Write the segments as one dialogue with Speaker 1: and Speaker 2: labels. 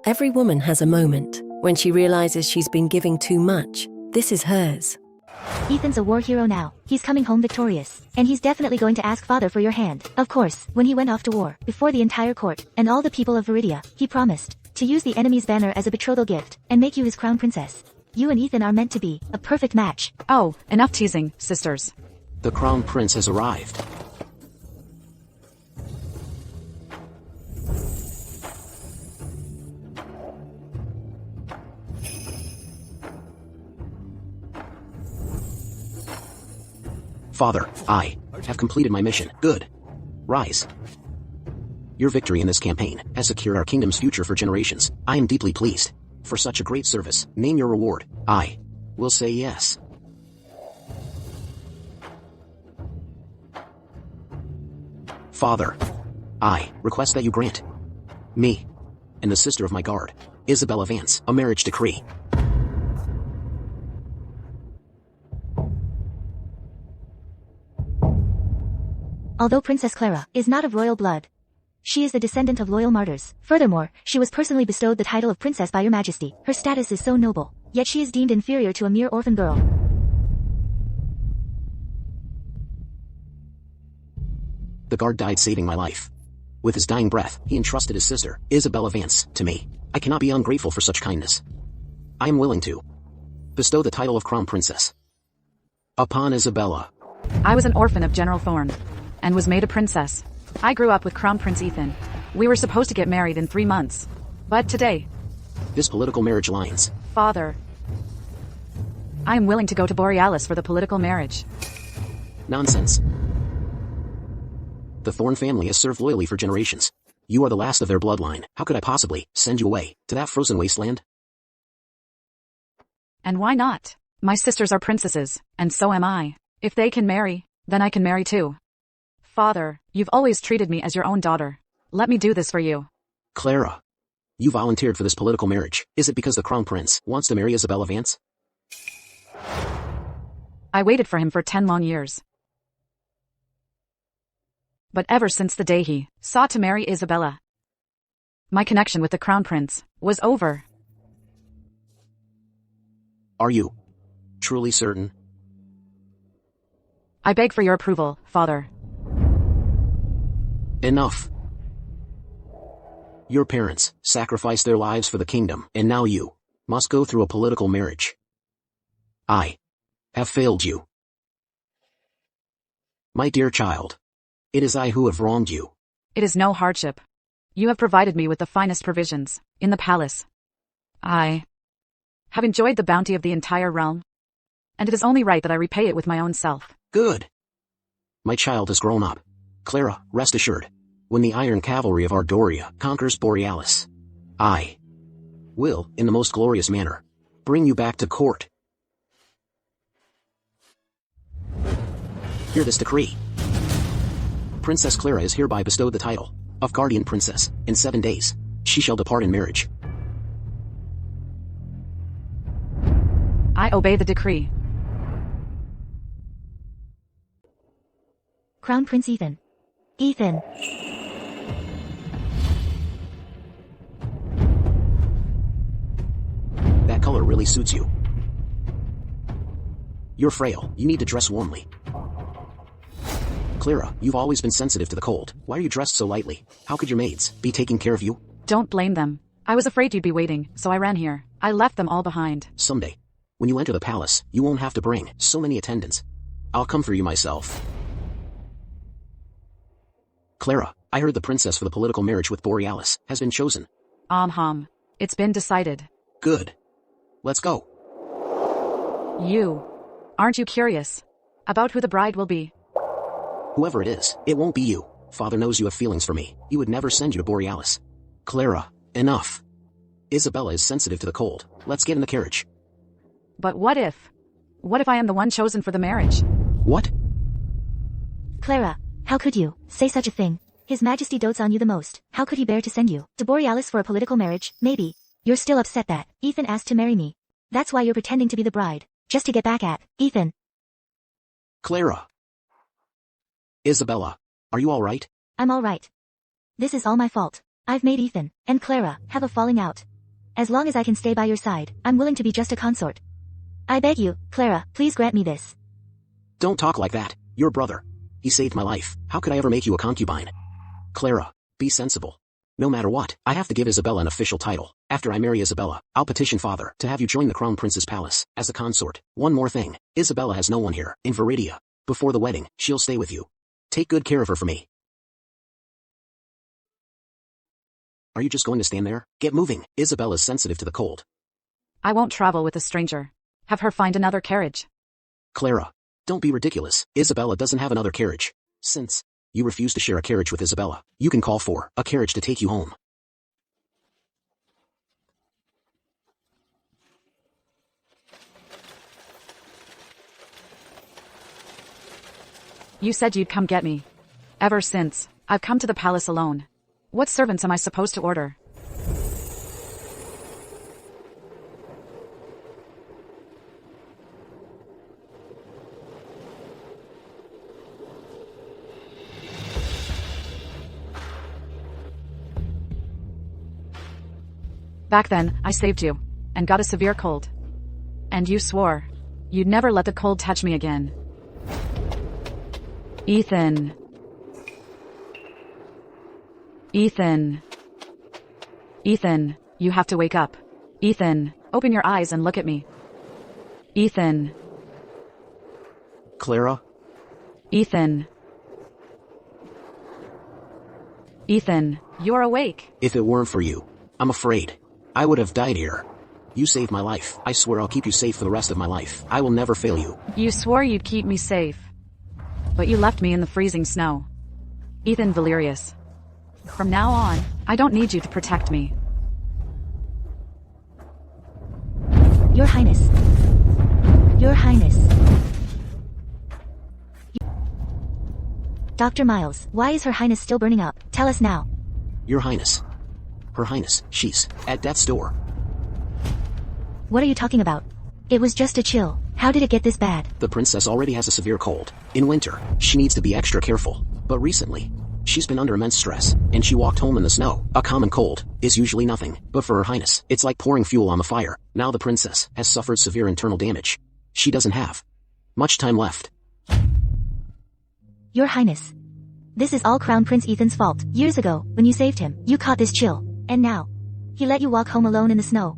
Speaker 1: Every woman has a moment when she realizes she's been giving too much. This is hers.
Speaker 2: Ethan's a war hero now. He's coming home victorious. And he's definitely going to ask father for your hand. Of course, when he went off to war, before the entire court, and all the people of Viridia, he promised to use the enemy's banner as a betrothal gift, and make you his crown princess. You and Ethan are meant to be a perfect match.
Speaker 3: Oh, enough teasing, sisters.
Speaker 4: The crown prince has arrived. Father, I have completed my mission. Good. Rise. Your victory in this campaign has secured our kingdom's future for generations. I am deeply pleased. For such a great service, name your reward. I will say yes. Father, I request that you grant me and the sister of my guard, Isabella Vance, a marriage decree.
Speaker 2: Although Princess Clara is not of royal blood, she is the descendant of loyal martyrs. Furthermore, she was personally bestowed the title of princess by your majesty. Her status is so noble, yet she is deemed inferior to a mere orphan girl.
Speaker 4: The guard died saving my life. With his dying breath, he entrusted his sister, Isabella Vance, to me. I cannot be ungrateful for such kindness. I am willing to bestow the title of crown princess upon Isabella.
Speaker 3: I was an orphan of General Thorne, and was made a princess. I grew up with Crown Prince Ethan. We were supposed to get married in 3 months. But today...
Speaker 4: This political marriage lines.
Speaker 3: Father, I am willing to go to Borealis for the political marriage.
Speaker 4: Nonsense. The Thorne family has served loyally for generations. You are the last of their bloodline. How could I possibly send you away to that frozen wasteland?
Speaker 3: And why not? My sisters are princesses, and so am I. If they can marry, then I can marry too. Father, you've always treated me as your own daughter. Let me do this for you.
Speaker 4: Clara, you volunteered for this political marriage. Is it because the crown prince wants to marry Isabella Vance?
Speaker 3: I waited for him for 10 long years. But ever since the day he sought to marry Isabella, my connection with the crown prince was over.
Speaker 4: Are you truly certain?
Speaker 3: I beg for your approval, Father.
Speaker 4: Enough. Your parents sacrificed their lives for the kingdom, and now you must go through a political marriage. I have failed you. My dear child, it is I who have wronged you.
Speaker 3: It is no hardship. You have provided me with the finest provisions in the palace. I have enjoyed the bounty of the entire realm, and it is only right that I repay it with my own self.
Speaker 4: Good. My child has grown up. Clara, rest assured, when the iron cavalry of Ardoria conquers Borealis, I will, in the most glorious manner, bring you back to court. Hear this decree. Princess Clara is hereby bestowed the title of Guardian Princess. In 7 days, she shall depart in marriage.
Speaker 3: I obey the decree.
Speaker 2: Crown Prince Ethan. Ethan.
Speaker 4: That color really suits you. You're frail. You need to dress warmly. Clara, you've always been sensitive to the cold. Why are you dressed so lightly? How could your maids be taking care of you?
Speaker 3: Don't blame them. I was afraid you'd be waiting, so I ran here. I left them all behind.
Speaker 4: Someday, when you enter the palace, you won't have to bring so many attendants. I'll come for you myself. Clara, I heard the princess for the political marriage with Borealis has been chosen.
Speaker 3: It's been decided.
Speaker 4: Good. Let's go.
Speaker 3: Aren't you curious about who the bride will be?
Speaker 4: Whoever it is, it won't be you. Father knows you have feelings for me. He would never send you to Borealis. Clara, enough. Isabella is sensitive to the cold. Let's get in the carriage.
Speaker 3: But what if I am the one chosen for the marriage?
Speaker 4: What?
Speaker 2: Clara, how could you say such a thing? His Majesty dotes on you the most. How could he bear to send you to Borealis for a political marriage? Maybe you're still upset that Ethan asked to marry me. That's why you're pretending to be the bride, just to get back at Ethan.
Speaker 4: Clara. Isabella, are you all right?
Speaker 2: I'm all right. This is all my fault. I've made Ethan and Clara have a falling out. As long as I can stay by your side, I'm willing to be just a consort. I beg you, Clara, please grant me this.
Speaker 4: Don't talk like that. Your brother. He saved my life. How could I ever make you a concubine? Clara, be sensible. No matter what, I have to give Isabella an official title. After I marry Isabella, I'll petition father to have you join the crown prince's palace as a consort. One more thing. Isabella has no one here in Viridia. Before the wedding, she'll stay with you. Take good care of her for me. Are you just going to stand there? Get moving. Isabella's sensitive to the cold.
Speaker 3: I won't travel with a stranger. Have her find another carriage.
Speaker 4: Clara, don't be ridiculous. Isabella doesn't have another carriage. Since you refuse to share a carriage with Isabella, you can call for a carriage to take you home.
Speaker 3: You said you'd come get me. Ever since, I've come to the palace alone. What servants am I supposed to order? Back then, I saved you, and got a severe cold. And you swore you'd never let the cold touch me again. Ethan. Ethan. Ethan, you have to wake up. Ethan, open your eyes and look at me. Ethan.
Speaker 4: Clara?
Speaker 3: Ethan. Ethan, you're awake.
Speaker 4: If it weren't for you, I'm afraid I would have died here. You saved my life. I swear I'll keep you safe for the rest of my life. I will never fail you.
Speaker 3: You swore you'd keep me safe. But you left me in the freezing snow. Ethan Valerius. From now on, I don't need you to protect me.
Speaker 2: Your Highness. Your Highness. Dr. Miles, why is Her Highness still burning up? Tell us now.
Speaker 4: Your Highness. Her Highness, she's at death's door.
Speaker 2: What are you talking about? It was just a chill. How did it get this bad?
Speaker 4: The princess already has a severe cold. In winter, she needs to be extra careful. But recently, she's been under immense stress, and she walked home in the snow. A common cold is usually nothing, but for Her Highness, it's like pouring fuel on the fire. Now the princess has suffered severe internal damage. She doesn't have much time left.
Speaker 2: Your Highness. This is all Crown Prince Ethan's fault. Years ago, when you saved him, you caught this chill. And now, he let you walk home alone in the snow.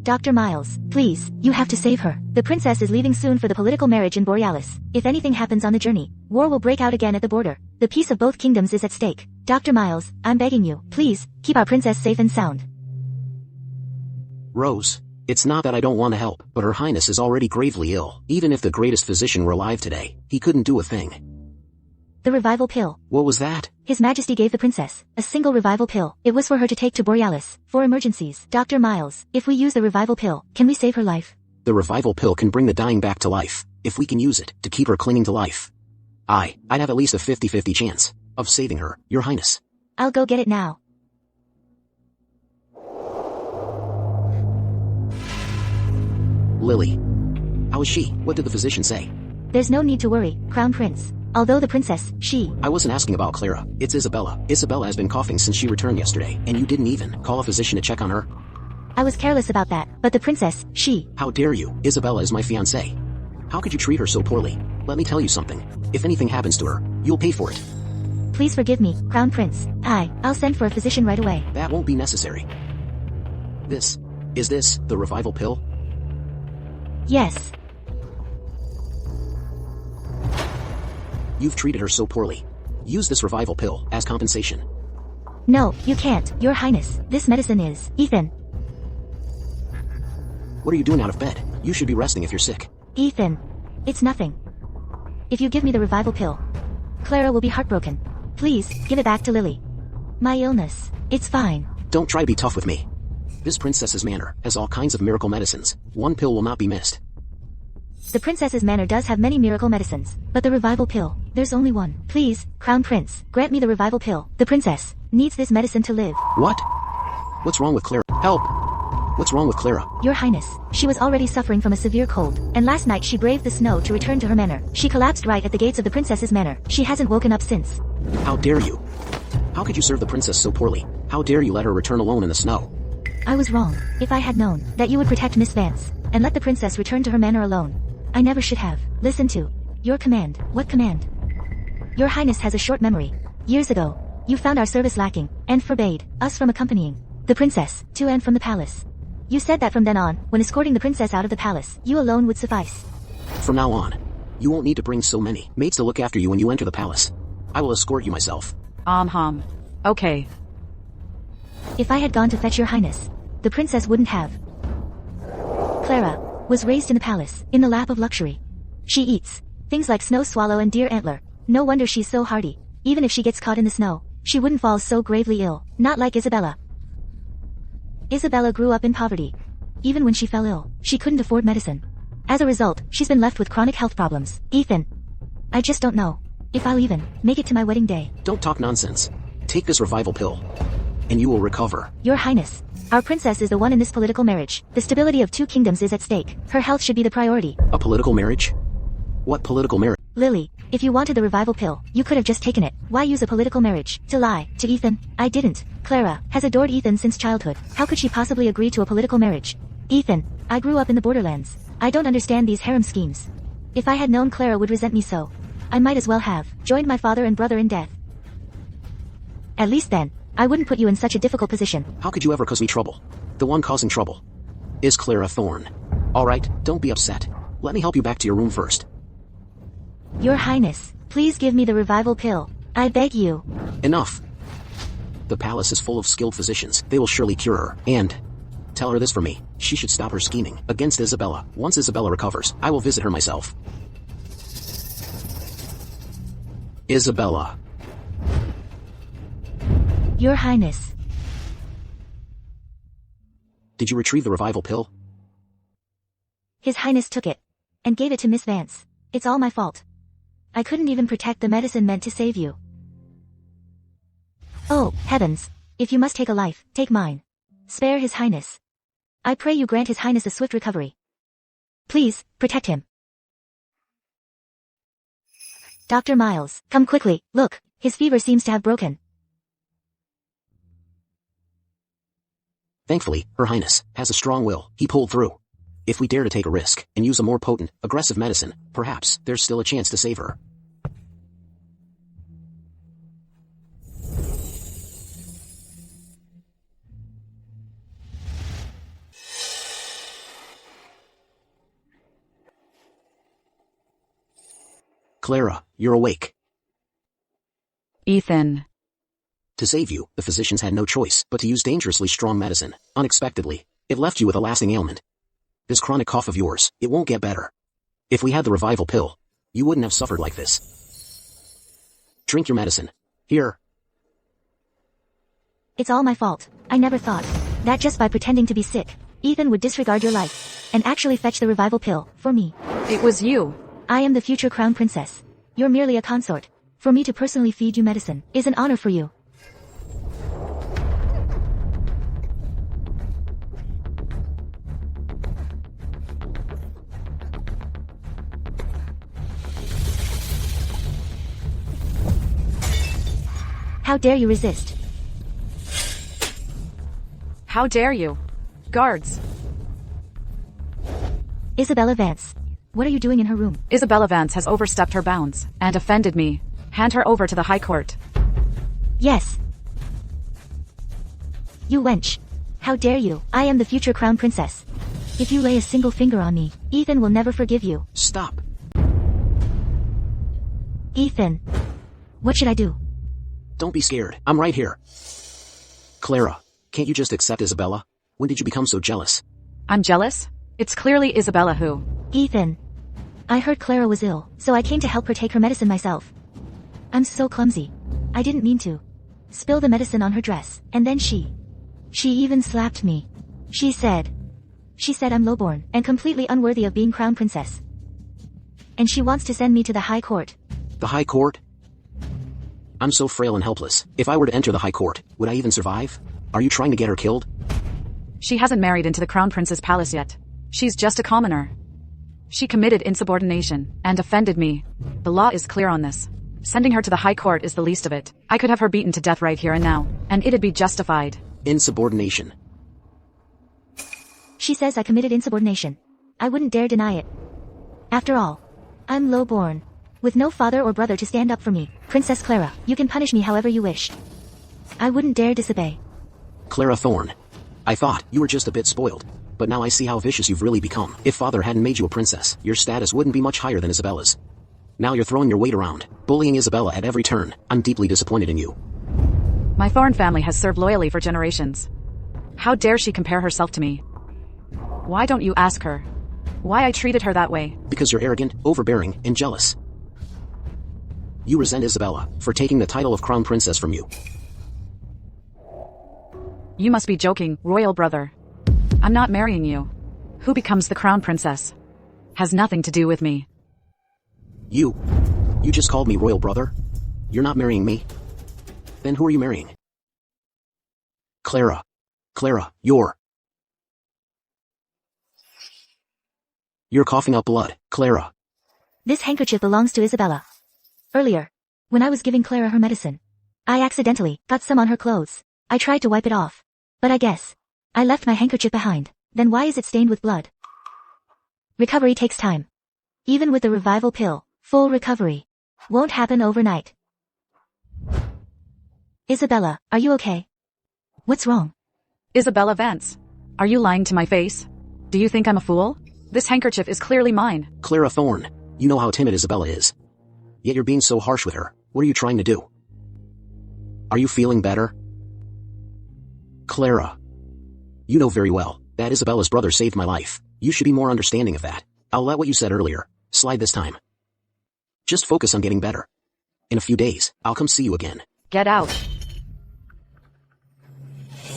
Speaker 2: Dr. Miles, please, you have to save her. The princess is leaving soon for the political marriage in Borealis. If anything happens on the journey, war will break out again at the border. The peace of both kingdoms is at stake. Dr. Miles, I'm begging you, please, keep our princess safe and sound.
Speaker 4: Rose, it's not that I don't want to help, but Her Highness is already gravely ill. Even if the greatest physician were alive today, he couldn't do a thing.
Speaker 2: The revival pill.
Speaker 4: What was that?
Speaker 2: His Majesty gave the princess a single revival pill. It was for her to take to Borealis, for emergencies. Dr. Miles, if we use the revival pill, can we save her life?
Speaker 4: The revival pill can bring the dying back to life, if we can use it to keep her clinging to life. I'd have at least a 50-50 chance of saving her, Your Highness.
Speaker 2: I'll go get it now.
Speaker 4: Lily. How is she? What did the physician say?
Speaker 2: There's no need to worry, Crown Prince. Although the princess, she...
Speaker 4: I wasn't asking about Clara. It's Isabella. Isabella has been coughing since she returned yesterday, and you didn't even call a physician to check on her?
Speaker 2: I was careless about that, but the princess, she...
Speaker 4: How dare you? Isabella is my fiancée. How could you treat her so poorly? Let me tell you something. If anything happens to her, you'll pay for it.
Speaker 2: Please forgive me, Crown Prince. I'll send for a physician right away.
Speaker 4: That won't be necessary. Is this the revival pill?
Speaker 2: Yes.
Speaker 4: You've treated her so poorly. Use this revival pill as compensation.
Speaker 2: No, you can't, Your Highness. This medicine is... Ethan.
Speaker 4: What are you doing out of bed? You should be resting if you're sick.
Speaker 2: Ethan. It's nothing. If you give me the revival pill, Clara will be heartbroken. Please, give it back to Lily. My illness. It's fine.
Speaker 4: Don't try to be tough with me. This princess's manor has all kinds of miracle medicines. One pill will not be missed.
Speaker 2: The princess's manor does have many miracle medicines, but the revival pill, there's only one. Please, Crown Prince, grant me the revival pill. The princess needs this medicine to live.
Speaker 4: What? What's wrong with Clara? Help! What's wrong with Clara?
Speaker 2: Your Highness, she was already suffering from a severe cold, and last night she braved the snow to return to her manor. She collapsed right at the gates of the princess's manor. She hasn't woken up since.
Speaker 4: How dare you? How could you serve the princess so poorly? How dare you let her return alone in the snow?
Speaker 2: I was wrong. If I had known that you would protect Miss Vance and let the princess return to her manor alone, I never should have listened to your command. What command? Your Highness has a short memory. Years ago, you found our service lacking and forbade us from accompanying the princess to and from the palace. You said that from then on, when escorting the princess out of the palace, you alone would suffice.
Speaker 4: From now on, you won't need to bring so many maids to look after you when you enter the palace. I will escort you myself.
Speaker 3: Okay.
Speaker 2: If I had gone to fetch your Highness, the princess wouldn't have. Clara was raised in the palace, in the lap of luxury. She eats things like snow swallow and deer antler. No wonder she's so hardy. Even if she gets caught in the snow, she wouldn't fall so gravely ill. Not like Isabella. Isabella grew up in poverty. Even when she fell ill, she couldn't afford medicine. As a result, she's been left with chronic health problems. Ethan, I just don't know if I'll even make it to my wedding day.
Speaker 4: Don't talk nonsense. Take this revival pill, and you will recover.
Speaker 2: Your Highness, our princess is the one in this political marriage. The stability of 2 kingdoms is at stake. Her health should be the priority.
Speaker 4: A political marriage? What political marriage?
Speaker 2: Lily, if you wanted the revival pill, you could have just taken it. Why use a political marriage to lie to Ethan? I didn't. Clara has adored Ethan since childhood. How could she possibly agree to a political marriage? Ethan, I grew up in the borderlands. I don't understand these harem schemes. If I had known Clara would resent me so, I might as well have joined my father and brother in death. At least then, I wouldn't put you in such a difficult position.
Speaker 4: How could you ever cause me trouble? The one causing trouble is Clara Thorne. Alright, don't be upset. Let me help you back to your room first.
Speaker 2: Your Highness, please give me the revival pill. I beg you.
Speaker 4: Enough. The palace is full of skilled physicians. They will surely cure her. And tell her this for me. She should stop her scheming against Isabella. Once Isabella recovers, I will visit her myself. Isabella.
Speaker 2: Your Highness.
Speaker 4: Did you retrieve the revival pill?
Speaker 2: His Highness took it and gave it to Miss Vance. It's all my fault. I couldn't even protect the medicine meant to save you. Oh, heavens. If you must take a life, take mine. Spare His Highness. I pray you grant His Highness a swift recovery. Please, protect him. Dr. Miles, come quickly. Look, his fever seems to have broken.
Speaker 4: Thankfully, Her Highness has a strong will. He pulled through. If we dare to take a risk and use a more potent, aggressive medicine, perhaps there's still a chance to save her. Clara, you're awake.
Speaker 3: Ethan.
Speaker 4: To save you, the physicians had no choice but to use dangerously strong medicine. Unexpectedly, it left you with a lasting ailment. This chronic cough of yours, it won't get better. If we had the revival pill, you wouldn't have suffered like this. Drink your medicine. Here.
Speaker 2: It's all my fault. I never thought that just by pretending to be sick, Ethan would disregard your life and actually fetch the revival pill for me.
Speaker 3: It was you.
Speaker 2: I am the future crown princess. You're merely a consort. For me to personally feed you medicine is an honor for you. How dare you resist?
Speaker 3: How dare you? Guards.
Speaker 2: Isabella Vance. What are you doing in her room?
Speaker 3: Isabella Vance has overstepped her bounds and offended me. Hand her over to the High Court.
Speaker 2: Yes. You wench. How dare you? I am the future crown princess. If you lay a single finger on me, Ethan will never forgive you.
Speaker 4: Stop.
Speaker 2: Ethan. What should I do?
Speaker 4: Don't be scared. I'm right here. Clara, can't you just accept Isabella? When did you become so jealous?
Speaker 3: I'm jealous? It's clearly Isabella who.
Speaker 2: Ethan. I heard Clara was ill, so I came to help her take her medicine myself. I'm so clumsy. I didn't mean to spill the medicine on her dress, and then she even slapped me. She said I'm lowborn and completely unworthy of being crown princess. And she wants to send me to the High Court.
Speaker 4: The High Court? I'm so frail and helpless. If I were to enter the High Court, would I even survive? Are you trying to get her killed?
Speaker 3: She hasn't married into the Crown Prince's palace yet. She's just a commoner. She committed insubordination and offended me. The law is clear on this. Sending her to the High Court is the least of it. I could have her beaten to death right here and now, and it'd be justified.
Speaker 4: Insubordination.
Speaker 2: She says I committed insubordination. I wouldn't dare deny it. After all, I'm low-born, with no father or brother to stand up for me. Princess Clara, you can punish me however you wish. I wouldn't dare disobey.
Speaker 4: Clara Thorne. I thought you were just a bit spoiled, but now I see how vicious you've really become. If father hadn't made you a princess, your status wouldn't be much higher than Isabella's. Now you're throwing your weight around, bullying Isabella at every turn. I'm deeply disappointed in you.
Speaker 3: My Thorne family has served loyally for generations. How dare she compare herself to me? Why don't you ask her why I treated her that way?
Speaker 4: Because you're arrogant, overbearing, and jealous. You resent Isabella for taking the title of crown princess from you.
Speaker 3: You must be joking, royal brother. I'm not marrying you. Who becomes the crown princess has nothing to do with me.
Speaker 4: You just called me royal brother? You're not marrying me? Then who are you marrying? Clara, you're coughing up blood, Clara.
Speaker 2: This handkerchief belongs to Isabella. Earlier, when I was giving Clara her medicine, I accidentally got some on her clothes. I tried to wipe it off, but I guess I left my handkerchief behind. Then why is it stained with blood? Recovery takes time. Even with the revival pill, full recovery won't happen overnight. Isabella, are you okay? What's wrong?
Speaker 3: Isabella Vance, are you lying to my face? Do you think I'm a fool? This handkerchief is clearly mine.
Speaker 4: Clara Thorne, you know how timid Isabella is. Yet you're being so harsh with her. What are you trying to do? Are you feeling better? Clara, you know very well that Isabella's brother saved my life. You should be more understanding of that. I'll let what you said earlier slide this time. Just focus on getting better. In a few days, I'll come see you again.
Speaker 3: Get out.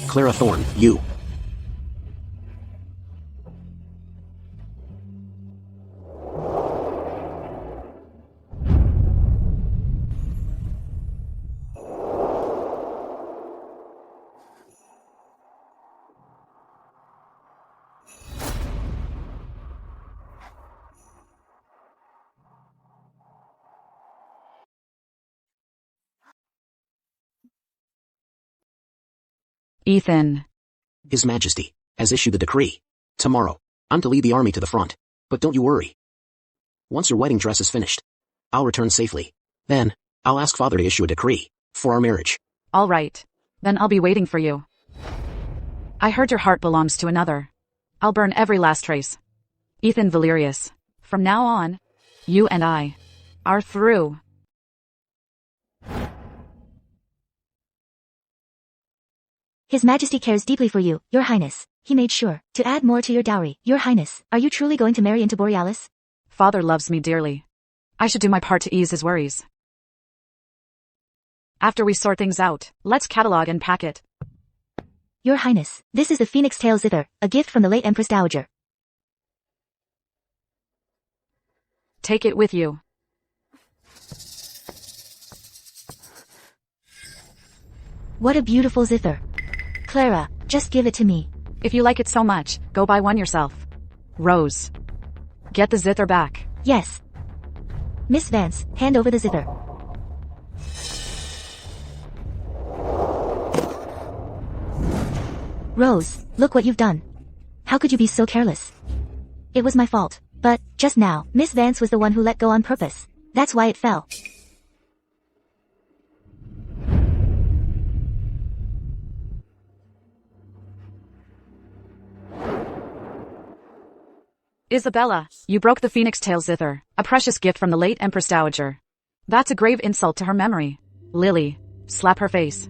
Speaker 4: Clara Thorne, you.
Speaker 3: Ethan.
Speaker 4: His Majesty has issued the decree. Tomorrow, I'm to lead the army to the front. But don't you worry. Once your wedding dress is finished, I'll return safely. Then, I'll ask father to issue a decree for our marriage.
Speaker 3: All right. Then I'll be waiting for you. I heard your heart belongs to another. I'll burn every last trace. Ethan Valerius. From now on, you and I are through.
Speaker 2: His Majesty cares deeply for you, Your Highness. He made sure to add more to your dowry. Your Highness, are you truly going to marry into Borealis?
Speaker 3: Father loves me dearly. I should do my part to ease his worries. After we sort things out, let's catalog and pack it.
Speaker 2: Your Highness, this is the Phoenix Tail Zither, a gift from the late Empress Dowager.
Speaker 3: Take it with you.
Speaker 2: What a beautiful zither. Clara, just give it to me.
Speaker 3: If you like it so much, go buy one yourself. Rose. Get the zither back.
Speaker 2: Yes. Miss Vance, hand over the zither. Rose, look what you've done. How could you be so careless? It was my fault, but, just now, Miss Vance was the one who let go on purpose. That's why it fell.
Speaker 3: Isabella, you broke the Phoenix Tail Zither, a precious gift from the late Empress Dowager. That's a grave insult to her memory. Lily, slap her face.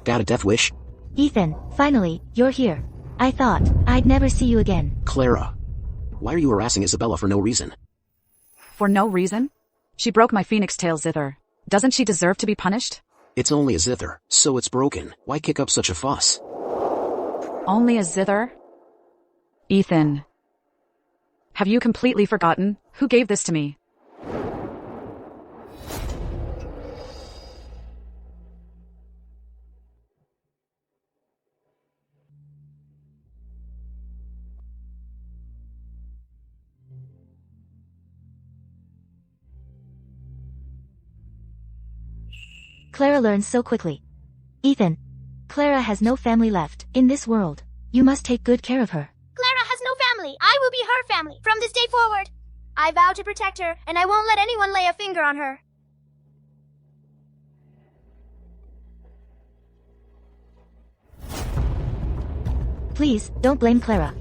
Speaker 4: Got a death wish?
Speaker 2: Ethan, finally, you're here. I thought I'd never see you again.
Speaker 4: Clara, why are you harassing Isabella for no reason?
Speaker 3: For no reason? She broke my Phoenix Tail Zither. Doesn't she deserve to be punished?
Speaker 4: It's only a zither, so it's broken. Why kick up such a fuss?
Speaker 3: Only a zither? Ethan. Have you completely forgotten who gave this to me?
Speaker 2: Clara learns so quickly. Ethan, Clara has no family left in this world. You must take good care of her.
Speaker 5: Clara has no family. I will be her family from this day forward. I vow to protect her, and I won't let anyone lay a finger on her.
Speaker 2: Please, don't blame Clara.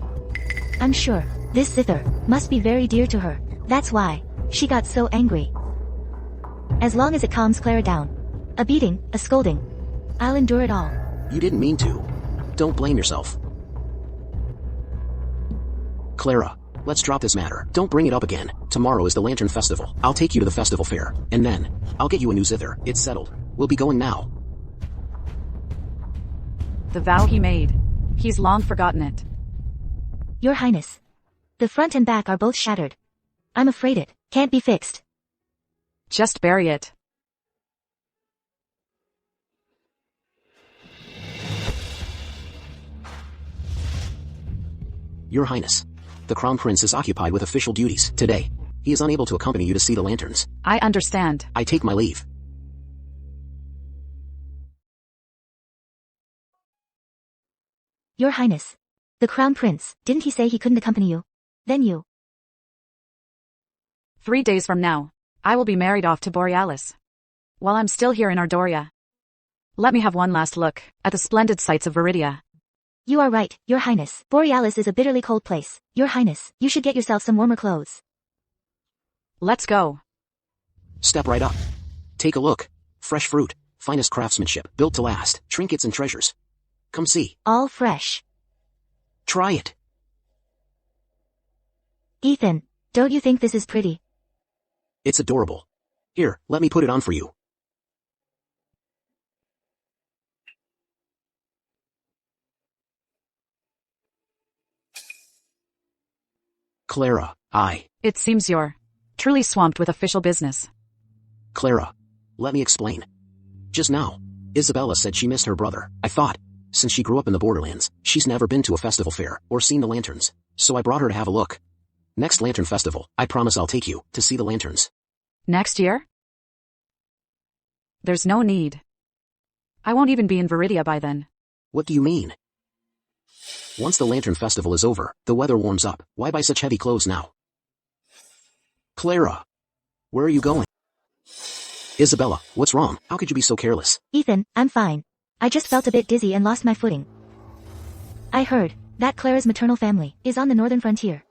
Speaker 2: I'm sure this zither must be very dear to her. That's why she got so angry. As long as it calms Clara down. A beating, a scolding. I'll endure it all.
Speaker 4: You didn't mean to. Don't blame yourself. Clara, let's drop this matter. Don't bring it up again. Tomorrow is the Lantern Festival. I'll take you to the festival fair, and then I'll get you a new zither. It's settled. We'll be going now.
Speaker 3: The vow he made. He's long forgotten it.
Speaker 2: Your Highness. The front and back are both shattered. I'm afraid it can't be fixed.
Speaker 3: Just bury it.
Speaker 4: Your Highness. The Crown Prince is occupied with official duties today. He is unable to accompany you to see the lanterns.
Speaker 3: I understand.
Speaker 4: I take my leave.
Speaker 2: Your Highness. The Crown Prince, didn't he say he couldn't accompany you? Then you.
Speaker 3: 3 days from now, I will be married off to Borealis. While I'm still here in Ardoria. Let me have one last look at the splendid sights of Viridia.
Speaker 2: You are right, Your Highness. Borealis is a bitterly cold place. Your Highness, you should get yourself some warmer clothes.
Speaker 3: Let's go.
Speaker 4: Step right up. Take a look. Fresh fruit, finest craftsmanship, built to last, trinkets and treasures. Come see.
Speaker 2: All fresh.
Speaker 4: Try it.
Speaker 2: Ethan, don't you think this is pretty?
Speaker 4: It's adorable. Here, let me put it on for you. Clara,
Speaker 3: It seems you're truly swamped with official business.
Speaker 4: Clara, let me explain. Just now, Isabella said she missed her brother. I thought, since she grew up in the borderlands, she's never been to a festival fair or seen the lanterns, so I brought her to have a look. Next Lantern Festival, I promise I'll take you to see the lanterns.
Speaker 3: Next year? There's no need. I won't even be in Viridia by then.
Speaker 4: What do you mean? Once the Lantern Festival is over, the weather warms up. Why buy such heavy clothes now? Clara, where are you going? Isabella, what's wrong? How could you be so careless?
Speaker 2: Ethan, I'm fine. I just felt a bit dizzy and lost my footing. I heard that Clara's maternal family is on the northern frontier.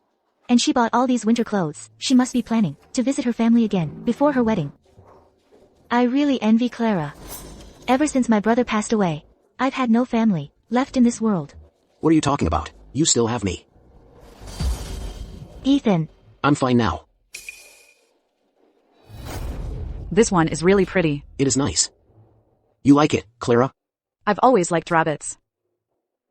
Speaker 2: And she bought all these winter clothes. She must be planning to visit her family again before her wedding. I really envy Clara. Ever since my brother passed away, I've had no family left in this world.
Speaker 4: What are you talking about? You still have me.
Speaker 2: Ethan.
Speaker 4: I'm fine now.
Speaker 3: This one is really pretty.
Speaker 4: It is nice. You like it, Clara?
Speaker 3: I've always liked rabbits.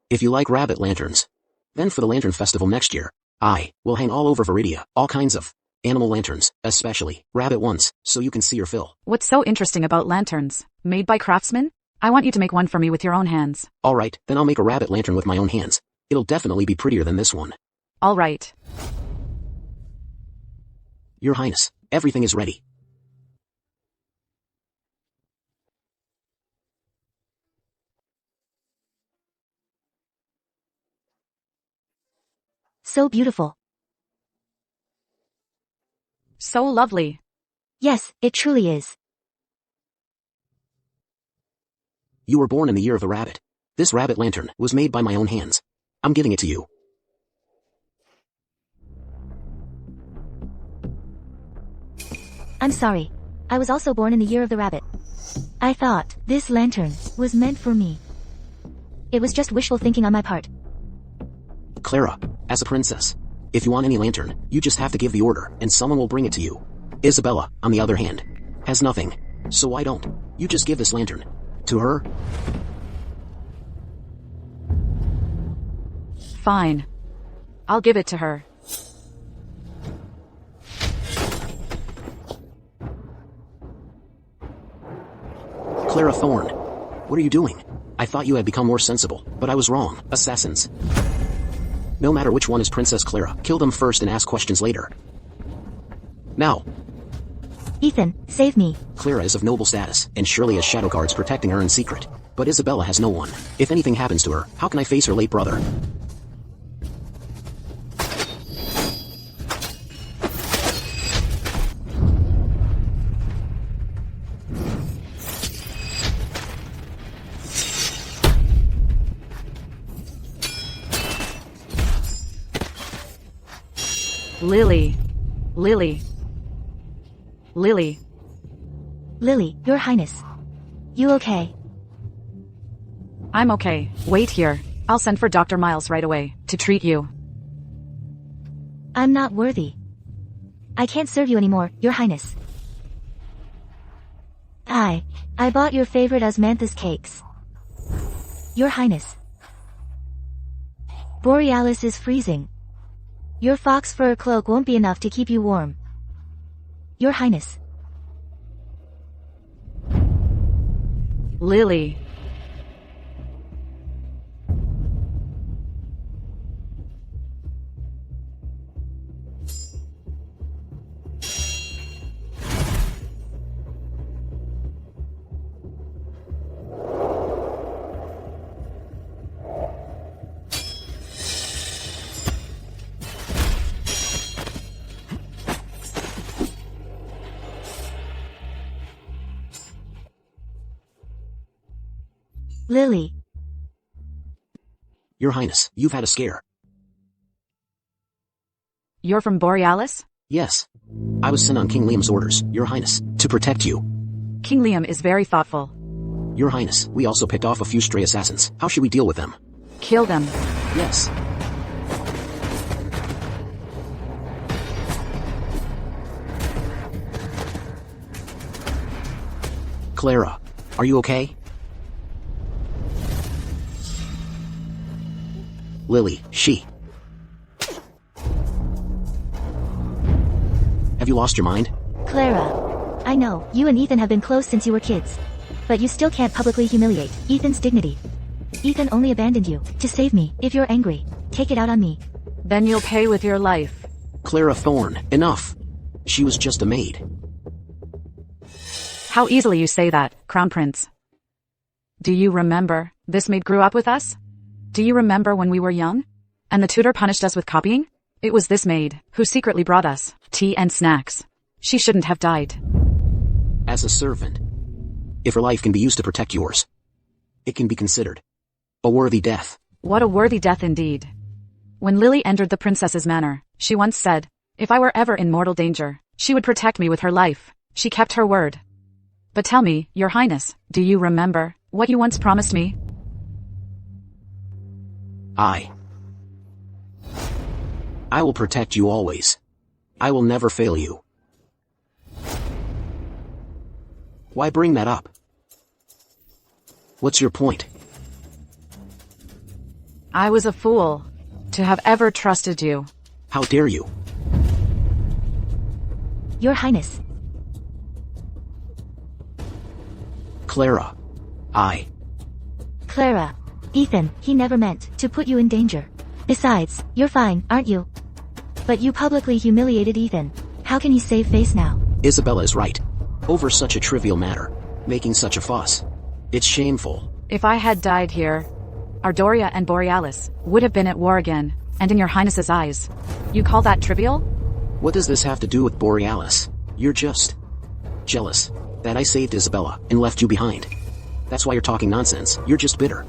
Speaker 4: If you like rabbit lanterns, then for the Lantern Festival next year, I will hang all over Viridia, all kinds of animal lanterns, especially rabbit ones, so you can see your fill.
Speaker 3: What's so interesting about lanterns? Made by craftsmen? I want you to make one for me with your own hands.
Speaker 4: All right, then I'll make a rabbit lantern with my own hands. It'll definitely be prettier than this one.
Speaker 3: All right.
Speaker 4: Your Highness, everything is ready.
Speaker 2: So beautiful.
Speaker 3: So lovely.
Speaker 2: Yes, it truly is.
Speaker 4: You were born in the year of the rabbit. This rabbit lantern was made by my own hands. I'm giving it to you.
Speaker 2: I'm sorry. I was also born in the year of the rabbit. I thought this lantern was meant for me. It was just wishful thinking on my part.
Speaker 4: Clara, as a princess, if you want any lantern, you just have to give the order, and someone will bring it to you. Isabella, on the other hand, has nothing. So why don't you just give this lantern to her?
Speaker 3: Fine. I'll give it to her.
Speaker 4: Clara Thorne, what are you doing? I thought you had become more sensible, but I was wrong. Assassins. No matter which one is Princess Clara, kill them first and ask questions later. Now.
Speaker 2: Ethan, save me.
Speaker 4: Clara is of noble status, and surely has shadow guards protecting her in secret. But Isabella has no one. If anything happens to her, how can I face her late brother?
Speaker 3: Lily. Lily. Lily.
Speaker 2: Lily, Your Highness. You okay?
Speaker 3: I'm okay. Wait here. I'll send for Dr. Miles right away, to treat you.
Speaker 2: I'm not worthy. I can't serve you anymore, Your Highness. I bought your favorite osmanthus cakes. Your Highness. Borealis is freezing. Your fox fur cloak won't be enough to keep you warm. Your Highness.
Speaker 3: Lily.
Speaker 2: Lily.
Speaker 4: Your Highness, you've had a scare.
Speaker 3: You're from Borealis?
Speaker 4: Yes. I was sent on King Liam's orders, Your Highness, to protect you.
Speaker 3: King Liam is very thoughtful.
Speaker 4: Your Highness, we also picked off a few stray assassins. How should we deal with them?
Speaker 3: Kill them.
Speaker 4: Yes. Clara, are you okay? Lily, she. Have you lost your mind?
Speaker 2: Clara. I know, you and Ethan have been close since you were kids. But you still can't publicly humiliate Ethan's dignity. Ethan only abandoned you to save me. If you're angry, take it out on me.
Speaker 3: Then you'll pay with your life.
Speaker 4: Clara Thorne, enough. She was just a maid.
Speaker 3: How easily you say that, Crown Prince. Do you remember this maid grew up with us? Do you remember when we were young? And the tutor punished us with copying? It was this maid who secretly brought us tea and snacks. She shouldn't have died.
Speaker 4: As a servant, if her life can be used to protect yours, it can be considered a worthy death.
Speaker 3: What a worthy death indeed. When Lily entered the princess's manor, she once said, if I were ever in mortal danger, she would protect me with her life. She kept her word. But tell me, Your Highness, do you remember what you once promised me?
Speaker 4: I will protect you always. I will never fail you. Why bring that up? What's your point?
Speaker 3: I was a fool to have ever trusted you.
Speaker 4: How dare you?
Speaker 2: Your Highness.
Speaker 4: Clara.
Speaker 2: Clara. Ethan, he never meant to put you in danger. Besides, you're fine, aren't you? But you publicly humiliated Ethan. How can he save face now?
Speaker 4: Isabella is right. Over such a trivial matter, making such a fuss. It's shameful.
Speaker 3: If I had died here, Ardoria and Borealis would have been at war again, and in Your Highness's eyes. You call that trivial?
Speaker 4: What does this have to do with Borealis? You're just jealous that I saved Isabella and left you behind. That's why you're talking nonsense. You're just bitter.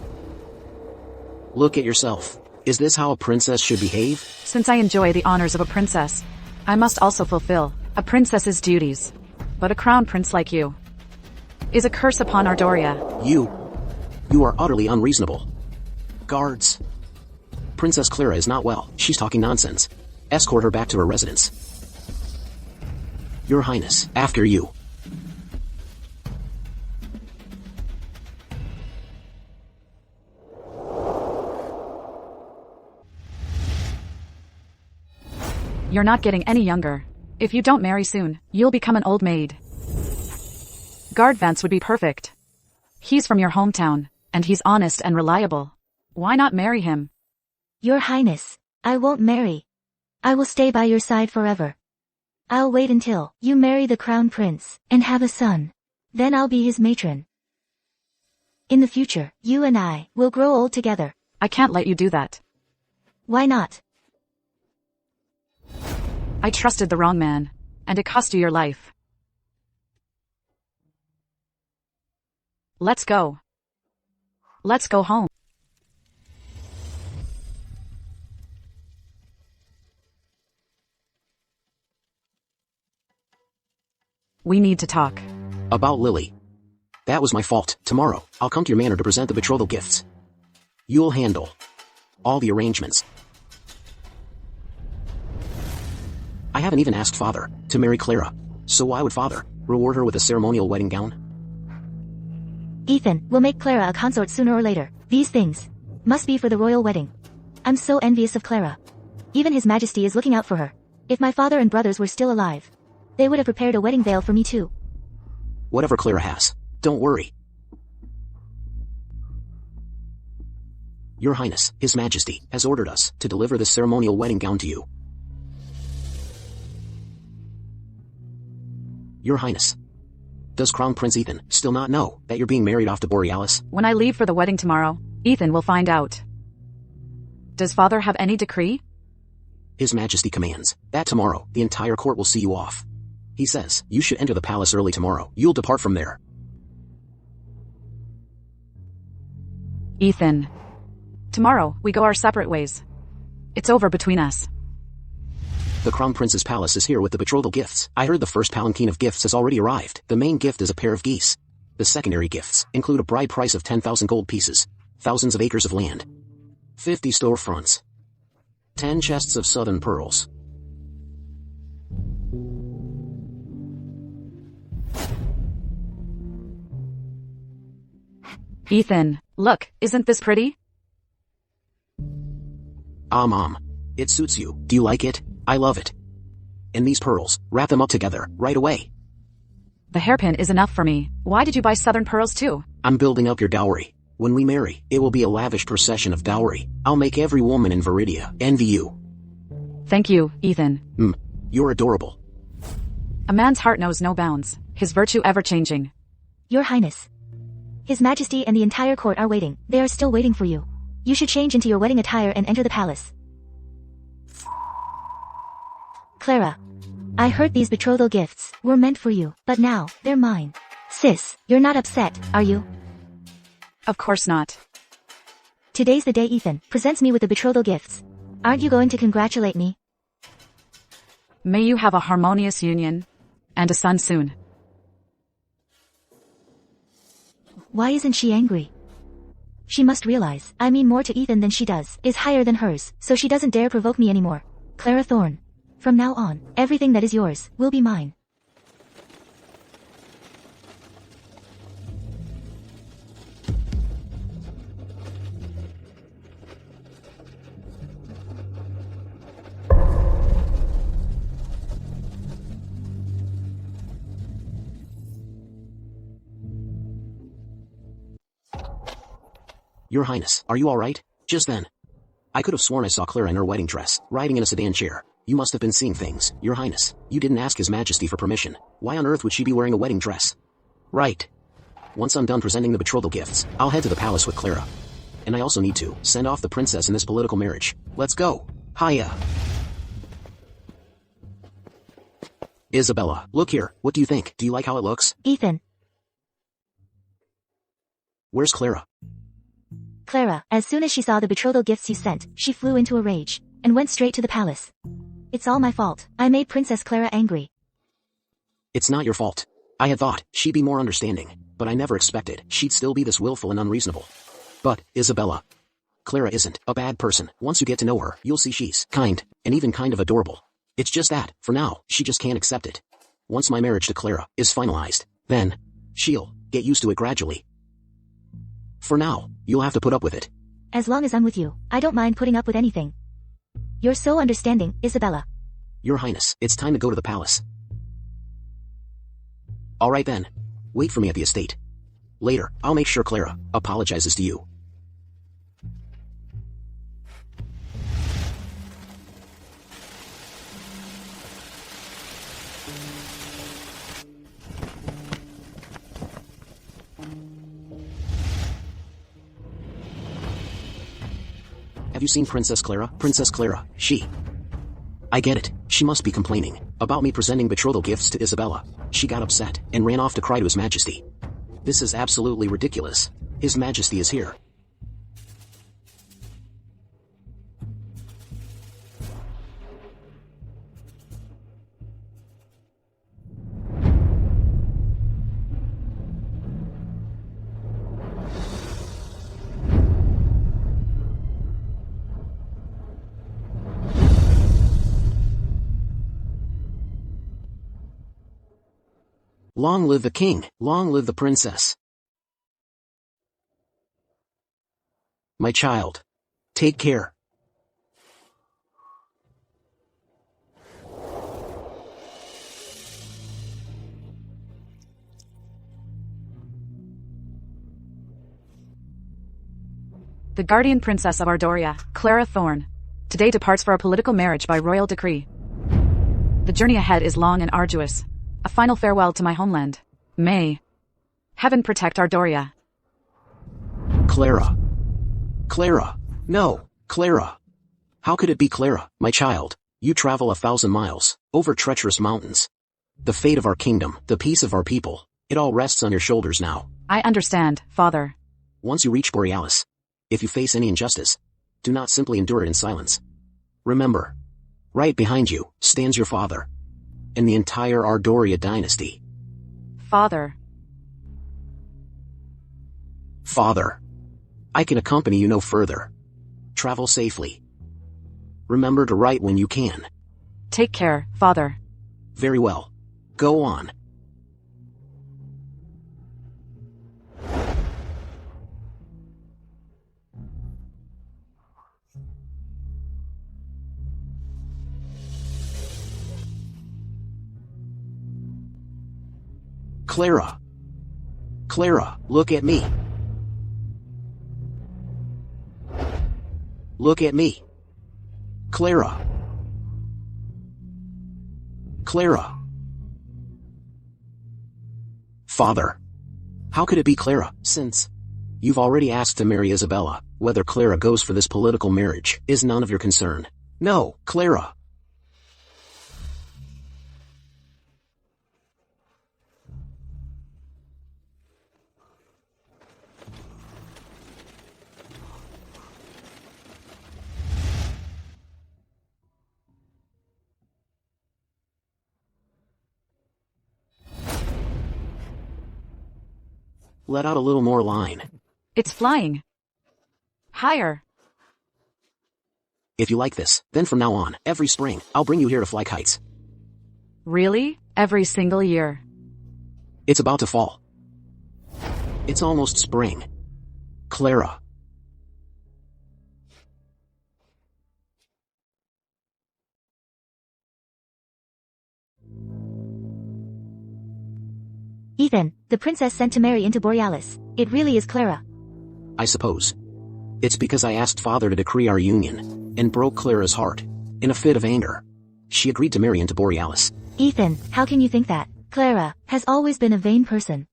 Speaker 4: Look at yourself. Is this how a princess should behave?
Speaker 3: Since I enjoy the honors of a princess, I must also fulfill a princess's duties. But a crown prince like you is a curse upon Ardoria.
Speaker 4: You are utterly unreasonable. Guards. Princess Clara is not well. She's talking nonsense. Escort her back to her residence. Your Highness, after you.
Speaker 3: You're not getting any younger. If you don't marry soon, you'll become an old maid. Guard Vance would be perfect. He's from your hometown, and he's honest and reliable. Why not marry him?
Speaker 2: Your Highness, I won't marry. I will stay by your side forever. I'll wait until you marry the crown prince and have a son. Then I'll be his matron. In the future, you and I will grow old together.
Speaker 3: I can't let you do that.
Speaker 2: Why not?
Speaker 3: I trusted the wrong man, and it cost you your life. Let's go. Let's go home. We need to talk.
Speaker 4: About Lily. That was my fault. Tomorrow, I'll come to your manor to present the betrothal gifts. You'll handle all the arrangements. I haven't even asked Father to marry Clara, so why would Father reward her with a ceremonial wedding gown?
Speaker 2: Ethan will make Clara a consort sooner or later. These things must be for the royal wedding. I'm so envious of Clara. Even His Majesty is looking out for her. If my father and brothers were still alive, they would have prepared a wedding veil for me too.
Speaker 4: Whatever Clara has, don't worry. Your Highness, His Majesty, has ordered us to deliver this ceremonial wedding gown to you. Your Highness, does Crown Prince Ethan still not know that you're being married off to Borealis?
Speaker 3: When I leave for the wedding tomorrow, Ethan will find out. Does Father have any decree?
Speaker 4: His Majesty commands that tomorrow the entire court will see you off. He says you should enter the palace early tomorrow. You'll depart from there.
Speaker 3: Ethan. Tomorrow, we go our separate ways. It's over between us.
Speaker 4: The Crown Prince's palace is here with the betrothal gifts. I heard the first palanquin of gifts has already arrived. The main gift is a pair of geese. The secondary gifts include a bride price of 10,000 gold pieces, thousands of acres of land, 50 storefronts, 10 chests of southern pearls.
Speaker 3: Ethan, look, isn't this pretty?
Speaker 4: Mom. It suits you. Do you like it? I love it. And these pearls, wrap them up together, right away.
Speaker 3: The hairpin is enough for me. Why did you buy southern pearls too?
Speaker 4: I'm building up your dowry. When we marry, it will be a lavish procession of dowry. I'll make every woman in Viridia envy you.
Speaker 3: Thank you, Ethan.
Speaker 4: You're adorable.
Speaker 3: A man's heart knows no bounds, his virtue ever-changing.
Speaker 2: Your Highness. His Majesty and the entire court are waiting. They are still waiting for you. You should change into your wedding attire and enter the palace. Clara. I heard these betrothal gifts were meant for you, but now, they're mine. Sis, you're not upset, are you?
Speaker 3: Of course not.
Speaker 2: Today's the day Ethan presents me with the betrothal gifts. Aren't you going to congratulate me?
Speaker 3: May you have a harmonious union, and a son soon.
Speaker 2: Why isn't she angry? She must realize I mean more to Ethan than she does, is higher than hers, so she doesn't dare provoke me anymore. Clara Thorne. From now on, everything that is yours will be mine.
Speaker 4: Your Highness, are you alright? Just then, I could have sworn I saw Clara in her wedding dress, riding in a sedan chair. You must have been seeing things. Your Highness, you didn't ask His Majesty for permission. Why on earth would she be wearing a wedding dress? Right. Once I'm done presenting the betrothal gifts, I'll head to the palace with Clara. And I also need to send off the princess in this political marriage. Let's go. Hiya. Isabella, look here. What do you think? Do you like how it looks?
Speaker 2: Ethan.
Speaker 4: Where's Clara?
Speaker 2: Clara, as soon as she saw the betrothal gifts you sent, she flew into a rage, and went straight to the palace. It's all my fault. I made Princess Clara angry.
Speaker 4: It's not your fault. I had thought she'd be more understanding, but I never expected she'd still be this willful and unreasonable. But, Isabella, Clara isn't a bad person. Once you get to know her, you'll see she's kind, and even kind of adorable. It's just that, for now, she just can't accept it. Once my marriage to Clara is finalized, then she'll get used to it gradually. For now, you'll have to put up with it.
Speaker 2: As long as I'm with you, I don't mind putting up with anything. You're so understanding, Isabella.
Speaker 4: Your Highness, it's time to go to the palace. Alright then. Wait for me at the estate. Later, I'll make sure Clara apologizes to you. Have you seen Princess Clara? Princess Clara, she. I get it. She must be complaining about me presenting betrothal gifts to Isabella. She got upset and ran off to cry to His Majesty. This is absolutely ridiculous. His Majesty is here. Long live the king, long live the princess. My child, take care.
Speaker 3: The guardian princess of Ardoria, Clara Thorne, today departs for a political marriage by royal decree. The journey ahead is long and arduous. A final farewell to my homeland. May heaven protect Ardoria.
Speaker 4: Clara. Clara. No, Clara. How could it be Clara, my child? You travel 1,000 miles, over treacherous mountains. The fate of our kingdom, the peace of our people, it all rests on your shoulders now.
Speaker 3: I understand, father.
Speaker 4: Once you reach Borealis, if you face any injustice, do not simply endure it in silence. Remember, right behind you stands your father, and the entire Ardoria dynasty.
Speaker 3: Father.
Speaker 4: Father. I can accompany you no further. Travel safely. Remember to write when you can.
Speaker 3: Take care, father.
Speaker 4: Very well. Go on. Clara. Clara, look at me. Look at me. Clara. Clara. Father. How could it be Clara, since you've already asked to marry Isabella? Whether Clara goes for this political marriage is none of your concern. No, Clara. Let out a little more line.
Speaker 3: It's flying. Higher.
Speaker 4: If you like this, then from now on, every spring, I'll bring you here to fly kites.
Speaker 3: Really? Every single year?
Speaker 4: It's about to fall. It's almost spring. Clara.
Speaker 2: Ethan, the princess sent to marry into Borealis. It really is Clara.
Speaker 4: I suppose. It's because I asked father to decree our union, and broke Clara's heart. In a fit of anger, she agreed to marry into Borealis.
Speaker 2: Ethan, how can you think that? Clara has always been a vain person.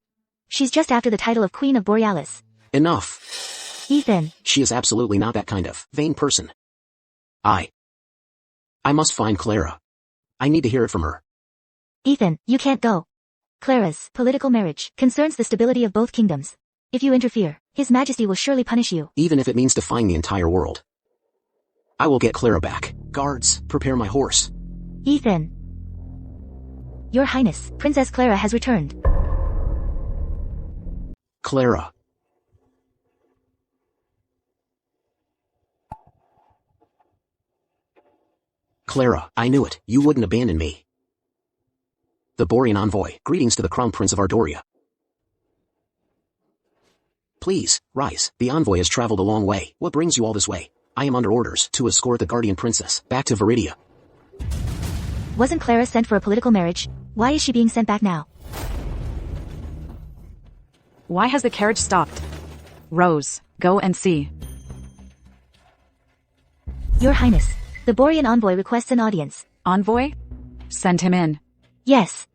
Speaker 2: She's just after the title of Queen of Borealis.
Speaker 4: Enough.
Speaker 2: Ethan.
Speaker 4: She is absolutely not that kind of vain person. I must find Clara. I need to hear it from her.
Speaker 2: Ethan, you can't go. Clara's political marriage concerns the stability of both kingdoms. If you interfere, His Majesty will surely punish you.
Speaker 4: Even if it means defying the entire world. I will get Clara back. Guards, prepare my horse.
Speaker 2: Ethan. Your Highness, Princess Clara has returned.
Speaker 4: Clara. Clara, I knew it. You wouldn't abandon me. The Borean envoy, greetings to the Crown Prince of Ardoria. Please, rise. The envoy has traveled a long way. What brings you all this way? I am under orders to escort the Guardian Princess back to Viridia.
Speaker 2: Wasn't Clara sent for a political marriage? Why is she being sent back now?
Speaker 3: Why has the carriage stopped? Rose, go and see.
Speaker 2: Your Highness, the Borean envoy requests an audience.
Speaker 3: Envoy? Send him in.
Speaker 2: Yes.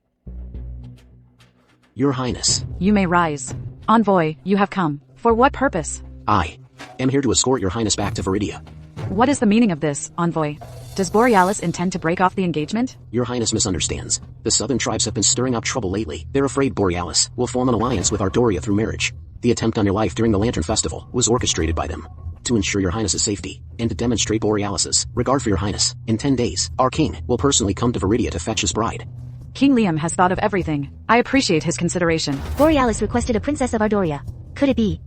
Speaker 4: Your Highness.
Speaker 3: You may rise. Envoy, you have come. For what purpose?
Speaker 4: I am here to escort your Highness back to Viridia.
Speaker 3: What is the meaning of this, envoy? Does Borealis intend to break off the engagement?
Speaker 4: Your Highness misunderstands. The southern tribes have been stirring up trouble lately. They're afraid Borealis will form an alliance with Ardoria through marriage. The attempt on your life during the Lantern Festival was orchestrated by them. To ensure your Highness's safety, and to demonstrate Borealis's regard for your Highness, in 10 days, our king will personally come to Viridia to fetch his bride.
Speaker 3: King Liam has thought of everything. I appreciate his consideration.
Speaker 2: Borealis requested a princess of Ardoria. Could it be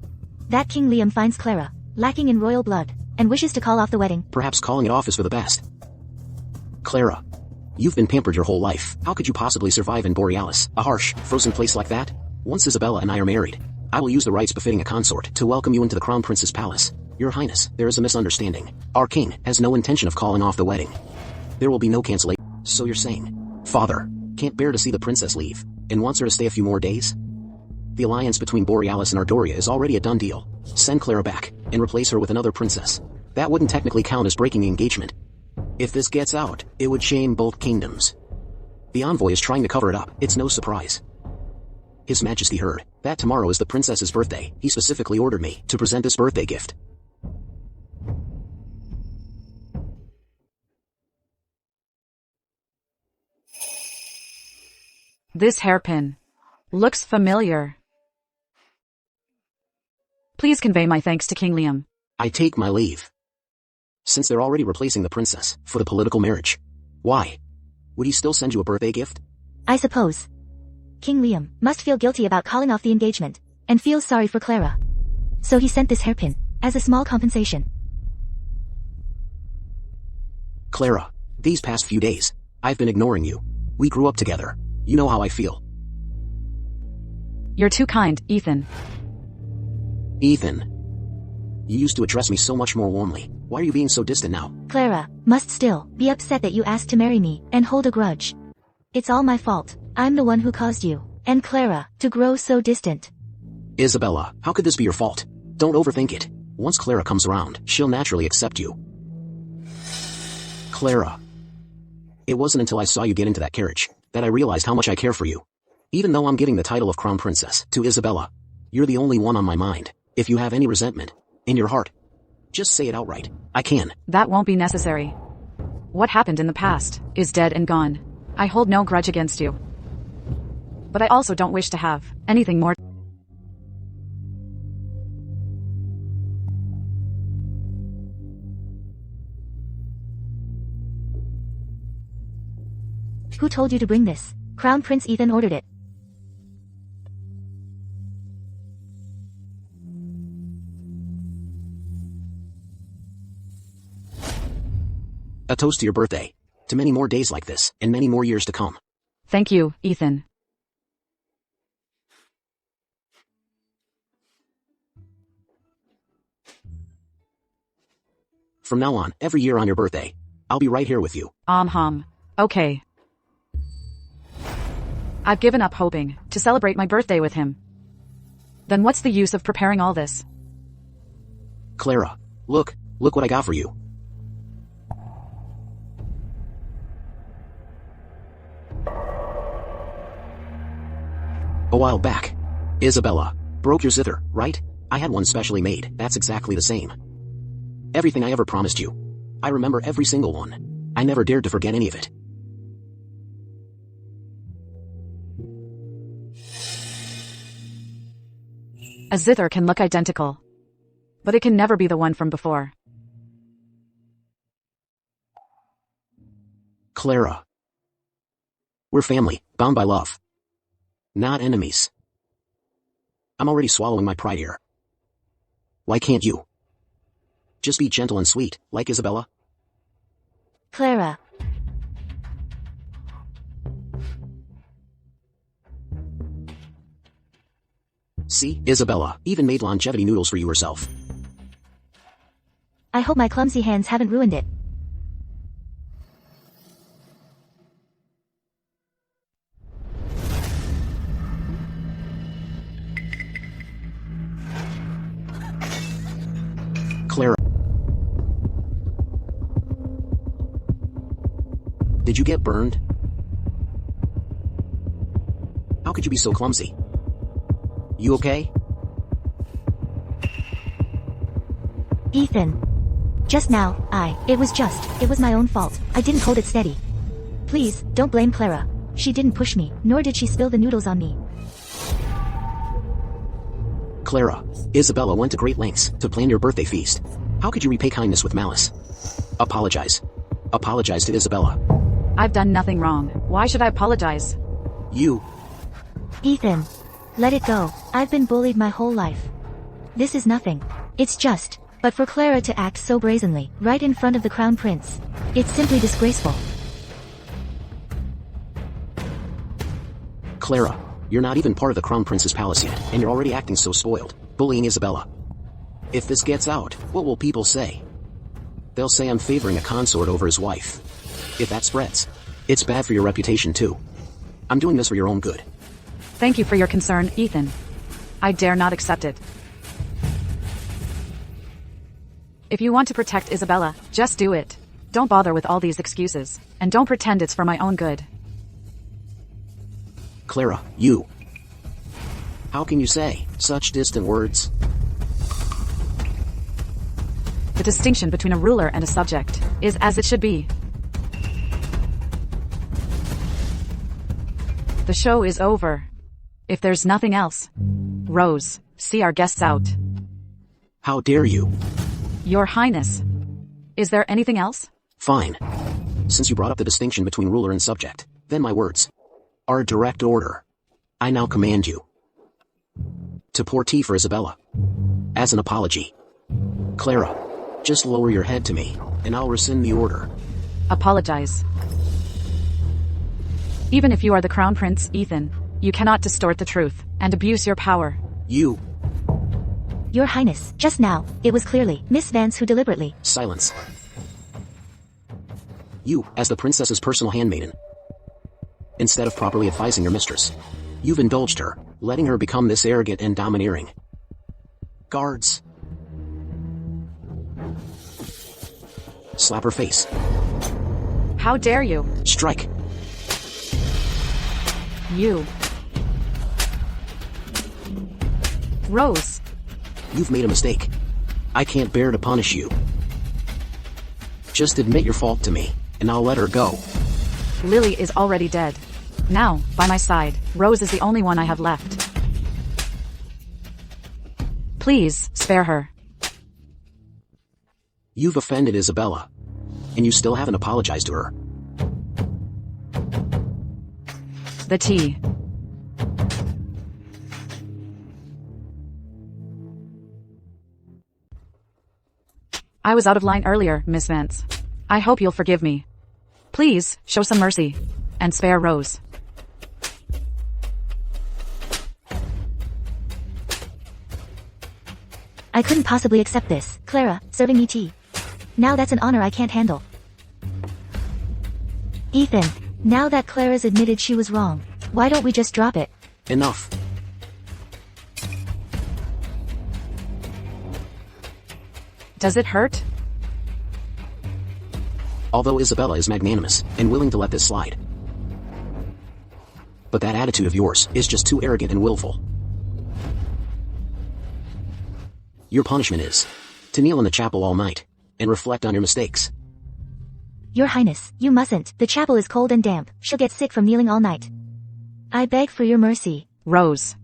Speaker 2: that King Liam finds Clara lacking in royal blood and wishes to call off the wedding?
Speaker 4: Perhaps calling it off is for the best. Clara, you've been pampered your whole life. How could you possibly survive in Borealis, a harsh, frozen place like that? Once Isabella and I are married, I will use the rights befitting a consort to welcome you into the Crown Prince's palace. Your Highness, there is a misunderstanding. Our king has no intention of calling off the wedding. There will be no cancellation. So you're saying, Father can't bear to see the princess leave, and wants her to stay a few more days? The alliance between Borealis and Ardoria is already a done deal. Send Clara back, and replace her with another princess. That wouldn't technically count as breaking the engagement. If this gets out, it would shame both kingdoms. The envoy is trying to cover it up. It's no surprise. His Majesty heard that tomorrow is the princess's birthday. He specifically ordered me to present this birthday gift.
Speaker 3: This hairpin looks familiar. Please convey my thanks to King Liam.
Speaker 4: I take my leave. Since they're already replacing the princess for the political marriage, why would he still send you a birthday gift?
Speaker 2: I suppose King Liam must feel guilty about calling off the engagement and feels sorry for Clara. So he sent this hairpin as a small compensation.
Speaker 4: Clara, these past few days, I've been ignoring you. We grew up together. You know how I feel.
Speaker 3: You're too kind, Ethan.
Speaker 4: Ethan, you used to address me so much more warmly. Why are you being so distant now?
Speaker 2: Clara must still be upset that you asked to marry me and hold a grudge. It's all my fault. I'm the one who caused you and Clara to grow so distant.
Speaker 4: Isabella, how could this be your fault? Don't overthink it. Once Clara comes around, she'll naturally accept you. Clara, it wasn't until I saw you get into that carriage that I realized how much I care for you. Even though I'm giving the title of Crown Princess to Isabella, you're the only one on my mind. If you have any resentment in your heart, just say it outright. I can.
Speaker 3: That won't be necessary. What happened in the past is dead and gone. I hold no grudge against you. But I also don't wish to have anything more.
Speaker 2: Who told you to bring this? Crown Prince Ethan ordered it.
Speaker 4: A toast to your birthday. To many more days like this, and many more years to come.
Speaker 3: Thank you, Ethan.
Speaker 4: From now on, every year on your birthday, I'll be right here with you.
Speaker 3: Okay. I've given up hoping to celebrate my birthday with him. Then what's the use of preparing all this?
Speaker 4: Clara, look what I got for you. A while back, Isabella broke your zither, right? I had one specially made, that's exactly the same. Everything I ever promised you. I remember every single one. I never dared to forget any of it.
Speaker 3: A zither can look identical, but it can never be the one from before.
Speaker 4: Clara. We're family, bound by love. Not enemies. I'm already swallowing my pride here. Why can't you? Just be gentle and sweet, like Isabella.
Speaker 2: Clara.
Speaker 4: See, Isabella even made longevity noodles for you herself.
Speaker 2: I hope my clumsy hands haven't ruined it.
Speaker 4: Clara. Did you get burned? How could you be so clumsy? You okay?
Speaker 2: Ethan. Just now, it was my own fault. I didn't hold it steady. Please, don't blame Clara. She didn't push me, nor did she spill the noodles on me.
Speaker 4: Clara, Isabella went to great lengths to plan your birthday feast. How could you repay kindness with malice? Apologize. Apologize to Isabella.
Speaker 3: I've done nothing wrong. Why should I apologize?
Speaker 4: You.
Speaker 2: Ethan. Let it go. I've been bullied my whole life. This is nothing. It's just. But for Clara to act so brazenly, right in front of the crown prince. It's simply disgraceful.
Speaker 4: Clara, you're not even part of the crown prince's palace yet, and you're already acting so spoiled, bullying Isabella. If this gets out, what will people say? They'll say I'm favoring a consort over his wife. If that spreads, it's bad for your reputation too. I'm doing this for your own good.
Speaker 3: Thank you for your concern, Ethan. I dare not accept it. If you want to protect Isabella, just do it. Don't bother with all these excuses, and don't pretend it's for my own good.
Speaker 4: Clara, you. How can you say such distant words?
Speaker 3: The distinction between a ruler and a subject is as it should be. The show is over. If there's nothing else, Rose, see our guests out.
Speaker 4: How dare you?
Speaker 3: Your Highness. Is there anything else?
Speaker 4: Fine. Since you brought up the distinction between ruler and subject, then my words are a direct order. I now command you to pour tea for Isabella. As an apology. Clara, just lower your head to me, and I'll rescind the order.
Speaker 3: Apologize. Even if you are the crown prince, Ethan, you cannot distort the truth and abuse your power.
Speaker 4: You.
Speaker 2: Your Highness, just now, it was clearly Miss Vance who deliberately—
Speaker 4: Silence. You, as the princess's personal handmaiden, instead of properly advising your mistress, you've indulged her, letting her become this arrogant and domineering. Guards. Slap her face.
Speaker 3: How dare you?
Speaker 4: Strike.
Speaker 3: You. Rose.
Speaker 4: You've made a mistake. I can't bear to punish you. Just admit your fault to me, and I'll let her go.
Speaker 3: Lily is already dead. Now, by my side, Rose is the only one I have left. Please, spare her.
Speaker 4: You've offended Isabella, and you still haven't apologized to her.
Speaker 3: The tea. I was out of line earlier, Miss Vance. I hope you'll forgive me. Please, show some mercy, and spare Rose.
Speaker 2: I couldn't possibly accept this. Clara, serving me tea. Now that's an honor I can't handle. Ethan, now that Clara's admitted she was wrong, why don't we just drop it?
Speaker 4: Enough.
Speaker 3: Does it hurt?
Speaker 4: Although Isabella is magnanimous and willing to let this slide. But that attitude of yours is just too arrogant and willful. Your punishment is to kneel in the chapel all night and reflect on your mistakes.
Speaker 2: Your Highness, you mustn't. The chapel is cold and damp. She'll get sick from kneeling all night. I beg for your mercy.
Speaker 3: Rose.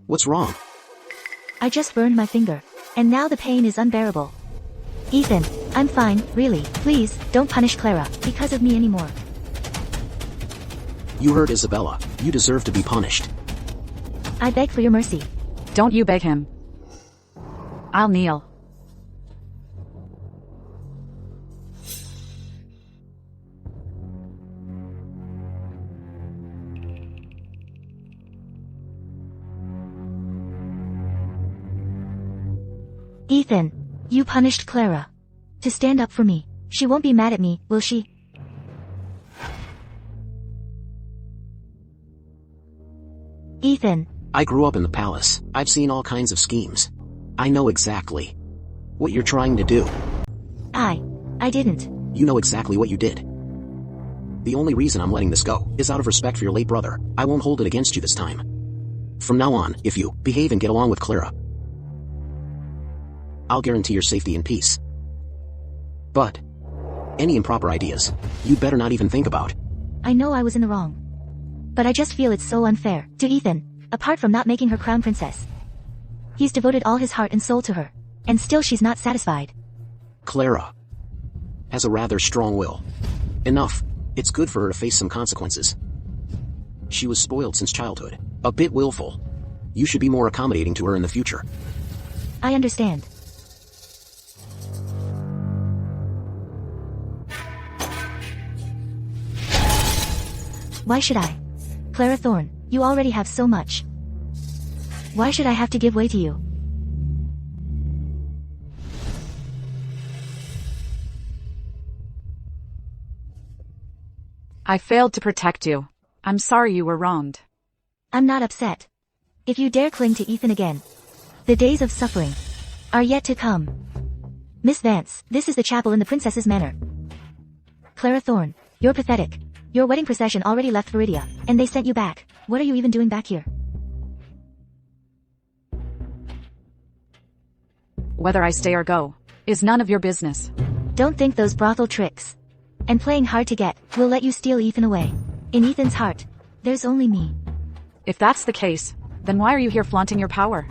Speaker 4: What's wrong?
Speaker 2: I just burned my finger, and now the pain is unbearable. Ethan, I'm fine, really. Please, don't punish Clara because of me anymore.
Speaker 4: You hurt Isabella. You deserve to be punished.
Speaker 2: I beg for your mercy.
Speaker 3: Don't you beg him. I'll kneel.
Speaker 2: Ethan, you punished Clara. To stand up for me. She won't be mad at me, will she? Ethan.
Speaker 4: I grew up in the palace. I've seen all kinds of schemes. I know exactly what you're trying to do.
Speaker 2: I didn't.
Speaker 4: You know exactly what you did. The only reason I'm letting this go is out of respect for your late brother. I won't hold it against you this time. From now on, if you behave and get along with Clara, I'll guarantee your safety and peace. But any improper ideas, you'd better not even think about.
Speaker 2: I know I was in the wrong. But I just feel it's so unfair to Ethan, apart from not making her crown princess. He's devoted all his heart and soul to her, and still she's not satisfied.
Speaker 4: Clara has a rather strong will. Enough. It's good for her to face some consequences. She was spoiled since childhood, a bit willful. You should be more accommodating to her in the future.
Speaker 2: I understand. Why should I? Clara Thorne, you already have so much. Why should I have to give way to you?
Speaker 3: I failed to protect you. I'm sorry you were wronged.
Speaker 2: I'm not upset. If you dare cling to Ethan again, the days of suffering are yet to come. Miss Vance, this is the chapel in the princess's manor. Clara Thorne, you're pathetic. Your wedding procession already left Viridia, and they sent you back. What are you even doing back here?
Speaker 3: Whether I stay or go is none of your business.
Speaker 2: Don't think those brothel tricks and playing hard to get will let you steal Ethan away. In Ethan's heart, there's only me.
Speaker 3: If that's the case, then why are you here flaunting your power?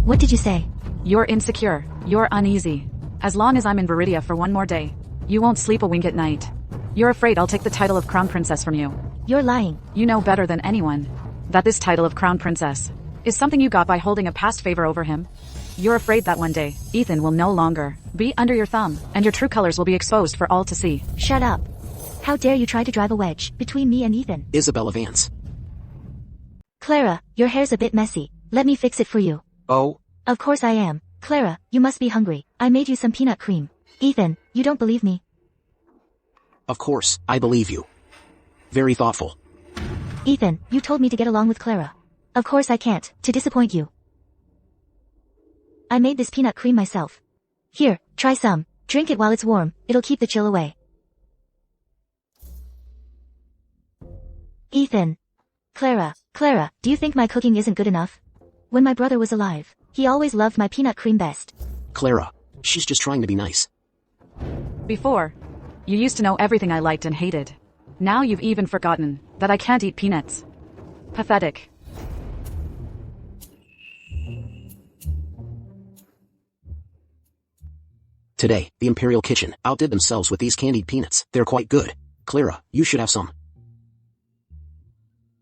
Speaker 2: What did you say?
Speaker 3: You're insecure. You're uneasy. As long as I'm in Viridia for one more day, you won't sleep a wink at night. You're afraid I'll take the title of crown princess from you.
Speaker 2: You're lying.
Speaker 3: You know better than anyone that this title of crown princess is something you got by holding a past favor over him. You're afraid that one day, Ethan will no longer be under your thumb, and your true colors will be exposed for all to see.
Speaker 2: Shut up. How dare you try to drive a wedge between me and Ethan?
Speaker 4: Isabella Vance.
Speaker 2: Clara, your hair's a bit messy. Let me fix it for you.
Speaker 4: Oh,
Speaker 2: Of course I am. Clara, you must be hungry. I made you some peanut cream. Ethan, you don't believe me?
Speaker 4: of course, I believe you. Very thoughtful.
Speaker 2: Ethan, you told me to get along with Clara. Of course I can't, to disappoint you. I made this peanut cream myself. Here, try some. Drink it while it's warm, it'll keep the chill away. Ethan. Clara, do you think my cooking isn't good enough? When my brother was alive, he always loved my peanut cream best.
Speaker 4: Clara, she's just trying to be nice.
Speaker 3: Before, you used to know everything I liked and hated. Now you've even forgotten that I can't eat peanuts. Pathetic.
Speaker 4: Today, the Imperial Kitchen outdid themselves with these candied peanuts. They're quite good. Clara, you should have some.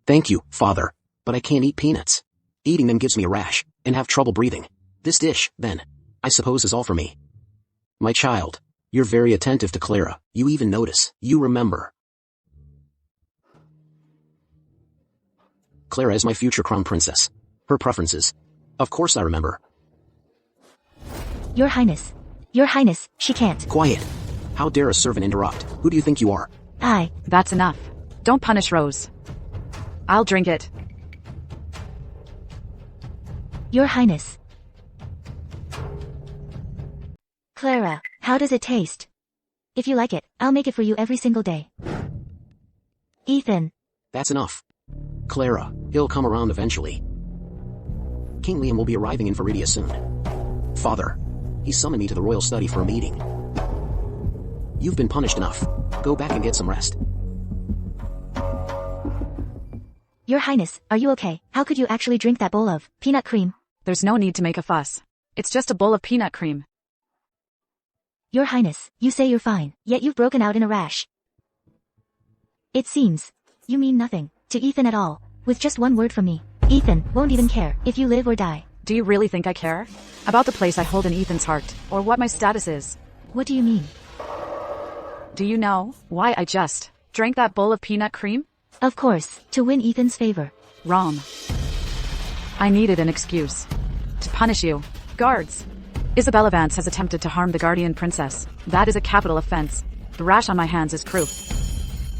Speaker 4: Thank you, Father, but I can't eat peanuts. Eating them gives me a rash, and have trouble breathing. This dish, then, I suppose is all for me. My child, you're very attentive to Clara. You even notice. You remember. Clara is my future crown princess. Her preferences. Of course I remember.
Speaker 2: Your Highness, she can't.
Speaker 4: Quiet. How dare a servant interrupt? Who do you think you are?
Speaker 3: That's enough. Don't punish Rose. I'll drink it.
Speaker 2: Your Highness. Clara, how does it taste? If you like it, I'll make it for you every single day. Ethan.
Speaker 4: That's enough. Clara, he'll come around eventually. King Liam will be arriving in Viridia soon. Father, he summoned me to the royal study for a meeting. You've been punished enough. Go back and get some rest.
Speaker 2: Your Highness, are you okay? How could you actually drink that bowl of peanut cream?
Speaker 3: There's no need to make a fuss. It's just a bowl of peanut cream.
Speaker 2: Your Highness, you say you're fine, yet you've broken out in a rash. It seems you mean nothing to Ethan at all. With just one word from me, Ethan won't even care if you live or die.
Speaker 3: Do you really think I care? About the place I hold in Ethan's heart, or what my status is?
Speaker 2: What do you mean?
Speaker 3: Do you know why I just drank that bowl of peanut cream?
Speaker 2: Of course, to win Ethan's favor.
Speaker 3: Wrong. I needed an excuse. To punish you. Guards. Isabella Vance has attempted to harm the guardian princess. That is a capital offense. The rash on my hands is proof.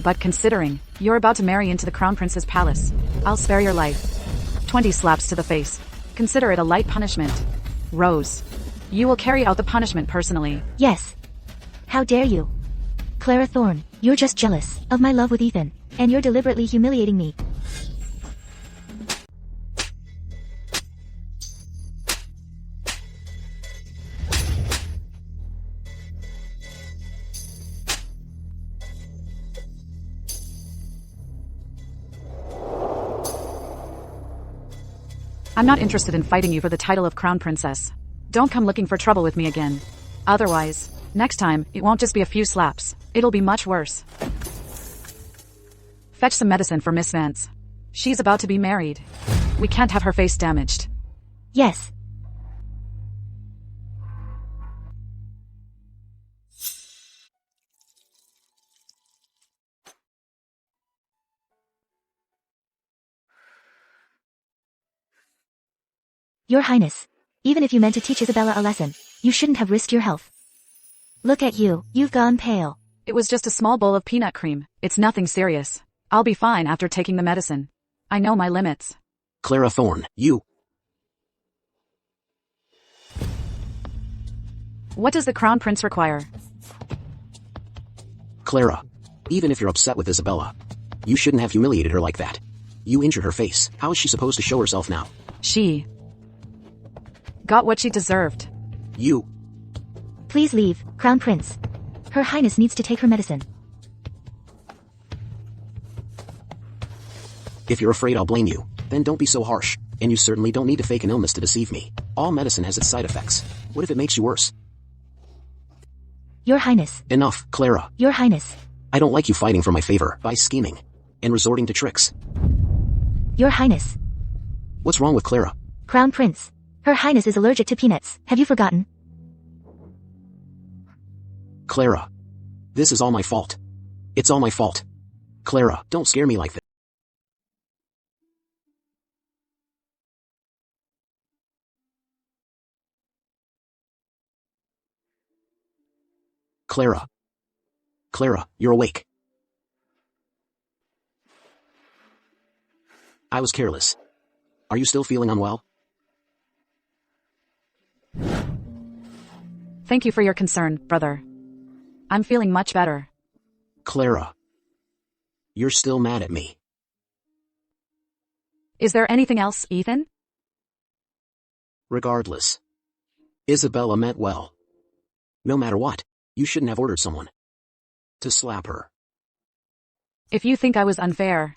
Speaker 3: But considering you're about to marry into the crown prince's palace, I'll spare your life. 20 slaps to the face. Consider it a light punishment. Rose, you will carry out the punishment personally.
Speaker 2: Yes. How dare you? Clara Thorne, you're just jealous of my love with Ethan, and you're deliberately humiliating me.
Speaker 3: I'm not interested in fighting you for the title of crown princess. Don't come looking for trouble with me again. Otherwise, next time, it won't just be a few slaps. It'll be much worse. Fetch some medicine for Miss Vance. She's about to be married. We can't have her face damaged.
Speaker 2: Yes. Your Highness, even if you meant to teach Isabella a lesson, you shouldn't have risked your health. Look at you, you've gone pale.
Speaker 3: It was just a small bowl of peanut cream. It's nothing serious. I'll be fine after taking the medicine. I know my limits.
Speaker 4: Clara Thorne, you.
Speaker 3: What does the crown prince require?
Speaker 4: Clara, even if you're upset with Isabella, you shouldn't have humiliated her like that. You injured her face. How is she supposed to show herself now?
Speaker 3: She got what she deserved.
Speaker 4: You.
Speaker 2: Please leave, Crown Prince. Her Highness needs to take her medicine.
Speaker 4: If you're afraid I'll blame you, then don't be so harsh. And you certainly don't need to fake an illness to deceive me. All medicine has its side effects. What if it makes you worse?
Speaker 2: Your Highness.
Speaker 4: Enough, Clara.
Speaker 2: Your Highness.
Speaker 4: I don't like you fighting for my favor by scheming and resorting to tricks.
Speaker 2: Your Highness.
Speaker 4: What's wrong with Clara?
Speaker 2: Crown Prince. Her Highness is allergic to peanuts. Have you forgotten?
Speaker 4: Clara. This is all my fault. It's all my fault. Clara, don't scare me like this. Clara. Clara, you're awake. I was careless. Are you still feeling unwell?
Speaker 3: Thank you for your concern, brother. I'm feeling much better.
Speaker 4: Clara. You're still mad at me.
Speaker 3: Is there anything else, Ethan?
Speaker 4: Regardless. Isabella meant well. No matter what, you shouldn't have ordered someone to slap her.
Speaker 3: If you think I was unfair,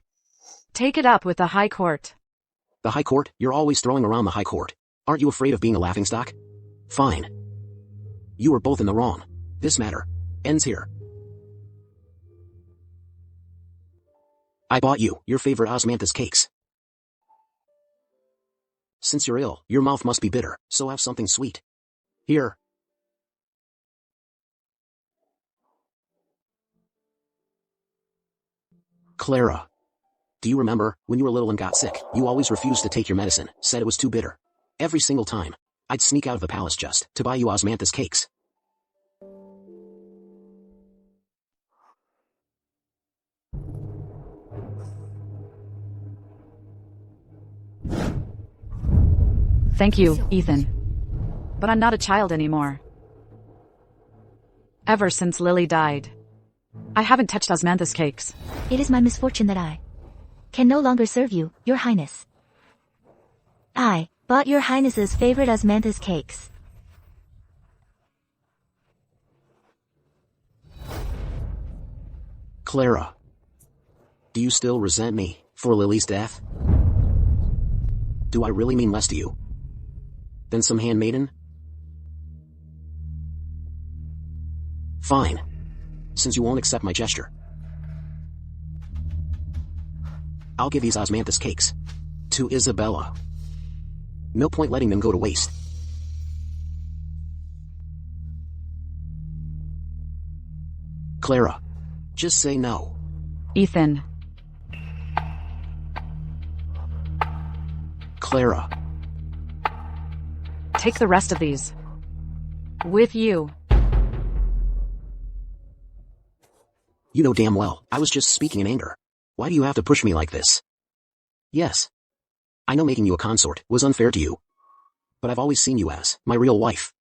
Speaker 3: take it up with the High Court.
Speaker 4: The High Court? You're always throwing around the High Court. Aren't you afraid of being a laughingstock? Fine. You were both in the wrong. This matter ends here. I bought you your favorite osmanthus cakes. Since you're ill, your mouth must be bitter, so have something sweet. Here. Clara. Do you remember, when you were little and got sick, you always refused to take your medicine, said it was too bitter. Every single time, I'd sneak out of the palace just to buy you osmanthus cakes.
Speaker 3: Thank you, Ethan. But I'm not a child anymore. Ever since Lily died, I haven't touched osmanthus cakes.
Speaker 2: It is my misfortune that I can no longer serve you, Your Highness. I bought Your Highness's favorite osmanthus cakes.
Speaker 4: Clara. Do you still resent me for Lily's death? Do I really mean less to you than some handmaiden? Fine, since you won't accept my gesture. I'll give these osmanthus cakes to Isabella. No point letting them go to waste. Clara, just say no.
Speaker 3: Ethan.
Speaker 4: Clara.
Speaker 3: Take the rest of these. With you.
Speaker 4: You know damn well, I was just speaking in anger. Why do you have to push me like this? Yes. I know making you a consort was unfair to you. But I've always seen you as my real wife.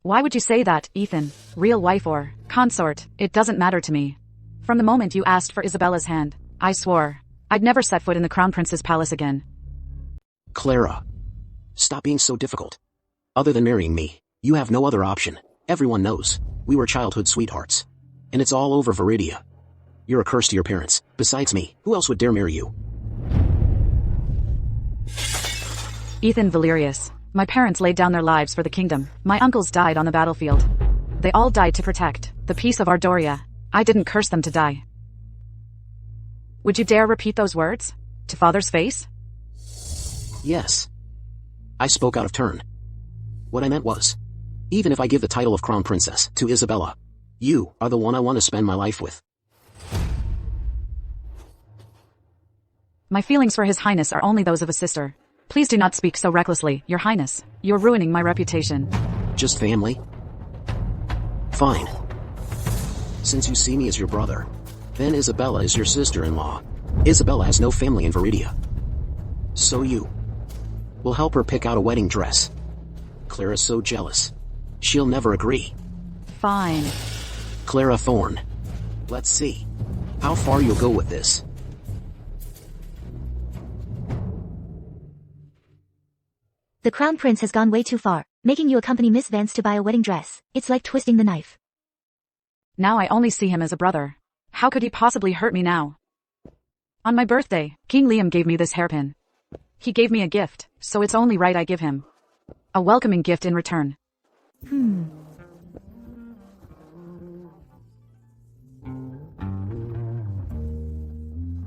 Speaker 3: Why would you say that, Ethan? Real wife or consort, it doesn't matter to me. From the moment you asked for Isabella's hand, I swore I'd never set foot in the Crown Prince's palace again.
Speaker 4: Clara. Stop being so difficult. Other than marrying me, you have no other option. Everyone knows. We were childhood sweethearts. And it's all over Viridia. You're a curse to your parents. Besides me, who else would dare marry you?
Speaker 3: Ethan Valerius. My parents laid down their lives for the kingdom. My uncles died on the battlefield. They all died to protect the peace of Ardoria. I didn't curse them to die. Would you dare repeat those words? To father's face?
Speaker 4: Yes. I spoke out of turn. What I meant was, even if I give the title of Crown Princess to Isabella, you are the one I want to spend my life with.
Speaker 3: My feelings for His Highness are only those of a sister. Please do not speak so recklessly, Your Highness. You're ruining my reputation.
Speaker 4: Just family? Fine. Since you see me as your brother, then Isabella is your sister-in-law. Isabella has no family in Viridia. So you will help her pick out a wedding dress. Clara's so jealous. She'll never agree.
Speaker 3: Fine.
Speaker 4: Clara Thorne. Let's see how far you'll go with this.
Speaker 2: The Crown Prince has gone way too far, making you accompany Miss Vance to buy a wedding dress. It's like twisting the knife.
Speaker 3: Now I only see him as a brother. How could he possibly hurt me now? On my birthday, King Liam gave me this hairpin. He gave me a gift, so it's only right I give him a welcoming gift in return.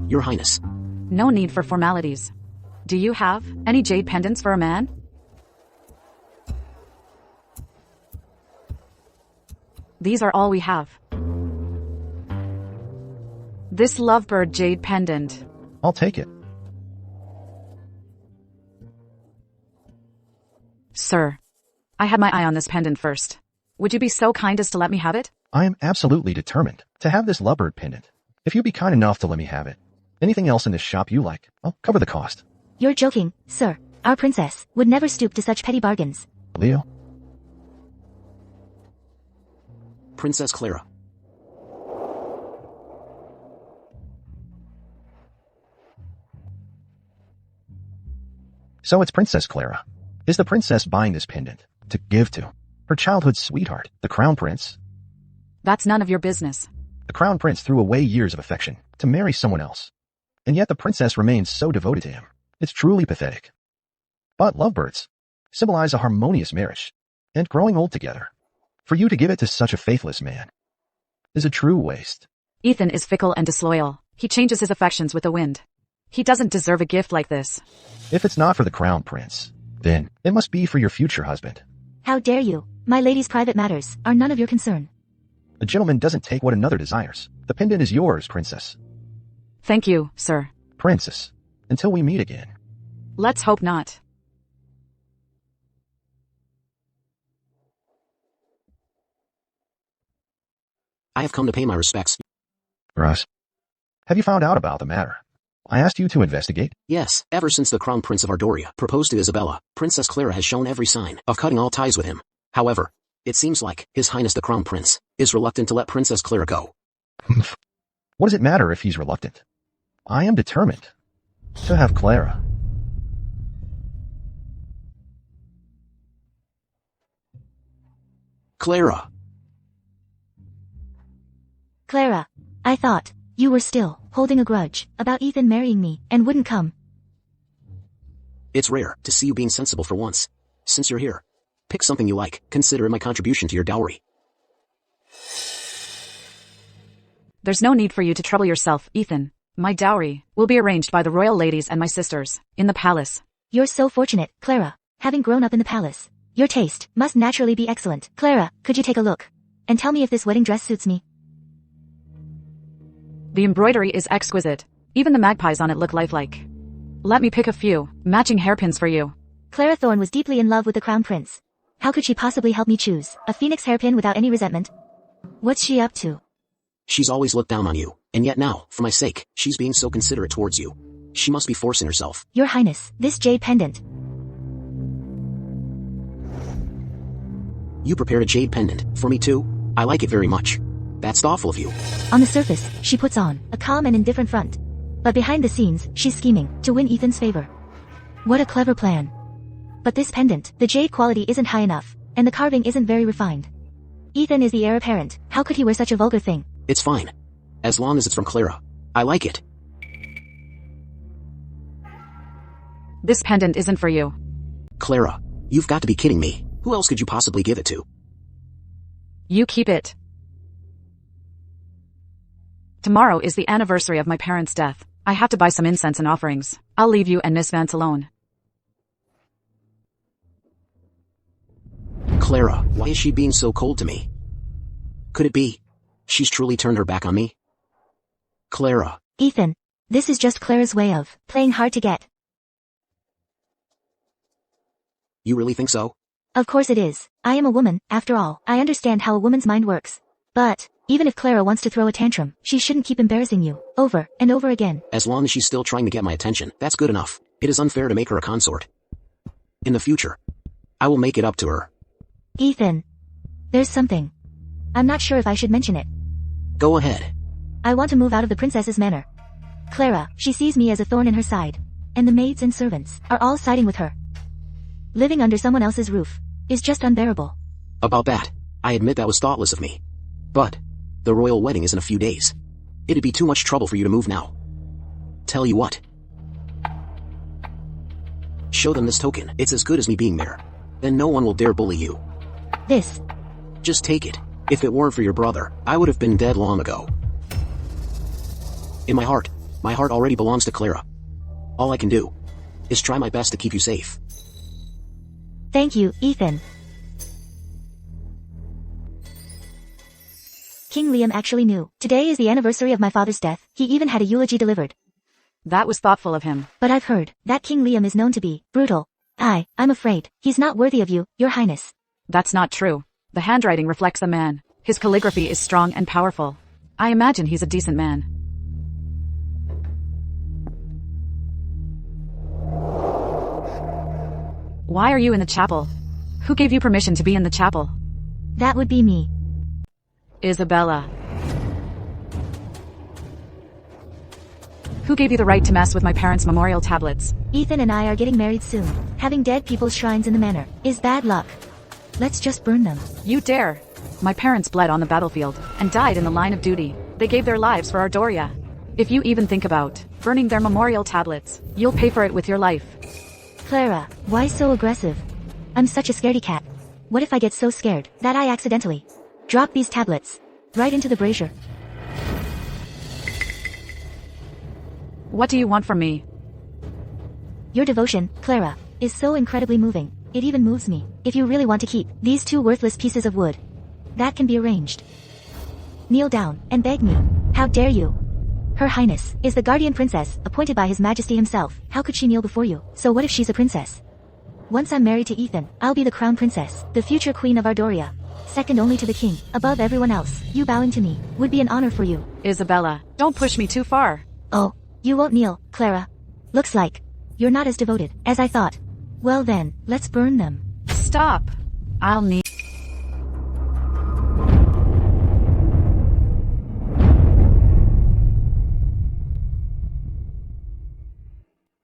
Speaker 4: Your Highness.
Speaker 3: No need for formalities. Do you have any jade pendants for a man? These are all we have. This lovebird jade pendant.
Speaker 6: I'll take it.
Speaker 3: Sir, I had my eye on this pendant first. Would you be so kind as to let me have it?
Speaker 6: I am absolutely determined to have this lovebird pendant. If you'd be kind enough to let me have it. Anything else in this shop you like, I'll cover the cost.
Speaker 2: You're joking, sir. Our princess would never stoop to such petty bargains.
Speaker 6: Leo?
Speaker 4: Princess Clara.
Speaker 6: So it's Princess Clara. Is the princess buying this pendant to give to her childhood sweetheart, the Crown Prince?
Speaker 3: That's none of your business.
Speaker 6: The Crown Prince threw away years of affection to marry someone else. And yet the princess remains so devoted to him. It's truly pathetic. But lovebirds symbolize a harmonious marriage and growing old together. For you to give it to such a faithless man is a true waste.
Speaker 3: Ethan is fickle and disloyal. He changes his affections with the wind. He doesn't deserve a gift like this.
Speaker 6: If it's not for the Crown Prince, then it must be for your future husband.
Speaker 2: How dare you? My lady's private matters are none of your concern.
Speaker 6: A gentleman doesn't take what another desires. The pendant is yours, princess.
Speaker 3: Thank you, sir.
Speaker 6: Princess, until we meet again.
Speaker 3: Let's hope not.
Speaker 4: I have come to pay my respects.
Speaker 6: Russ, have you found out about the matter? I asked you to investigate.
Speaker 4: Yes, ever since the Crown Prince of Ardoria proposed to Isabella, Princess Clara has shown every sign of cutting all ties with him. However, it seems like His Highness the Crown Prince is reluctant to let Princess Clara go.
Speaker 6: What does it matter if he's reluctant? I am determined to have Clara.
Speaker 4: Clara.
Speaker 2: Clara, I thought you were still holding a grudge about Ethan marrying me and wouldn't come.
Speaker 4: It's rare to see you being sensible for once. Since you're here, pick something you like. Consider it my contribution to your dowry.
Speaker 3: There's no need for you to trouble yourself, Ethan. My dowry will be arranged by the royal ladies and my sisters in the palace.
Speaker 2: You're so fortunate, Clara, having grown up in the palace. Your taste must naturally be excellent. Clara, could you take a look and tell me if this wedding dress suits me?
Speaker 3: The embroidery is exquisite. Even the magpies on it look lifelike. Let me pick a few matching hairpins for you.
Speaker 2: Clara Thorne was deeply in love with the Crown Prince. How could she possibly help me choose a phoenix hairpin without any resentment? What's she up to?
Speaker 4: She's always looked down on you, and yet now, for my sake, she's being so considerate towards you. She must be forcing herself.
Speaker 2: Your Highness, this jade pendant.
Speaker 4: You prepared a jade pendant for me too? I like it very much. That's thoughtful of you.
Speaker 2: On the surface, she puts on a calm and indifferent front. But behind the scenes, she's scheming to win Ethan's favor. What a clever plan. But this pendant, the jade quality isn't high enough, and the carving isn't very refined. Ethan is the heir apparent. How could he wear such a vulgar thing?
Speaker 4: It's fine. As long as it's from Clara. I like it.
Speaker 3: This pendant isn't for you.
Speaker 4: Clara, you've got to be kidding me. Who else could you possibly give it to?
Speaker 3: You keep it. Tomorrow is the anniversary of my parents' death. I have to buy some incense and offerings. I'll leave you and Miss Vance alone.
Speaker 4: Clara, why is she being so cold to me? Could it be she's truly turned her back on me? Clara.
Speaker 2: Ethan, this is just Clara's way of playing hard to get.
Speaker 4: You really think so?
Speaker 2: Of course it is. I am a woman, after all. I understand how a woman's mind works. But, even if Clara wants to throw a tantrum, she shouldn't keep embarrassing you, over and over again.
Speaker 4: As long as she's still trying to get my attention, that's good enough. It is unfair to make her a consort. In the future, I will make it up to her.
Speaker 2: Ethan. There's something. I'm not sure if I should mention it.
Speaker 4: Go ahead.
Speaker 2: I want to move out of the princess's manor. Clara, she sees me as a thorn in her side. And the maids and servants are all siding with her. Living under someone else's roof is just unbearable.
Speaker 4: About that, I admit that was thoughtless of me. But, the royal wedding is in a few days. It'd be too much trouble for you to move now. Tell you what. Show them this token. It's as good as me being there. Then no one will dare bully you.
Speaker 2: This.
Speaker 4: Just take it. If it weren't for your brother, I would have been dead long ago. In my heart already belongs to Clara. All I can do is try my best to keep you safe.
Speaker 2: Thank you, Ethan. King Liam actually knew. Today is the anniversary of my father's death. He even had a eulogy delivered.
Speaker 3: That was thoughtful of him.
Speaker 2: But I've heard that King Liam is known to be brutal. I'm afraid he's not worthy of you, your highness.
Speaker 3: That's not true. The handwriting reflects a man. His calligraphy is strong and powerful. I imagine he's a decent man. Why are you in the chapel? Who gave you permission to be in the chapel?
Speaker 2: That would be me.
Speaker 3: Isabella. Who gave you the right to mess with my parents' memorial tablets?
Speaker 2: Ethan and I are getting married soon. Having dead people's shrines in the manor is bad luck. Let's just burn them.
Speaker 3: You dare! My parents bled on the battlefield and died in the line of duty. They gave their lives for our Doria. If you even think about burning their memorial tablets, you'll pay for it with your life.
Speaker 2: Clara, why so aggressive? I'm such a scaredy cat. What if I get so scared that I accidentally drop these tablets right into the brazier?
Speaker 3: What do you want from me?
Speaker 2: Your devotion, Clara, is so incredibly moving. It even moves me. If you really want to keep these two worthless pieces of wood, that can be arranged. Kneel down and beg me. How dare you? Her Highness is the guardian princess, appointed by His Majesty himself. How could she kneel before you? So what if she's a princess? Once I'm married to Ethan, I'll be the crown princess, the future queen of Ardoria. Second only to the king, above everyone else. You bowing to me would be an honor for you.
Speaker 3: Isabella, don't push me too far.
Speaker 2: Oh, you won't kneel, Clara. Looks like you're not as devoted as I thought. Well then, let's burn them.
Speaker 3: Stop. I'll need...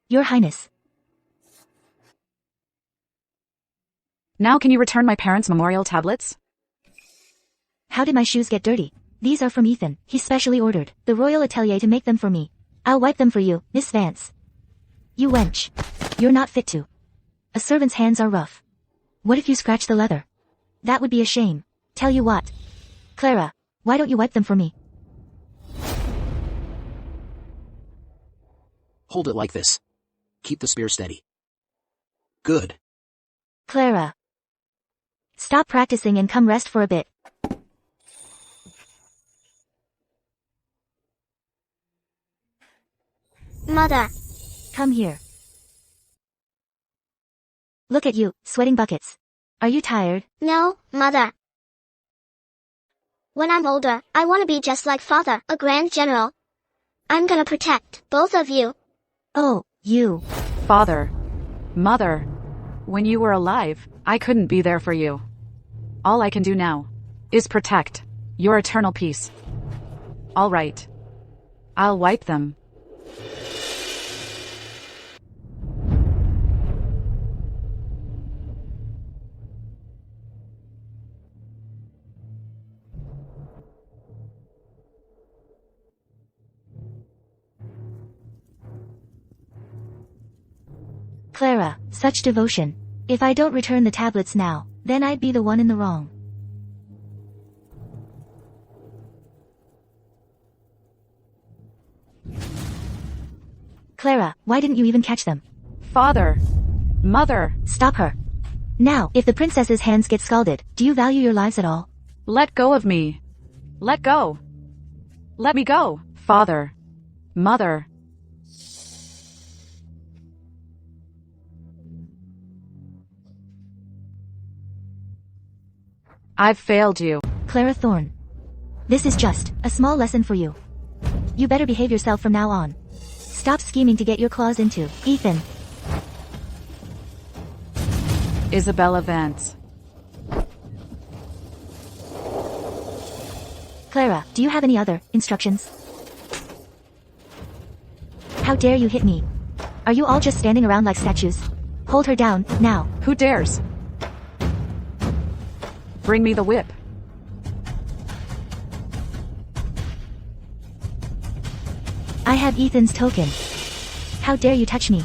Speaker 2: Your Highness.
Speaker 3: Now can you return my parents' memorial tablets?
Speaker 2: How did my shoes get dirty? These are from Ethan. He specially ordered the royal atelier to make them for me. I'll wipe them for you, Miss Vance. You wench. You're not fit to. A servant's hands are rough. What if you scratch the leather? That would be a shame. Tell you what. Clara, why don't you wipe them for me?
Speaker 4: Hold it like this. Keep the spear steady. Good.
Speaker 2: Clara. Stop practicing and come rest for a bit.
Speaker 5: Mother.
Speaker 2: Come here. Look at you, sweating buckets. Are you tired?
Speaker 5: No, Mother. When I'm older, I want to be just like Father, a grand general. I'm gonna protect both of you.
Speaker 2: Oh, you.
Speaker 3: Father. Mother. When you were alive, I couldn't be there for you. All I can do now is protect your eternal peace. All right. I'll wipe them.
Speaker 2: Clara, such devotion. If I don't return the tablets now, then I'd be the one in the wrong. Clara, why didn't you even catch them?
Speaker 3: Father. Mother.
Speaker 2: Stop her. Now, if the princess's hands get scalded, do you value your lives at all?
Speaker 3: Let go of me. Let go. Let me go. Father. Mother. I've failed you.
Speaker 2: Clara Thorne. This is just a small lesson for you. You better behave yourself from now on. Stop scheming to get your claws into Ethan.
Speaker 3: Isabella Vance.
Speaker 2: Clara, do you have any other instructions? How dare you hit me? Are you all just standing around like statues? Hold her down, now.
Speaker 3: Who dares? Bring me the whip.
Speaker 2: I have Ethan's token. How dare you touch me?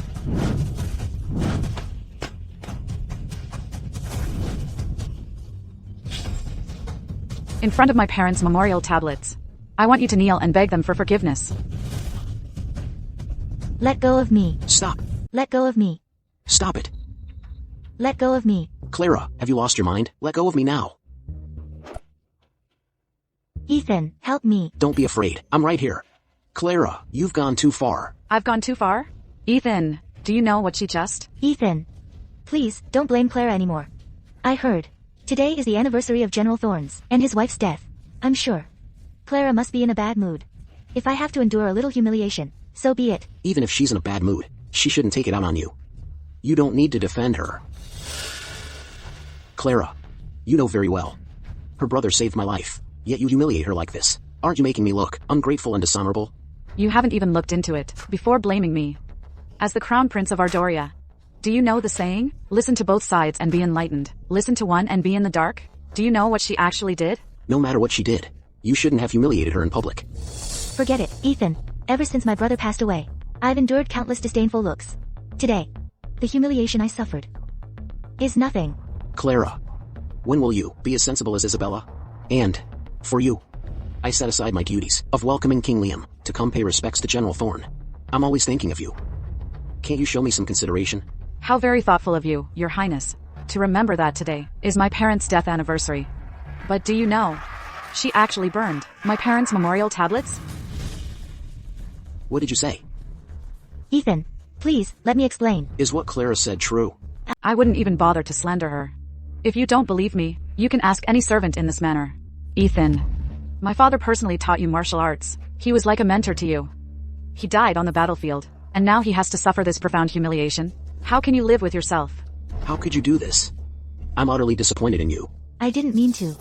Speaker 3: In front of my parents' memorial tablets. I want you to kneel and beg them for forgiveness.
Speaker 2: Let go of me.
Speaker 4: Stop.
Speaker 2: Let go of me.
Speaker 4: Stop it.
Speaker 2: Let go of me.
Speaker 4: Clara, have you lost your mind? Let go of me now.
Speaker 2: Ethan, help me.
Speaker 4: Don't be afraid. I'm right here. Clara, you've gone too far.
Speaker 3: I've gone too far? Ethan, do you know what she just?
Speaker 2: Ethan. Please, don't blame Clara anymore. I heard. Today is the anniversary of General Thorne's and his wife's death. I'm sure. Clara must be in a bad mood. If I have to endure a little humiliation, so be it.
Speaker 4: Even if she's in a bad mood, she shouldn't take it out on you. You don't need to defend her. Clara, you know very well. Her brother saved my life, yet you humiliate her like this. Aren't you making me look ungrateful and dishonorable?
Speaker 3: You haven't even looked into it before blaming me. As the crown prince of Ardoria. Do you know the saying? Listen to both sides and be enlightened. Listen to one and be in the dark? Do you know what she actually did?
Speaker 4: No matter what she did, you shouldn't have humiliated her in public.
Speaker 2: Forget it, Ethan. Ever since my brother passed away, I've endured countless disdainful looks. Today, the humiliation I suffered is nothing.
Speaker 4: Clara, when will you be as sensible as Isabella? And, for you, I set aside my duties of welcoming King Liam to come pay respects to General Thorne. I'm always thinking of you. Can't you show me some consideration?
Speaker 3: How very thoughtful of you, Your Highness, to remember that today is my parents' death anniversary. But do you know, she actually burned my parents' memorial tablets?
Speaker 4: What did you say?
Speaker 2: Ethan, please, let me explain.
Speaker 4: Is what Clara said true?
Speaker 3: I wouldn't even bother to slander her. If you don't believe me, you can ask any servant in this manner. Ethan, my father personally taught you martial arts. He was like a mentor to you. He died on the battlefield, and now he has to suffer this profound humiliation. How can you live with yourself?
Speaker 4: How could you do this? I'm utterly disappointed in you.
Speaker 2: I didn't mean to.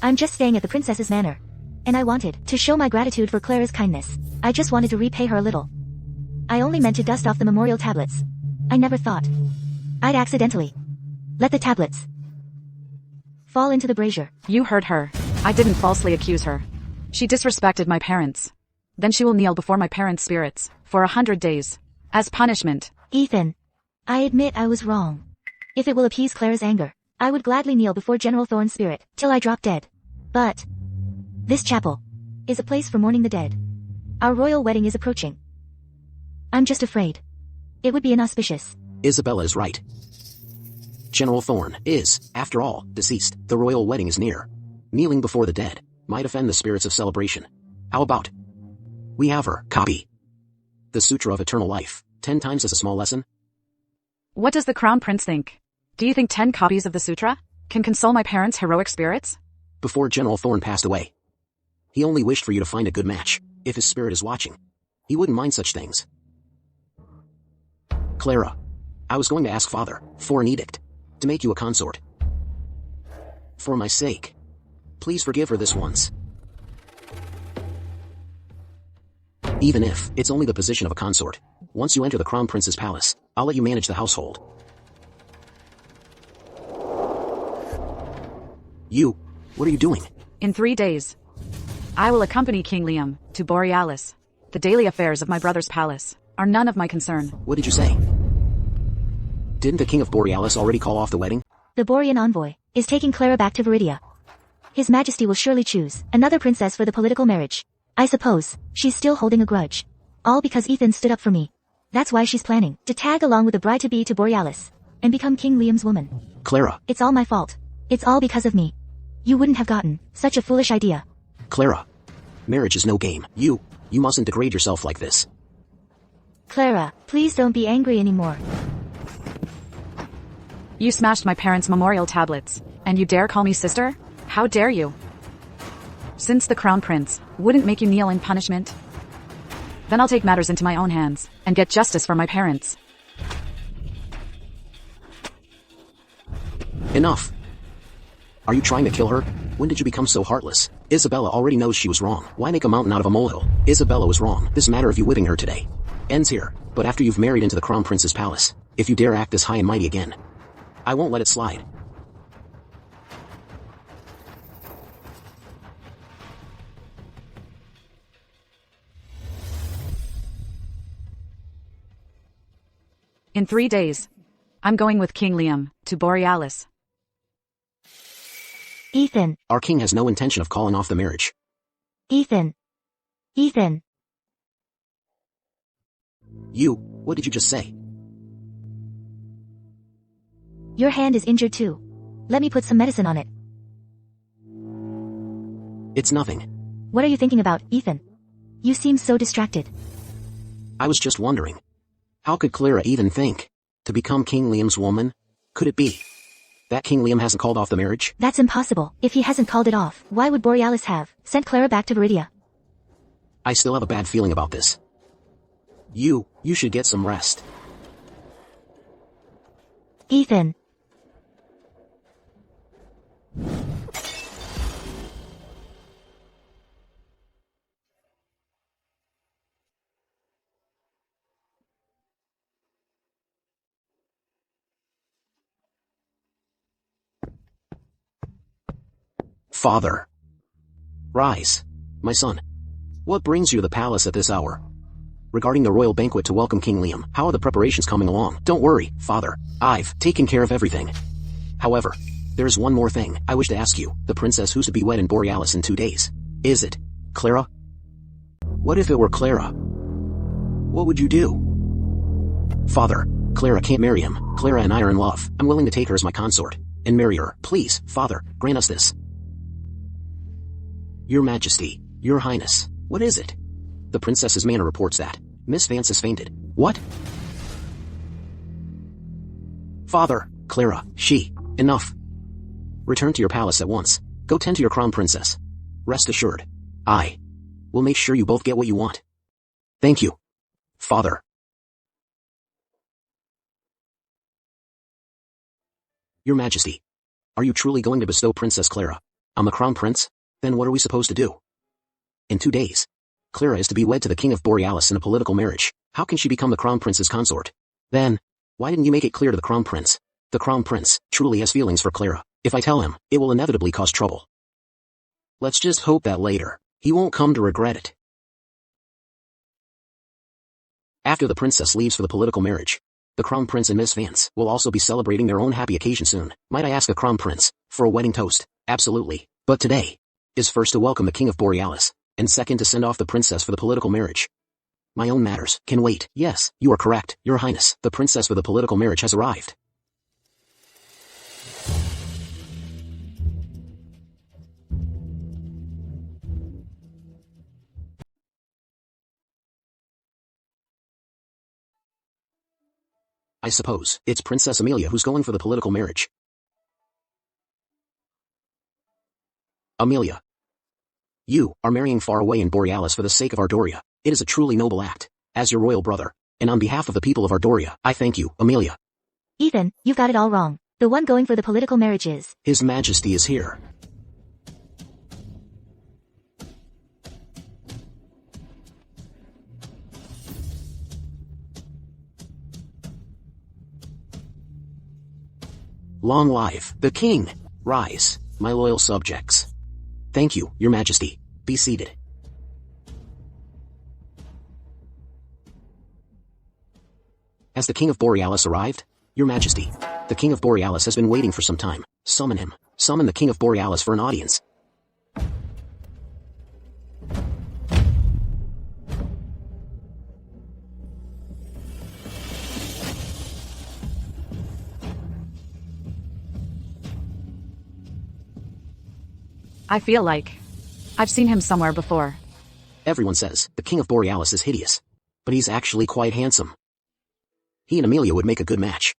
Speaker 2: I'm just staying at the princess's manor. And I wanted to show my gratitude for Clara's kindness. I just wanted to repay her a little. I only meant to dust off the memorial tablets. I never thought I'd accidentally let the tablets fall into the brazier.
Speaker 3: You heard her. I didn't falsely accuse her. She disrespected my parents. Then she will kneel before my parents' spirits for 100 days. As punishment.
Speaker 2: Ethan, I admit I was wrong. If it will appease Clara's anger, I would gladly kneel before General Thorne's spirit till I drop dead. But this chapel is a place for mourning the dead. Our royal wedding is approaching. I'm just afraid it would be inauspicious.
Speaker 4: Isabella is right. General Thorne is, after all, deceased. The royal wedding is near. Kneeling before the dead might offend the spirits of celebration. How about we have her copy the Sutra of Eternal Life 10 times as a small lesson?
Speaker 3: What does the Crown Prince think? Do you think 10 copies of the Sutra can console my parents' heroic spirits?
Speaker 4: Before General Thorne passed away, he only wished for you to find a good match. If his spirit is watching, he wouldn't mind such things. Clara, I was going to ask Father for an edict to make you a consort. For my sake, please forgive her this once. Even if it's only the position of a consort, once you enter the Crown Prince's palace, I'll let you manage the household. You, what are you doing?
Speaker 3: In 3 days, I will accompany King Liam to Borealis. The daily affairs of my brother's palace are none of my concern.
Speaker 4: What did you say? Didn't the king of Borealis already call off the wedding?
Speaker 2: The Borean envoy is taking Clara back to Viridia. His Majesty will surely choose another princess for the political marriage. I suppose she's still holding a grudge. All because Ethan stood up for me. That's why she's planning to tag along with the bride-to-be to Borealis and become King Liam's woman.
Speaker 4: Clara.
Speaker 2: It's all my fault. It's all because of me. You wouldn't have gotten such a foolish idea.
Speaker 4: Clara. Marriage is no game. You mustn't degrade yourself like this.
Speaker 2: Clara, please don't be angry anymore.
Speaker 3: You smashed my parents' memorial tablets, and you dare call me sister? How dare you? Since the crown prince wouldn't make you kneel in punishment, then I'll take matters into my own hands and get justice for my parents.
Speaker 4: Enough. Are you trying to kill her? When did you become so heartless? Isabella already knows she was wrong. Why make a mountain out of a molehill? Isabella was wrong. This matter of you whipping her today ends here, but after you've married into the crown prince's palace, if you dare act this high and mighty again, I won't let it slide.
Speaker 3: In 3 days, I'm going with King Liam to Borealis.
Speaker 2: Ethan.
Speaker 4: Our king has no intention of calling off the marriage.
Speaker 2: Ethan. Ethan.
Speaker 4: What did you just say?
Speaker 2: Your hand is injured too. Let me put some medicine on it.
Speaker 4: It's nothing.
Speaker 2: What are you thinking about, Ethan? You seem so distracted.
Speaker 4: I was just wondering. How could Clara even think to become King Liam's woman? Could it be that King Liam hasn't called off the marriage?
Speaker 2: That's impossible. If he hasn't called it off, why would Borealis have sent Clara back to Viridia?
Speaker 4: I still have a bad feeling about this. You should get some rest.
Speaker 2: Ethan.
Speaker 4: Father. Rise, my son. What brings you to the palace at this hour? Regarding the royal banquet to welcome King Liam, how are the preparations coming along? Don't worry, father. I've taken care of everything. However, there is one more thing I wish to ask you. The princess who's to be wed in Borealis in 2 days. Is it Clara? What if it were Clara? What would you do? Father, Clara can't marry him. Clara and I are in love. I'm willing to take her as my consort and marry her. Please, father, grant us this. Your Majesty, Your Highness, what is it? The princess's manner reports that Miss Vance has fainted. What? Father, Clara, enough. Return to your palace at once. Go tend to your crown princess. Rest assured, I will make sure you both get what you want. Thank you, Father. Your Majesty, are you truly going to bestow Princess Clara on the crown prince? Then what are we supposed to do? In 2 days, Clara is to be wed to the king of Borealis in a political marriage. How can she become the crown prince's consort? Then, why didn't you make it clear to the crown prince? The crown prince truly has feelings for Clara. If I tell him, it will inevitably cause trouble. Let's just hope that later, he won't come to regret it. After the princess leaves for the political marriage, the crown prince and Miss Vance will also be celebrating their own happy occasion soon. Might I ask a crown prince for a wedding toast? Absolutely. But today is first to welcome the king of Borealis, and second to send off the princess for the political marriage. My own matters can wait. Yes, you are correct, Your Highness. The princess for the political marriage has arrived. I suppose it's Princess Amelia who's going for the political marriage. Amelia. You are marrying far away in Borealis for the sake of Ardoria. It is a truly noble act. As your royal brother, and on behalf of the people of Ardoria, I thank you, Amelia.
Speaker 2: Ethan, you've got it all wrong. The one going for the political marriage is...
Speaker 4: His Majesty is here. Long live the king! Rise, my loyal subjects. Thank you, Your Majesty. Be seated. Has the king of Borealis arrived? Your Majesty, the King of Borealis has been waiting for some time. Summon him. Summon the King of Borealis for an audience.
Speaker 3: I feel like I've seen him somewhere before.
Speaker 4: Everyone says the King of Borealis is hideous, but he's actually quite handsome. He and Amelia would make a good match.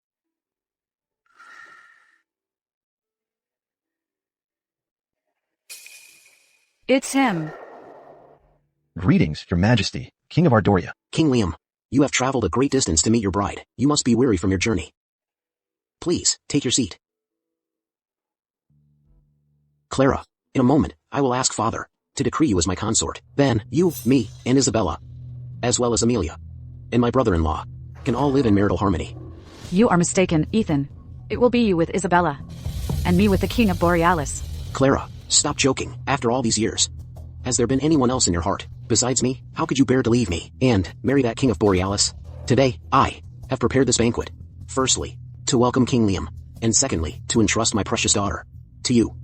Speaker 3: It's him.
Speaker 6: Greetings, Your Majesty, King of Ardoria.
Speaker 4: King Liam, you have traveled a great distance to meet your bride. You must be weary from your journey. Please, take your seat. Clara, in a moment, I will ask Father to decree you as my consort. Then, you, me, and Isabella, as well as Amelia, and my brother-in-law, can all live in marital harmony.
Speaker 3: You are mistaken, Ethan. It will be you with Isabella, and me with the King of Borealis.
Speaker 4: Clara, stop joking. After all these years, has there been anyone else in your heart, besides me? How could you bear to leave me, and marry that King of Borealis? Today, I have prepared this banquet. Firstly, to welcome King Liam, and secondly, to entrust my precious daughter to you.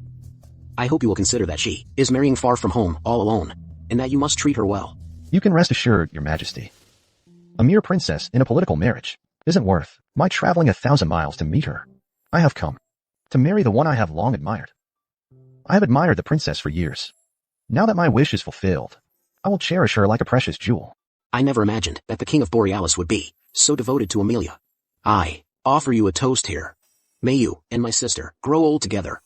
Speaker 4: I hope you will consider that she is marrying far from home, all alone, and that you must treat her well.
Speaker 6: You can rest assured, Your Majesty. A mere princess in a political marriage isn't worth my traveling 1,000 miles to meet her. I have come to marry the one I have long admired. I have admired the princess for years. Now that my wish is fulfilled, I will cherish her like a precious jewel.
Speaker 4: I never imagined that the King of Borealis would be so devoted to Amelia. I offer you a toast here. May you and my sister grow old together.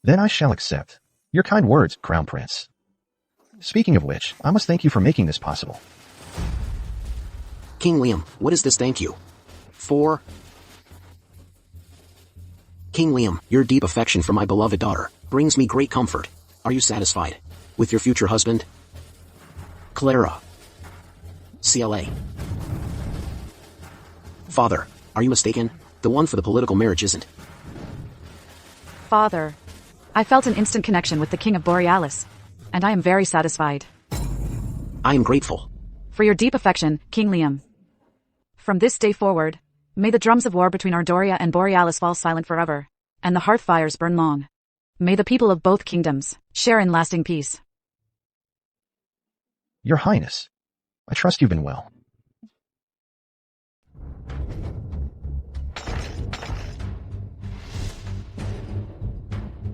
Speaker 6: Then I shall accept your kind words, Crown Prince. Speaking of which, I must thank you for making this possible.
Speaker 4: King Liam, what is this thank you for? King Liam, your deep affection for my beloved daughter brings me great comfort. Are you satisfied with your future husband? Clara. CLA. Father, are you mistaken? The one for the political marriage isn't.
Speaker 3: Father, I felt an instant connection with the King of Borealis, and I am very satisfied.
Speaker 4: I am grateful
Speaker 3: For your deep affection, King Liam. From this day forward, may the drums of war between Ardoria and Borealis fall silent forever, and the hearth fires burn long. May the people of both kingdoms share in lasting peace.
Speaker 6: Your Highness, I trust you've been well.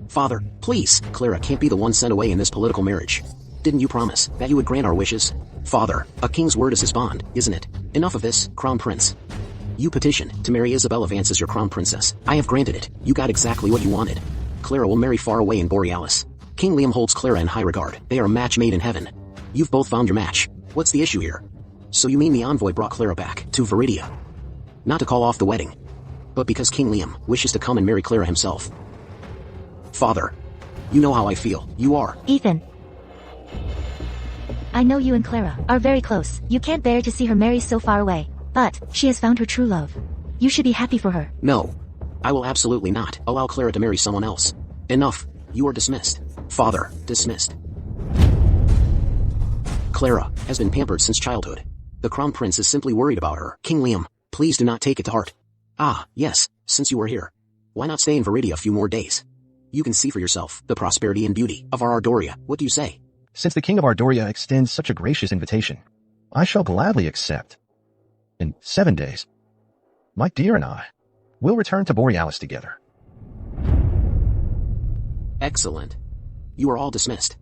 Speaker 4: Father, please, Clara can't be the one sent away in this political marriage. Didn't you promise that you would grant our wishes? Father, a king's word is his bond, isn't it? Enough of this, Crown Prince. You petitioned to marry Isabella Vance as your Crown Princess. I have granted it. You got exactly what you wanted. Clara will marry far away in Borealis. King Liam holds Clara in high regard. They are a match made in heaven. You've both found your match. What's the issue here? So you mean the envoy brought Clara back to Viridia? Not to call off the wedding, but because King Liam wishes to come and marry Clara himself. Father, you know how I feel. You are.
Speaker 2: Ethan. I know you and Clara are very close. You can't bear to see her marry so far away. But she has found her true love. You should be happy for her.
Speaker 4: No. I will absolutely not allow Clara to marry someone else. Enough. You are dismissed. Father, dismissed. Clara has been pampered since childhood. The Crown Prince is simply worried about her. King Liam, please do not take it to heart. Ah, yes, since you are here, why not stay in Viridia a few more days? You can see for yourself the prosperity and beauty of our Ardoria. What do you say?
Speaker 6: Since the King of Ardoria extends such a gracious invitation, I shall gladly accept. In 7 days, my dear and I will return to Borealis together.
Speaker 4: Excellent. You are all dismissed.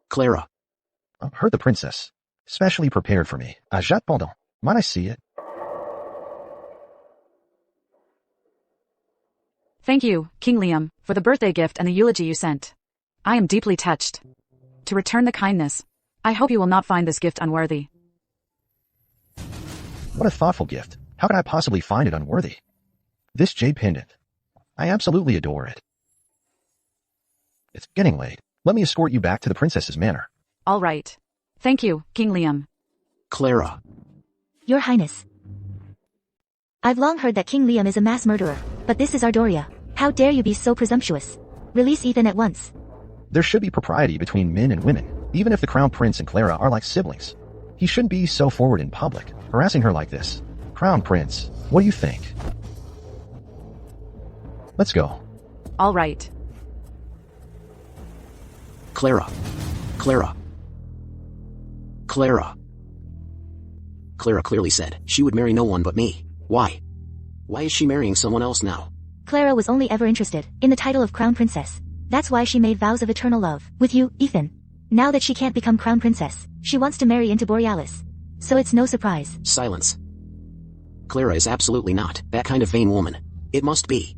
Speaker 4: Clara.
Speaker 6: Heard the princess, specially prepared for me. J'attends. Might I see it?
Speaker 3: Thank you, King Liam, for the birthday gift and the eulogy you sent. I am deeply touched. To return the kindness, I hope you will not find this gift unworthy.
Speaker 6: What a thoughtful gift. How could I possibly find it unworthy? This jade pendant. I absolutely adore it. It's getting late. Let me escort you back to the princess's manor.
Speaker 3: All right. Thank you, King Liam.
Speaker 4: Clara.
Speaker 2: Your Highness. I've long heard that King Liam is a mass murderer, but this is Ardoria. How dare you be so presumptuous? Release Ethan at once.
Speaker 6: There should be propriety between men and women, even if the Crown Prince and Clara are like siblings. He shouldn't be so forward in public, harassing her like this. Crown Prince, what do you think? Let's go.
Speaker 3: All right.
Speaker 4: Clara. Clara. Clara. Clara clearly said she would marry no one but me. Why? Why is she marrying someone else now?
Speaker 2: Clara was only ever interested in the title of Crown Princess. That's why she made vows of eternal love with you, Ethan. Now that she can't become Crown Princess, she wants to marry into Borealis. So it's no surprise.
Speaker 4: Silence. Clara is absolutely not that kind of vain woman. It must be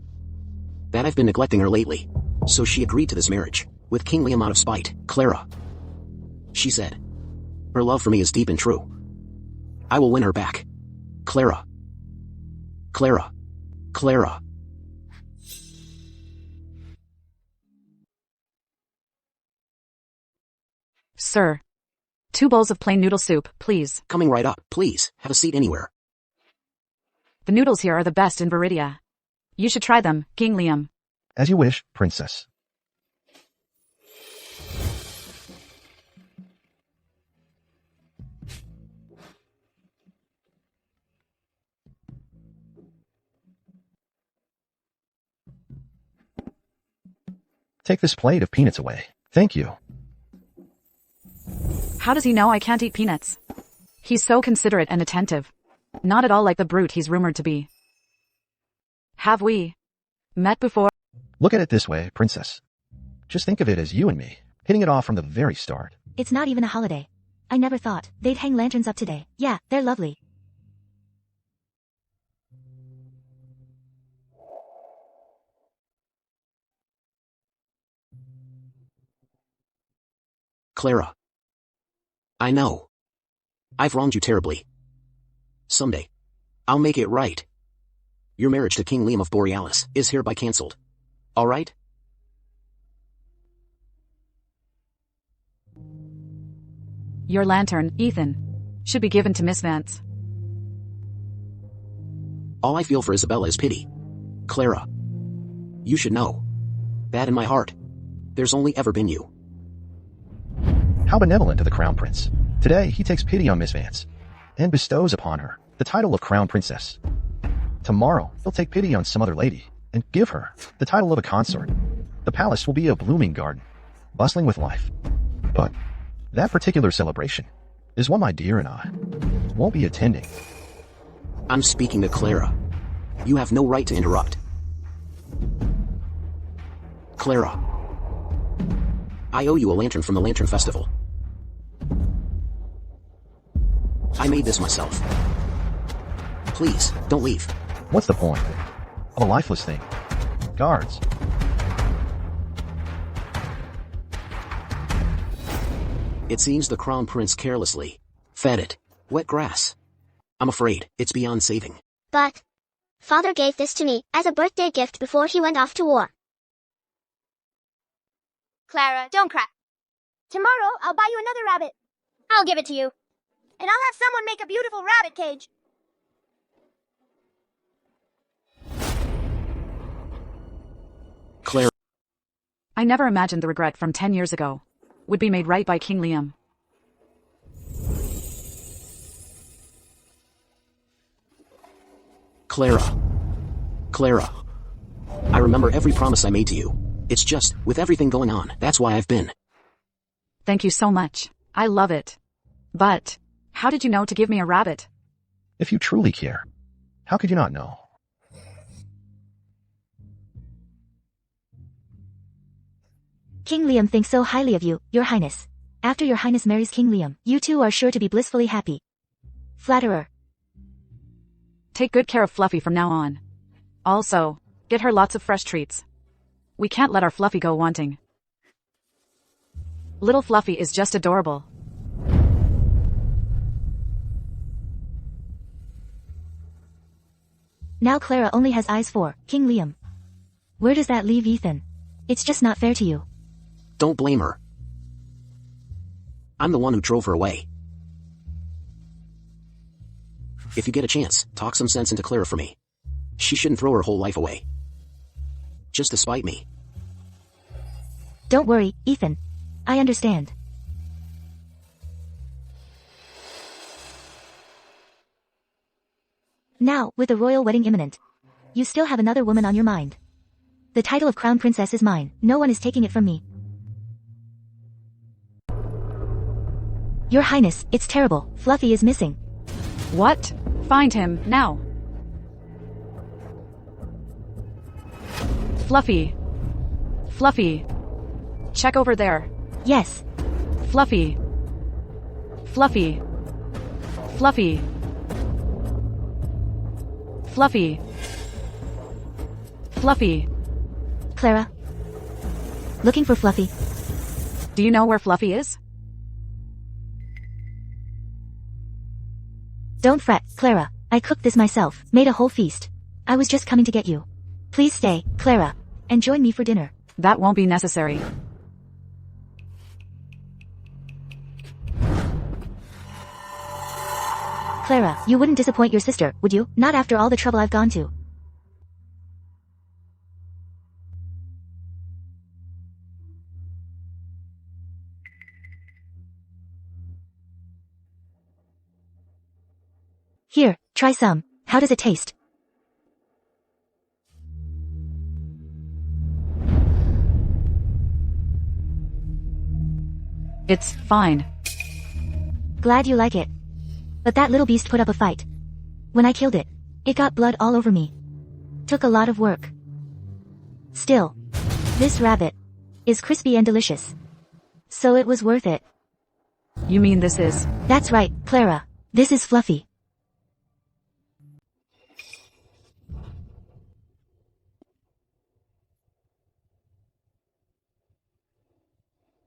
Speaker 4: that I've been neglecting her lately. So she agreed to this marriage with King Liam out of spite. Clara. She said her love for me is deep and true. I will win her back. Clara. Clara. Clara.
Speaker 3: Sir. 2 bowls of plain noodle soup, please.
Speaker 4: Coming right up. Please, have a seat anywhere.
Speaker 3: The noodles here are the best in Viridia. You should try them, King Liam.
Speaker 6: As you wish, Princess. Take this plate of peanuts away. Thank you.
Speaker 3: How does he know I can't eat peanuts? He's so considerate and attentive. Not at all like the brute he's rumored to be. Have we met before?
Speaker 6: Look at it this way, Princess. Just think of it as you and me, hitting it off from the very start.
Speaker 2: It's not even a holiday. I never thought they'd hang lanterns up today. Yeah, they're lovely.
Speaker 4: Clara. I know. I've wronged you terribly. Someday, I'll make it right. Your marriage to King Liam of Borealis is hereby cancelled. All right?
Speaker 3: Your lantern, Ethan, should be given to Miss Vance.
Speaker 4: All I feel for Isabella is pity. Clara. You should know that in my heart, there's only ever been you.
Speaker 6: How benevolent of the Crown Prince. Today, he takes pity on Miss Vance and bestows upon her the title of Crown Princess. Tomorrow, he'll take pity on some other lady and give her the title of a consort. The palace will be a blooming garden, bustling with life. But that particular celebration is one my dear and I won't be attending.
Speaker 4: I'm speaking to Clara. You have no right to interrupt. Clara. I owe you a lantern from the Lantern Festival. I made this myself. Please, don't leave.
Speaker 6: What's the point of a lifeless thing? Guards.
Speaker 4: It seems the Crown Prince carelessly fed it wet grass. I'm afraid it's beyond saving.
Speaker 5: But Father gave this to me as a birthday gift before he went off to war. Clara, don't cry. Tomorrow, I'll buy you another rabbit. I'll give it to you. And I'll have someone make a beautiful rabbit cage.
Speaker 4: Clara.
Speaker 3: I never imagined the regret from 10 years ago would be made right by King Liam.
Speaker 4: Clara. Clara. I remember every promise I made to you. It's just, with everything going on, that's why I've been.
Speaker 3: Thank you so much. I love it. But how did you know to give me a rabbit?
Speaker 6: If you truly care, how could you not know?
Speaker 2: King Liam thinks so highly of you, Your Highness. After Your Highness marries King Liam, you two are sure to be blissfully happy. Flatterer.
Speaker 3: Take good care of Fluffy from now on. Also, get her lots of fresh treats. We can't let our Fluffy go wanting. Little Fluffy is just adorable.
Speaker 2: Now Clara only has eyes for King Liam. Where does that leave Ethan? It's just not fair to you.
Speaker 4: Don't blame her. I'm the one who drove her away. If you get a chance, talk some sense into Clara for me. She shouldn't throw her whole life away. Just to spite me.
Speaker 2: Don't worry, Ethan. I understand. Now, with the royal wedding imminent, you still have another woman on your mind. The title of crown princess is mine. No one is taking it from me. Your Highness, it's terrible. Fluffy is missing.
Speaker 3: What? Find him, now. Fluffy. Fluffy. Check over there.
Speaker 2: Yes.
Speaker 3: Fluffy. Fluffy. Fluffy. Fluffy. Fluffy.
Speaker 2: Clara. Looking for Fluffy.
Speaker 3: Do you know where Fluffy is?
Speaker 2: Don't fret, Clara. I cooked this myself, made a whole feast. I was just coming to get you. Please stay, Clara, and join me for dinner.
Speaker 3: That won't be necessary.
Speaker 2: Clara, you wouldn't disappoint your sister, would you? Not after all the trouble I've gone to. Here, try some. How does it taste?
Speaker 3: It's fine.
Speaker 2: Glad you like it. But that little beast put up a fight. When I killed it, it got blood all over me. Took a lot of work. Still, this rabbit is crispy and delicious. So it was worth it.
Speaker 3: You mean this is...
Speaker 2: That's right, Clara. This is Fluffy.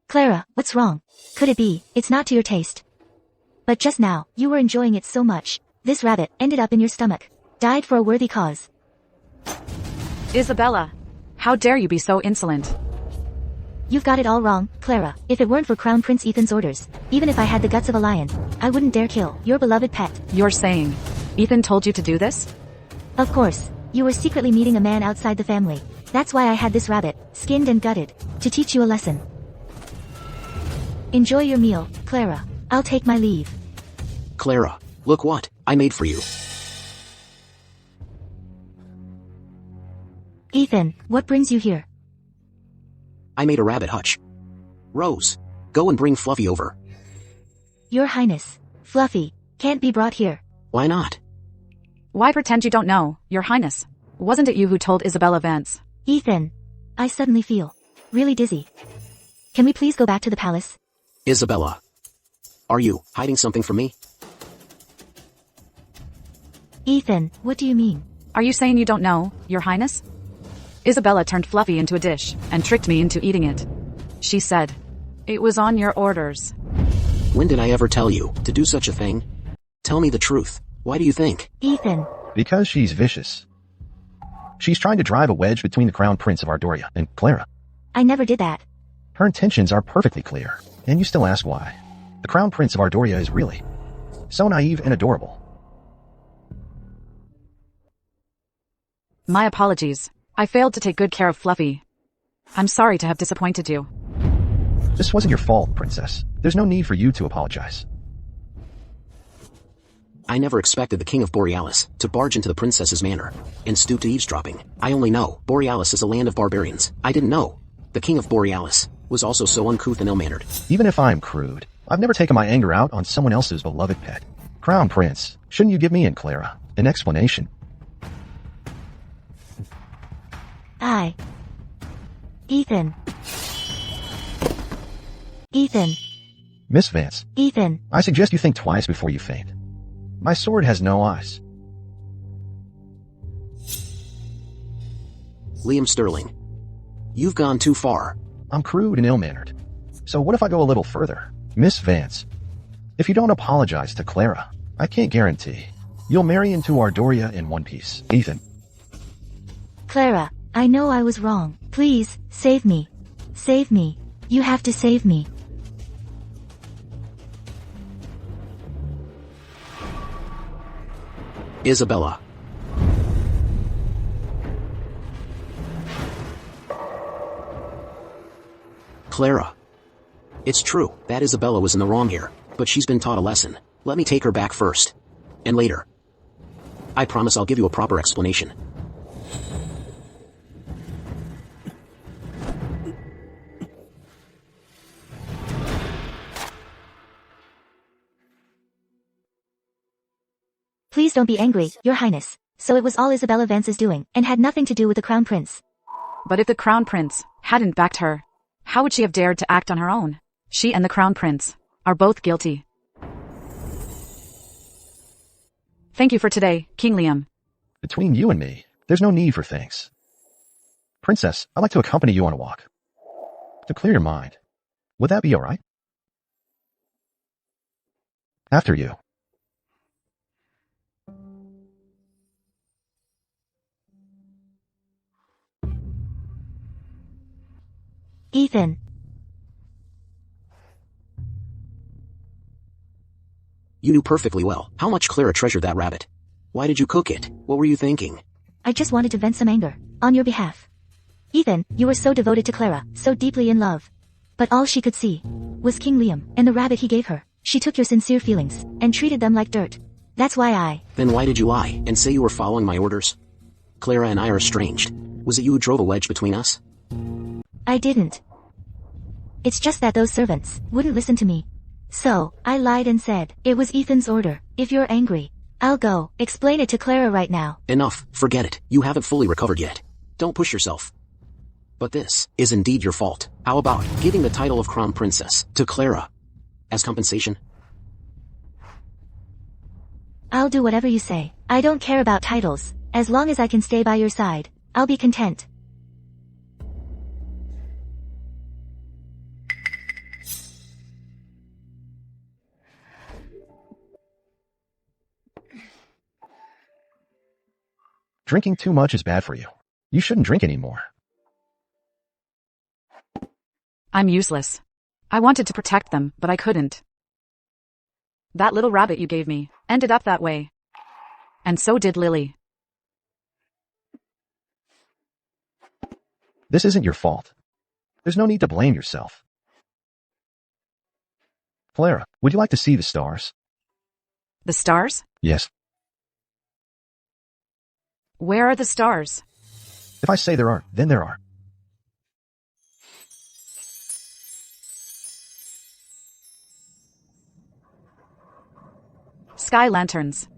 Speaker 2: Clara, what's wrong? Could it be, it's not to your taste? But just now, you were enjoying it so much. This rabbit ended up in your stomach. Died for a worthy cause.
Speaker 3: Isabella! How dare you be so insolent?
Speaker 2: You've got it all wrong, Clara. If it weren't for Crown Prince Ethan's orders, even if I had the guts of a lion, I wouldn't dare kill your beloved pet.
Speaker 3: You're saying Ethan told you to do this?
Speaker 2: Of course. You were secretly meeting a man outside the family. That's why I had this rabbit, skinned and gutted, to teach you a lesson. Enjoy your meal, Clara. I'll take my leave.
Speaker 4: Clara, look what I made for you.
Speaker 2: Ethan, what brings you here?
Speaker 4: I made a rabbit hutch. Rose, go and bring Fluffy over.
Speaker 2: Your Highness, Fluffy, can't be brought here.
Speaker 4: Why not?
Speaker 3: Why pretend you don't know, Your Highness? Wasn't it you who told Isabella Vance?
Speaker 2: Ethan, I suddenly feel really dizzy. Can we please go back to the palace?
Speaker 4: Isabella, are you hiding something from me?
Speaker 2: Ethan, what do you mean?
Speaker 3: Are you saying you don't know, Your Highness? Isabella turned Fluffy into a dish and tricked me into eating it. She said, "It was on your orders."
Speaker 4: When did I ever tell you to do such a thing? Tell me the truth. Why do you think?
Speaker 2: Ethan.
Speaker 6: Because she's vicious. She's trying to drive a wedge between the Crown Prince of Ardoria and Clara.
Speaker 2: I never did that.
Speaker 6: Her intentions are perfectly clear, and you still ask why. The Crown Prince of Ardoria is really so naive and adorable.
Speaker 3: My apologies. I failed to take good care of Fluffy. I'm sorry to have disappointed you.
Speaker 6: This wasn't your fault, Princess. There's no need for you to apologize.
Speaker 4: I never expected the King of Borealis to barge into the princess's manor and stoop to eavesdropping. I only know Borealis is a land of barbarians. I didn't know the King of Borealis was also so uncouth and ill-mannered.
Speaker 6: Even if I'm crude, I've never taken my anger out on someone else's beloved pet. Crown Prince, shouldn't you give me and Clara an explanation?
Speaker 2: Ethan. Ethan.
Speaker 6: Miss Vance,
Speaker 2: Ethan.
Speaker 6: I suggest you think twice before you faint. My sword has no eyes.
Speaker 4: Liam Sterling, you've gone too far.
Speaker 6: I'm crude and ill-mannered. So what if I go a little further? Miss Vance, if you don't apologize to Clara, I can't guarantee you'll marry into Ardoria in one piece. Ethan.
Speaker 2: Clara, I know I was wrong. Please, save me. Save me. You have to save me.
Speaker 4: Isabella. Clara. It's true that Isabella was in the wrong here, but she's been taught a lesson. Let me take her back first. And later. I promise I'll give you a proper explanation.
Speaker 2: Please don't be angry, Your Highness. So it was all Isabella Vance's doing, and had nothing to do with the Crown Prince.
Speaker 3: But if the Crown Prince hadn't backed her, how would she have dared to act on her own? She and the Crown Prince are both guilty. Thank you for today, King Liam.
Speaker 6: Between you and me, there's no need for thanks. Princess, I'd like to accompany you on a walk. To clear your mind. Would that be alright? After you.
Speaker 2: Ethan.
Speaker 4: You knew perfectly well how much Clara treasured that rabbit. Why did you cook it? What were you thinking?
Speaker 2: I just wanted to vent some anger. On your behalf. Ethan, you were so devoted to Clara, so deeply in love. But all she could see was King Liam, and the rabbit he gave her. She took your sincere feelings, and treated them like dirt. That's why I...
Speaker 4: Then why did you lie, and say you were following my orders? Clara and I are estranged. Was it you who drove a wedge between us?
Speaker 2: I didn't. It's just that those servants wouldn't listen to me. So, I lied and said, it was Ethan's order. If you're angry, I'll go explain it to Clara right now.
Speaker 4: Enough, forget it. You haven't fully recovered yet. Don't push yourself. But this is indeed your fault. How about giving the title of Crown Princess to Clara as compensation?
Speaker 2: I'll do whatever you say. I don't care about titles. As long as I can stay by your side, I'll be content.
Speaker 6: Drinking too much is bad for you. You shouldn't drink anymore.
Speaker 3: I'm useless. I wanted to protect them, but I couldn't. That little rabbit you gave me ended up that way. And so did Lily.
Speaker 6: This isn't your fault. There's no need to blame yourself. Clara, would you like to see the stars?
Speaker 3: The stars?
Speaker 6: Yes.
Speaker 3: Where are the stars?
Speaker 6: If I say there are, then there are.
Speaker 3: Sky lanterns.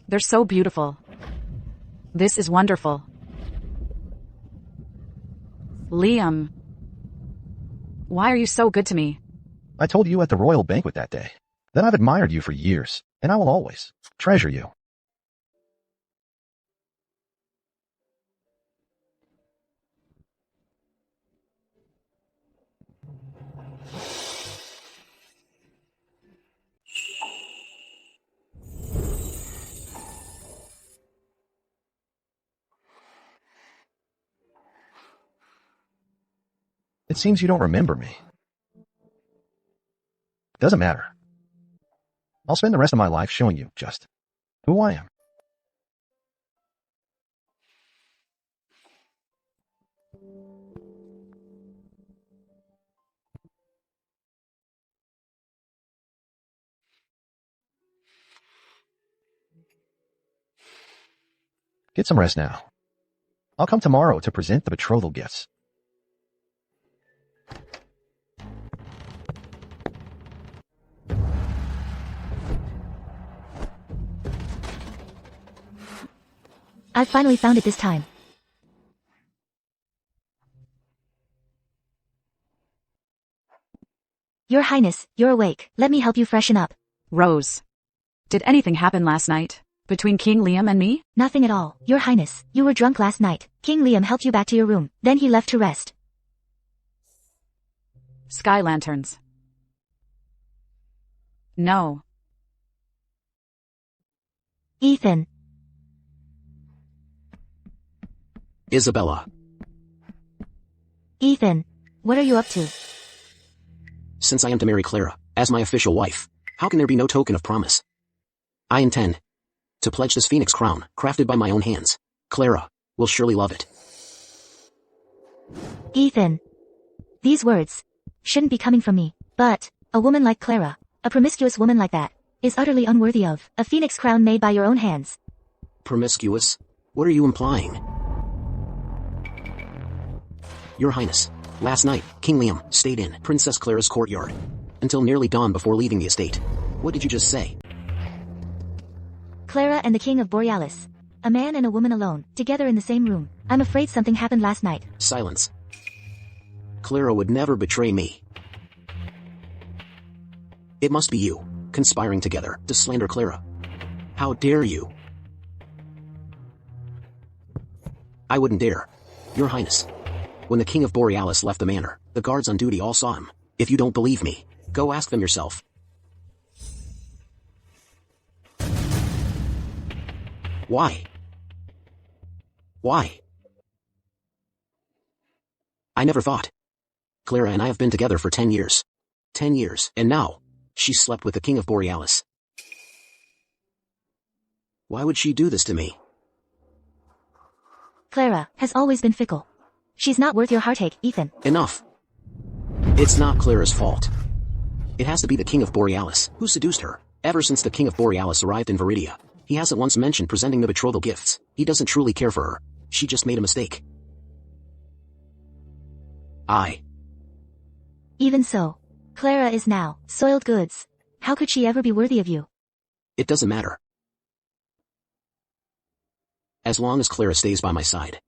Speaker 3: They're so beautiful. This is wonderful. Liam. Why are you so good to me?
Speaker 6: I told you at the royal banquet that day that I've admired you for years, and I will always treasure you. It seems you don't remember me. Doesn't matter. I'll spend the rest of my life showing you just who I am. Get some rest now. I'll come tomorrow to present the betrothal gifts.
Speaker 2: I finally found it this time. Your Highness, you're awake. Let me help you freshen up.
Speaker 3: Rose. Did anything happen last night? Between King Liam and me?
Speaker 2: Nothing at all. Your Highness, you were drunk last night. King Liam helped you back to your room. Then he left to rest.
Speaker 3: Sky lanterns. No.
Speaker 2: Ethan.
Speaker 4: Isabella.
Speaker 2: Ethan. What are you up to?
Speaker 4: Since I am to marry Clara as my official wife, how can there be no token of promise? I intend to pledge this phoenix crown, crafted by my own hands. Clara will surely love it.
Speaker 2: Ethan. These words shouldn't be coming from me, but a woman like Clara, a promiscuous woman like that, is utterly unworthy of a phoenix crown made by your own hands.
Speaker 4: Promiscuous? What are you implying? Your Highness, last night, King Liam stayed in Princess Clara's courtyard until nearly dawn before leaving the estate. What did you just say?
Speaker 2: Clara and the King of Borealis. A man and a woman alone, together in the same room. I'm afraid something happened last night.
Speaker 4: Silence. Clara would never betray me. It must be you, conspiring together to slander Clara. How dare you? I wouldn't dare. Your Highness. When the King of Borealis left the manor, the guards on duty all saw him. If you don't believe me, go ask them yourself. Why? Why? I never thought. Clara and I have been together for 10 years. 10 years, and now, she slept with the King of Borealis. Why would she do this to me?
Speaker 2: Clara has always been fickle. She's not worth your heartache, Ethan.
Speaker 4: Enough. It's not Clara's fault. It has to be the King of Borealis who seduced her. Ever since the King of Borealis arrived in Viridia, he hasn't once mentioned presenting the betrothal gifts. He doesn't truly care for her. She just made a mistake.
Speaker 2: Even so, Clara is now soiled goods. How could she ever be worthy of you?
Speaker 4: It doesn't matter. As long as Clara stays by my side.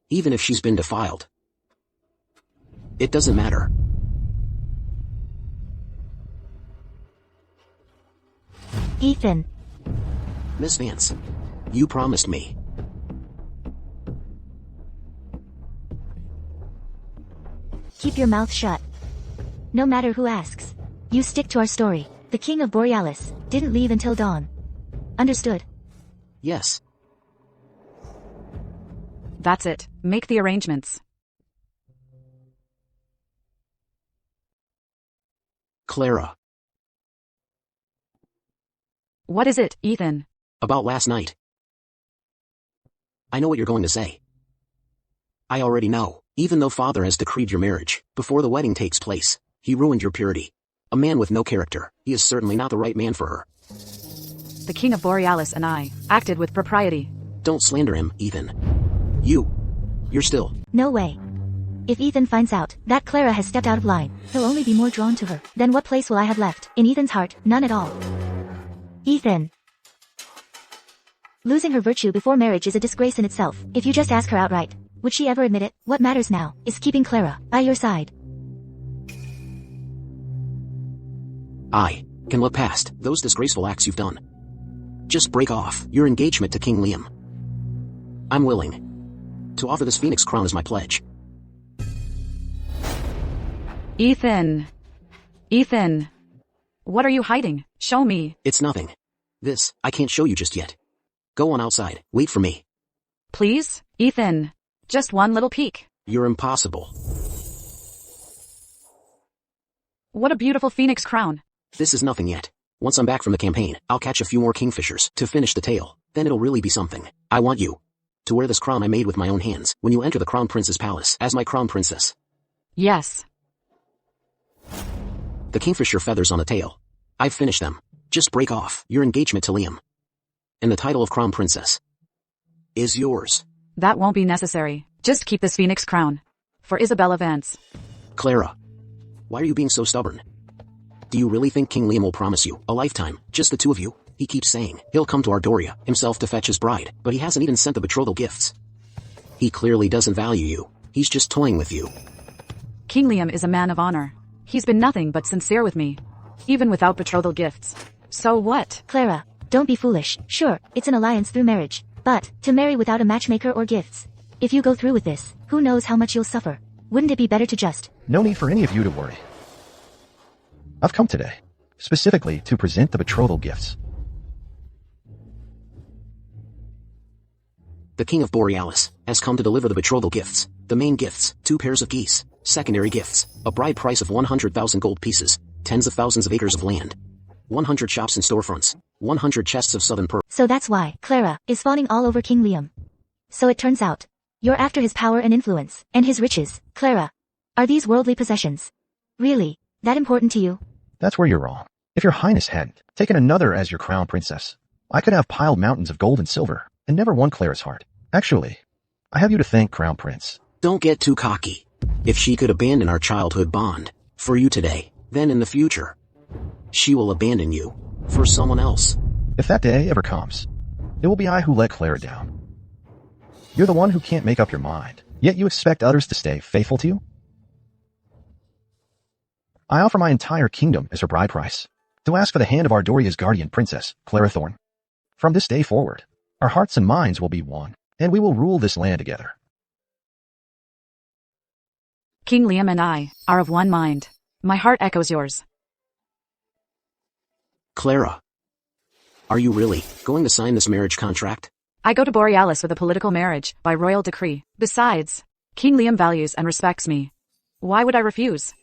Speaker 4: Even if she's been defiled. It doesn't matter.
Speaker 2: Ethan.
Speaker 4: Miss Vance, you promised me.
Speaker 2: Keep your mouth shut. No matter who asks. You stick to our story. The King of Borealis didn't leave until dawn. Understood?
Speaker 4: Yes.
Speaker 3: That's it. Make the arrangements.
Speaker 4: Clara.
Speaker 3: What is it, Ethan?
Speaker 4: About last night. I know what you're going to say. I already know. Even though Father has decreed your marriage, before the wedding takes place, he ruined your purity. A man with no character. He is certainly not the right man for her.
Speaker 3: The King of Borealis and I acted with propriety.
Speaker 4: Don't slander him, Ethan. You're still.
Speaker 2: No way. If Ethan finds out that Clara has stepped out of line, he'll only be more drawn to her. Then what place will I have left? In Ethan's heart, none at all. Ethan. Losing her virtue before marriage is a disgrace in itself. If you just ask her outright, would she ever admit it? What matters now is keeping Clara by your side.
Speaker 4: I can look past those disgraceful acts you've done. Just break off your engagement to King Liam. I'm willing to offer this phoenix crown as my pledge.
Speaker 3: Ethan. Ethan. What are you hiding? Show me.
Speaker 4: It's nothing. This, I can't show you just yet. Go on outside. Wait for me.
Speaker 3: Please, Ethan. Just one little peek.
Speaker 4: You're impossible.
Speaker 3: What a beautiful phoenix crown.
Speaker 4: This is nothing yet. Once I'm back from the campaign, I'll catch a few more kingfishers to finish the tale. Then it'll really be something. I want you to wear this crown I made with my own hands when you enter the Crown Prince's palace as my crown princess.
Speaker 3: Yes.
Speaker 4: The kingfisher feathers on the tail. I've finished them. Just break off your engagement to Liam. And the title of crown princess is yours.
Speaker 3: That won't be necessary. Just keep this phoenix crown. For Isabella Vance.
Speaker 4: Clara. Why are you being so stubborn? Do you really think King Liam will promise you a lifetime, just the two of you? He keeps saying he'll come to Ardoria himself to fetch his bride, but he hasn't even sent the betrothal gifts. He clearly doesn't value you. He's just toying with you.
Speaker 3: King Liam is a man of honor. He's been nothing but sincere with me. Even without betrothal gifts. So what?
Speaker 2: Clara, don't be foolish. Sure, it's an alliance through marriage. But, to marry without a matchmaker or gifts. If you go through with this, who knows how much you'll suffer. Wouldn't it be better to just...
Speaker 6: No need for any of you to worry. I've come today, specifically to present the betrothal gifts.
Speaker 4: The King of Borealis has come to deliver the betrothal gifts. The main gifts, 2 pairs of geese. Secondary gifts, a bride price of 100,000 gold pieces, tens of thousands of acres of land. 100 shops and storefronts, 100 chests of southern pearl.
Speaker 2: So that's why Clara is fawning all over King Liam. So it turns out, you're after his power and influence, and his riches, Clara. Are these worldly possessions really that important to you?
Speaker 6: That's where you're wrong. If your highness hadn't taken another as your crown princess, I could have piled mountains of gold and silver and never won Clara's heart. Actually, I have you to thank, Crown Prince.
Speaker 4: Don't get too cocky. If she could abandon our childhood bond for you today, then in the future, she will abandon you for someone else.
Speaker 6: If that day ever comes, it will be I who let Clara down. You're the one who can't make up your mind, yet you expect others to stay faithful to you? I offer my entire kingdom as her bride price, to ask for the hand of Ardoria's guardian princess, Clara Thorne. From this day forward, our hearts and minds will be one, and we will rule this land together.
Speaker 3: King Liam and I are of one mind. My heart echoes yours.
Speaker 4: Clara, are you really going to sign this marriage contract?
Speaker 3: I go to Borealis with a political marriage by royal decree. Besides, King Liam values and respects me. Why would I refuse?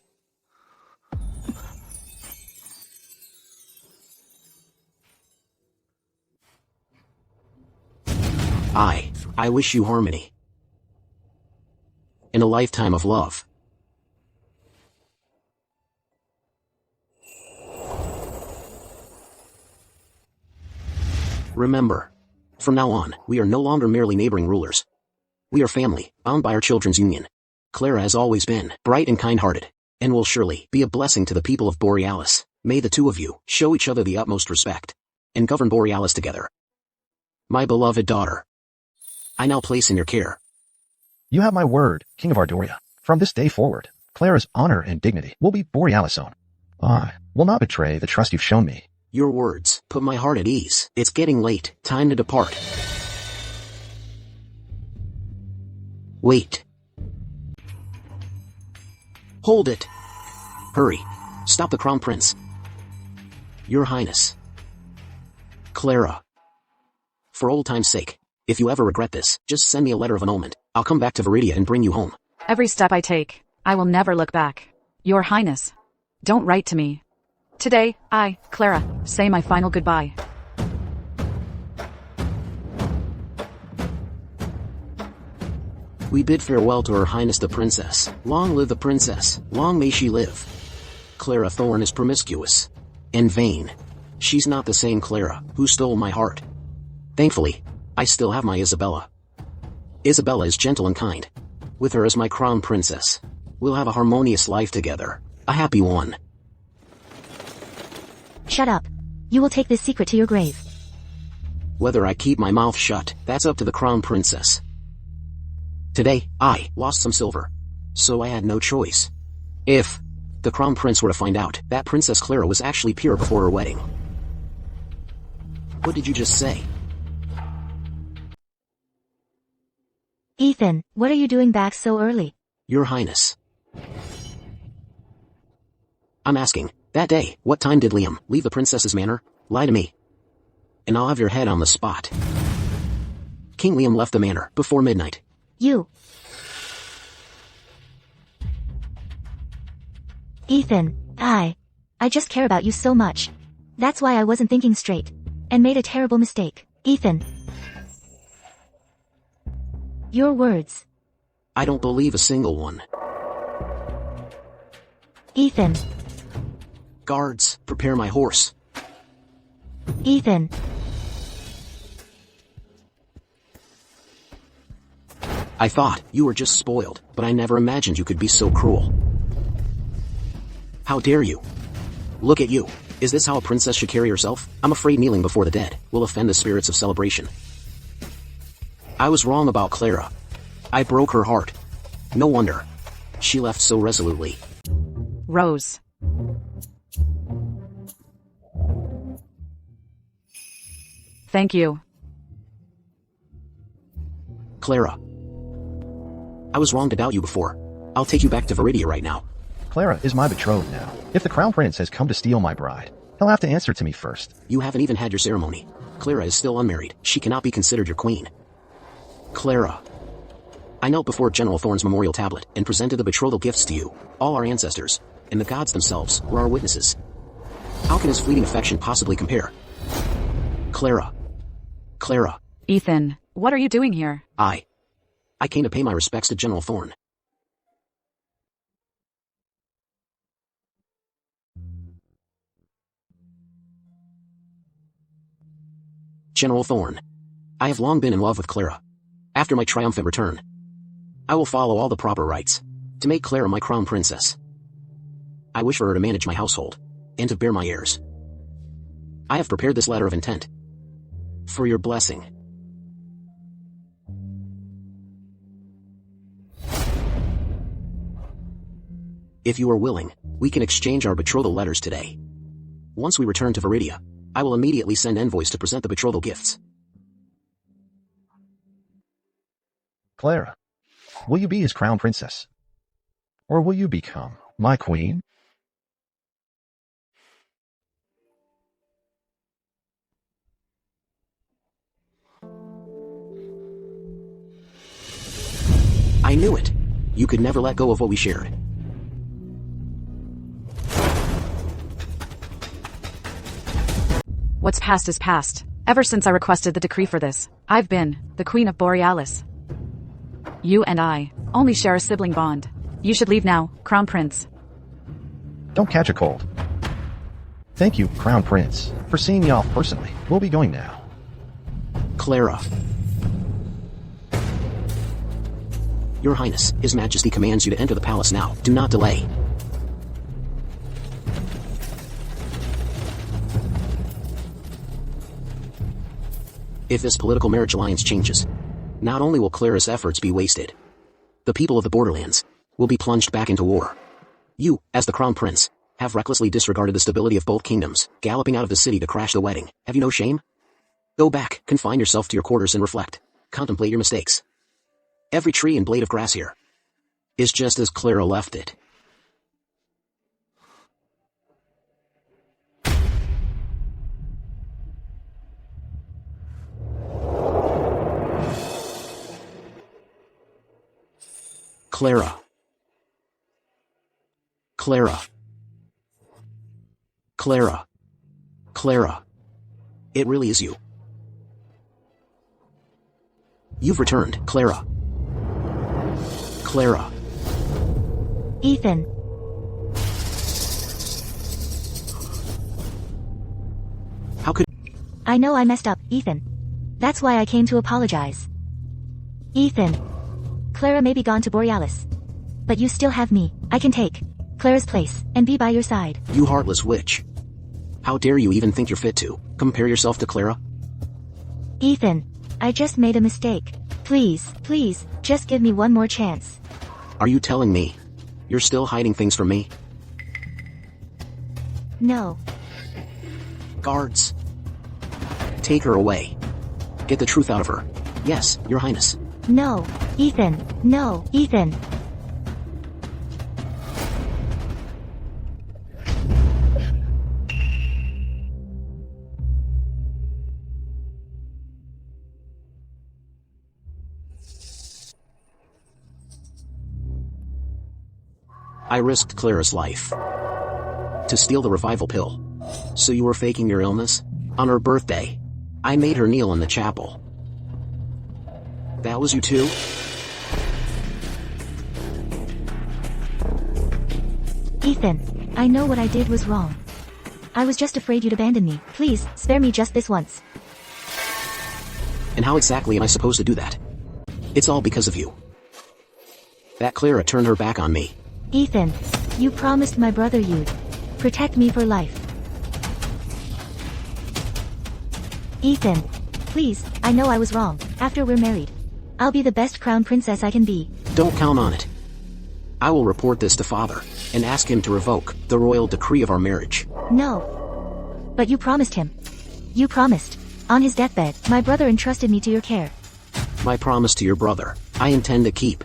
Speaker 4: I wish you harmony. In a lifetime of love. Remember, from now on, we are no longer merely neighboring rulers. We are family, bound by our children's union. Clara has always been bright and kind-hearted, and will surely be a blessing to the people of Borealis. May the two of you show each other the utmost respect, and govern Borealis together. My beloved daughter, I now place in your care.
Speaker 6: You have my word, King of Ardoria. From this day forward, Clara's honor and dignity will be Borealis' own. I will not betray the trust you've shown me.
Speaker 4: Your words put my heart at ease. It's getting late. Time to depart. Wait. Hold it. Hurry. Stop the Crown Prince. Your Highness. Clara. For old time's sake, if you ever regret this, just send me a letter of annulment. I'll come back to Viridia and bring you home.
Speaker 3: Every step I take, I will never look back. Your Highness, don't write to me. Today, I, Clara, say my final goodbye.
Speaker 4: We bid farewell to Her Highness the Princess. Long live the Princess. Long may she live. Clara Thorne is promiscuous and vain. She's not the same Clara who stole my heart. Thankfully, I still have my Isabella. Isabella is gentle and kind. With her as my crown princess, we'll have a harmonious life together. A happy one.
Speaker 2: Shut up. You will take this secret to your grave.
Speaker 4: Whether I keep my mouth shut, that's up to the crown princess. Today, I lost some silver, so I had no choice. If the crown prince were to find out that Princess Clara was actually pure before her wedding. What did you just say?
Speaker 2: Ethan, what are you doing back so early?
Speaker 4: Your Highness. I'm asking, that day, what time did Liam leave the princess's manor? Lie to me, and I'll have your head on the spot. King Liam left the manor before midnight.
Speaker 2: You. Ethan, I just care about you so much. That's why I wasn't thinking straight, and made a terrible mistake. Ethan. Your words.
Speaker 4: I don't believe a single one.
Speaker 2: Ethan.
Speaker 4: Guards, prepare my horse.
Speaker 2: Ethan.
Speaker 4: I thought you were just spoiled, but I never imagined you could be so cruel. How dare you? Look at you. Is this how a princess should carry herself? I'm afraid kneeling before the dead will offend the spirits of celebration. I was wrong about Clara. I broke her heart. No wonder she left so resolutely.
Speaker 3: Rose. Thank you.
Speaker 4: Clara. I was wrong to doubt you before. I'll take you back to Viridia right now.
Speaker 6: Clara is my betrothed now. If the crown prince has come to steal my bride, he'll have to answer to me first.
Speaker 4: You haven't even had your ceremony. Clara is still unmarried. She cannot be considered your queen. Clara. I knelt before General Thorne's memorial tablet and presented the betrothal gifts to you. All our ancestors, and the gods themselves, were our witnesses. How can his fleeting affection possibly compare? Clara. Clara.
Speaker 3: Ethan, what are you doing here?
Speaker 4: I came to pay my respects to General Thorne. General Thorne. I have long been in love with Clara. After my triumphant return, I will follow all the proper rites to make Clara my crown princess. I wish for her to manage my household and to bear my heirs. I have prepared this letter of intent for your blessing. If you are willing, we can exchange our betrothal letters today. Once we return to Viridia, I will immediately send envoys to present the betrothal gifts.
Speaker 6: Clara, will you be his crown princess? Or will you become my queen?
Speaker 4: I knew it. You could never let go of what we shared.
Speaker 3: What's past is past. Ever since I requested the decree for this, I've been the Queen of Borealis. You and I only share a sibling bond. You should leave now, Crown Prince.
Speaker 6: Don't catch a cold. Thank you, Crown Prince, for seeing me off personally. We'll be going now.
Speaker 4: Clara. Your Highness, His Majesty commands you to enter the palace now. Do not delay. If this political marriage alliance changes, not only will Clara's efforts be wasted, the people of the borderlands will be plunged back into war. You, as the Crown Prince, have recklessly disregarded the stability of both kingdoms, galloping out of the city to crash the wedding. Have you no shame? Go back, confine yourself to your quarters and reflect. Contemplate your mistakes. Every tree and blade of grass here is just as Clara left it. Clara. Clara. Clara. Clara. It really is you. You've returned, Clara. Clara.
Speaker 2: Ethan.
Speaker 4: How could...
Speaker 2: I know I messed up, Ethan. That's why I came to apologize. Ethan. Clara may be gone to Borealis. But you still have me. I can take Clara's place and be by your side.
Speaker 4: You heartless witch. How dare you even think you're fit to compare yourself to Clara?
Speaker 2: Ethan. I just made a mistake. Please, please, just give me one more chance.
Speaker 4: Are you telling me you're still hiding things from me?
Speaker 2: No.
Speaker 4: Guards. Take her away. Get the truth out of her. Yes, Your Highness.
Speaker 2: No, Ethan. No, Ethan.
Speaker 4: I risked Clara's life to steal the revival pill. So you were faking your illness? On her birthday, I made her kneel in the chapel. That was you too?
Speaker 2: Ethan, I know what I did was wrong. I was just afraid you'd abandon me. Please, spare me just this once.
Speaker 4: And how exactly am I supposed to do that? It's all because of you. That Clara turned her back on me.
Speaker 2: Ethan, you promised my brother you'd protect me for life. Ethan, please, I know I was wrong. After we're married, I'll be the best crown princess I can be.
Speaker 4: Don't count on it. I will report this to Father and ask him to revoke the royal decree of our marriage.
Speaker 2: No. But you promised him. You promised. On his deathbed, my brother entrusted me to your care.
Speaker 4: My promise to your brother, I intend to keep.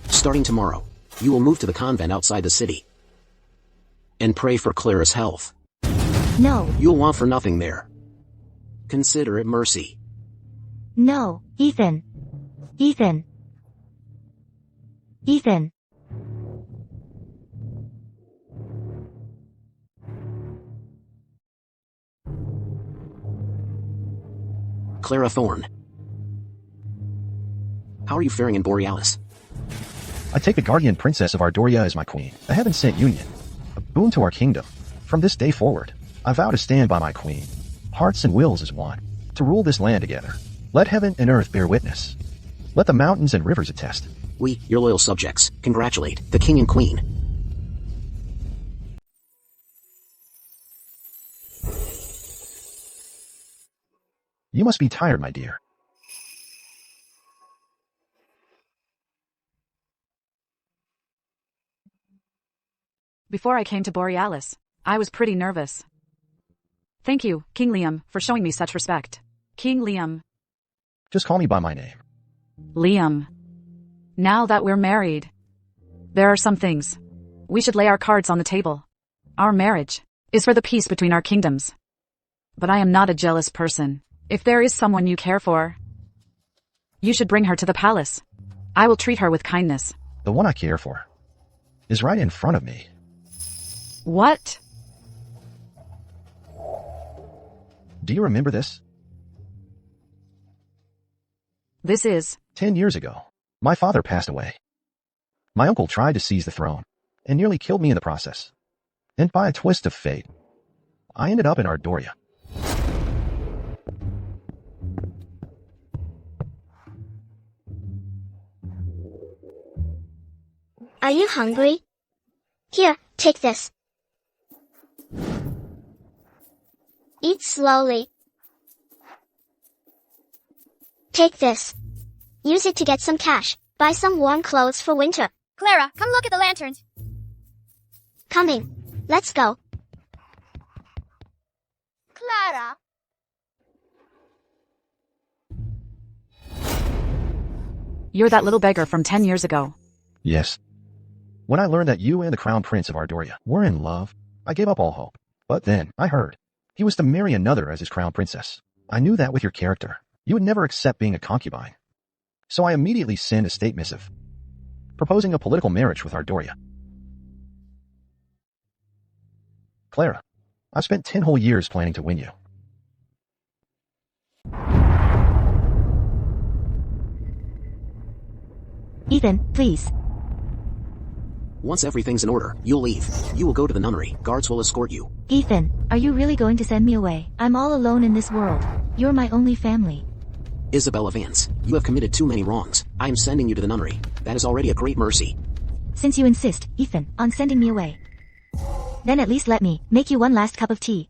Speaker 4: Starting tomorrow, you will move to the convent outside the city and pray for Clara's health.
Speaker 2: No.
Speaker 4: You'll want for nothing there. Consider it mercy.
Speaker 2: No, Ethan. Ethan. Ethan.
Speaker 4: Clara Thorne. How are you faring in Borealis?
Speaker 6: I take the guardian princess of Ardoria as my queen, a heaven-sent union, a boon to our kingdom. From this day forward, I vow to stand by my queen, hearts and wills as one, to rule this land together. Let heaven and earth bear witness. Let the mountains and rivers attest.
Speaker 4: We, your loyal subjects, congratulate the king and queen.
Speaker 6: You must be tired, my dear.
Speaker 3: Before I came to Borealis, I was pretty nervous. Thank you, King Liam, for showing me such respect. King Liam.
Speaker 6: Just call me by my name.
Speaker 3: Liam. Now that we're married, there are some things. We should lay our cards on the table. Our marriage is for the peace between our kingdoms. But I am not a jealous person. If there is someone you care for, you should bring her to the palace. I will treat her with kindness.
Speaker 6: The one I care for is right in front of me.
Speaker 3: What?
Speaker 6: Do you remember this?
Speaker 3: This is
Speaker 6: 10 years ago, my father passed away. My uncle tried to seize the throne and nearly killed me in the process. And by a twist of fate, I ended up in Ardoria.
Speaker 5: Are you hungry? Here, take this. Eat slowly. Take this. Use it to get some cash. Buy some warm clothes for winter. Clara, come look at the lanterns. Coming. Let's go. Clara.
Speaker 3: You're that little beggar from 10 years ago.
Speaker 6: Yes. When I learned that you and the crown prince of Ardoria were in love, I gave up all hope. But then I heard he was to marry another as his crown princess. I knew that with your character, you would never accept being a concubine. So I immediately sent a state missive, proposing a political marriage with Ardoria. Clara, I've spent 10 whole years planning to win you.
Speaker 2: Ethan, please.
Speaker 4: Once everything's in order, you'll leave. You will go to the nunnery. Guards will escort you.
Speaker 2: Ethan, are you really going to send me away? I'm all alone in this world. You're my only family.
Speaker 4: Isabella Vance, you have committed too many wrongs. I am sending you to the nunnery. That is already a great mercy.
Speaker 2: Since you insist, Ethan, on sending me away, then at least let me make you one last cup of tea.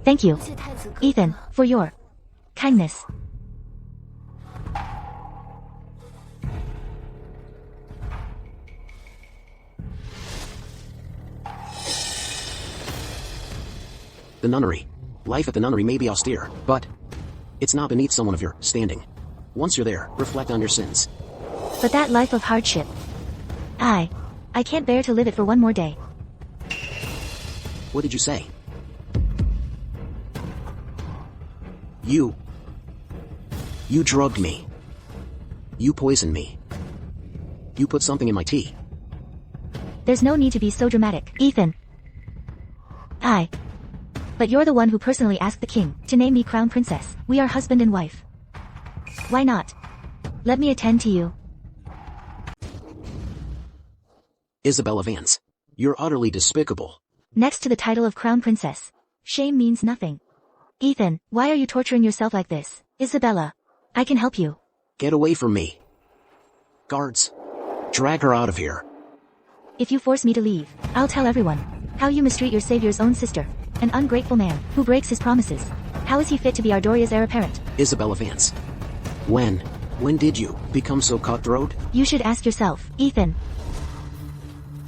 Speaker 2: Thank you, Ethan, for your kindness.
Speaker 4: The nunnery. Life at the nunnery may be austere, but it's not beneath someone of your standing. Once you're there, reflect on your sins.
Speaker 2: But that life of hardship, I can't bear to live it for one more day.
Speaker 4: What did you say? You drugged me. You poisoned me. You put something in my tea.
Speaker 2: There's no need to be so dramatic, Ethan. But you're the one who personally asked the king to name me crown princess. We are husband and wife. Why not? Let me attend to you.
Speaker 4: Isabella Vance, you're utterly despicable.
Speaker 2: Next to the title of crown princess, shame means nothing. Ethan, why are you torturing yourself like this? Isabella, I can help you.
Speaker 4: Get away from me. Guards, drag her out of here.
Speaker 2: If you force me to leave, I'll tell everyone how you mistreat your savior's own sister. An ungrateful man who breaks his promises. How is he fit to be Ardoria's heir apparent?
Speaker 4: Isabella Vance. When did you become so cutthroat?
Speaker 2: You should ask yourself, Ethan.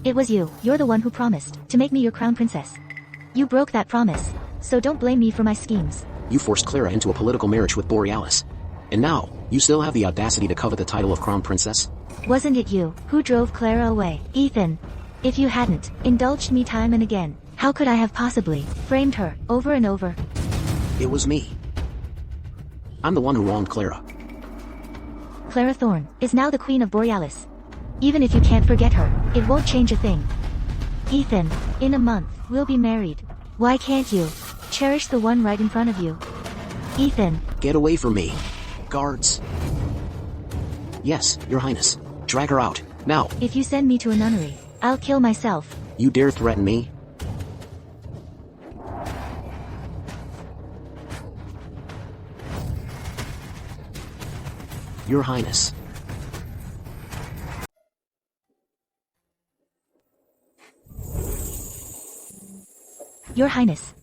Speaker 2: It was you. You're the one who promised to make me your crown princess. You broke that promise, so don't blame me for my schemes.
Speaker 4: You forced Clara into a political marriage with Borealis. And now, you still have the audacity to covet the title of crown princess?
Speaker 2: Wasn't it you who drove Clara away? Ethan, if you hadn't indulged me time and again, how could I have possibly framed her over and over?
Speaker 4: It was me. I'm the one who wronged Clara.
Speaker 2: Clara Thorne is now the Queen of Borealis. Even if you can't forget her, it won't change a thing. Ethan, in a month, we'll be married. Why can't you cherish the one right in front of you? Ethan.
Speaker 4: Get away from me. Guards. Yes, Your Highness. Drag her out, now.
Speaker 2: If you send me to a nunnery, I'll kill myself.
Speaker 4: You dare threaten me? Your Highness.
Speaker 2: Your Highness.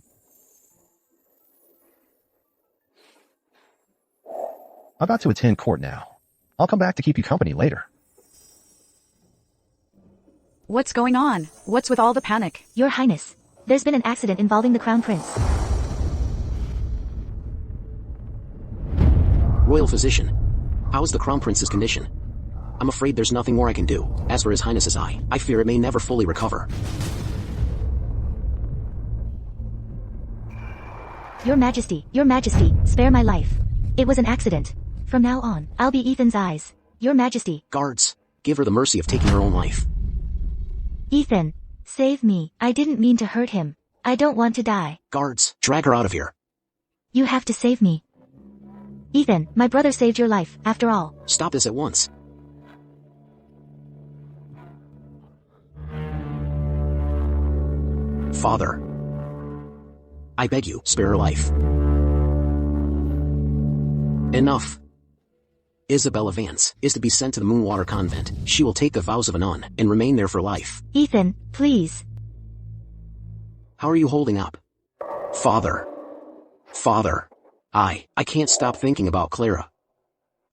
Speaker 6: I'm about to attend court now. I'll come back to keep you company later.
Speaker 3: What's going on? What's with all the panic?
Speaker 2: Your Highness, there's been an accident involving the Crown Prince.
Speaker 4: Royal Physician. How is the Crown Prince's condition? I'm afraid there's nothing more I can do. As for His Highness's eye, I fear it may never fully recover.
Speaker 2: Your Majesty, spare my life. It was an accident. From now on, I'll be Ethan's eyes. Your Majesty.
Speaker 4: Guards, give her the mercy of taking her own life.
Speaker 2: Ethan, save me. I didn't mean to hurt him. I don't want to die.
Speaker 4: Guards, drag her out of here.
Speaker 2: You have to save me. Ethan, my brother saved your life, after all.
Speaker 4: Stop this at once. Father. I beg you, spare her life. Enough. Isabella Vance is to be sent to the Moonwater Convent. She will take the vows of a nun and remain there for life.
Speaker 2: Ethan, please.
Speaker 4: How are you holding up? Father. Father. I can't stop thinking about Clara.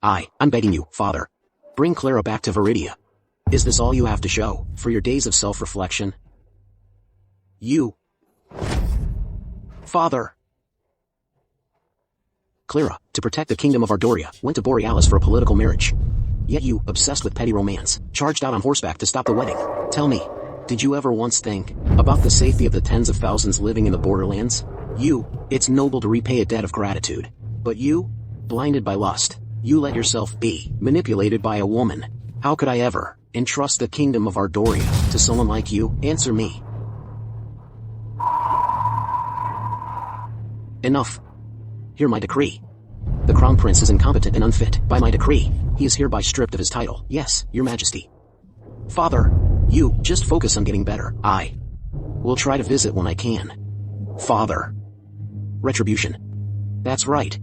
Speaker 4: I'm begging you, Father. Bring Clara back to Viridia. Is this all you have to show for your days of self-reflection? You. Father. Clara, to protect the kingdom of Ardoria, went to Borealis for a political marriage. Yet you, obsessed with petty romance, charged out on horseback to stop the wedding. Tell me, did you ever once think about the safety of the tens of thousands living in the borderlands? It's noble to repay a debt of gratitude. But you, blinded by lust, you let yourself be manipulated by a woman. How could I ever entrust the kingdom of Ardoria to someone like you? Answer me. Enough. Hear my decree. The Crown Prince is incompetent and unfit. By my decree, he is hereby stripped of his title. Yes, Your Majesty. Father, you just focus on getting better. I will try to visit when I can. Father. Retribution. That's right.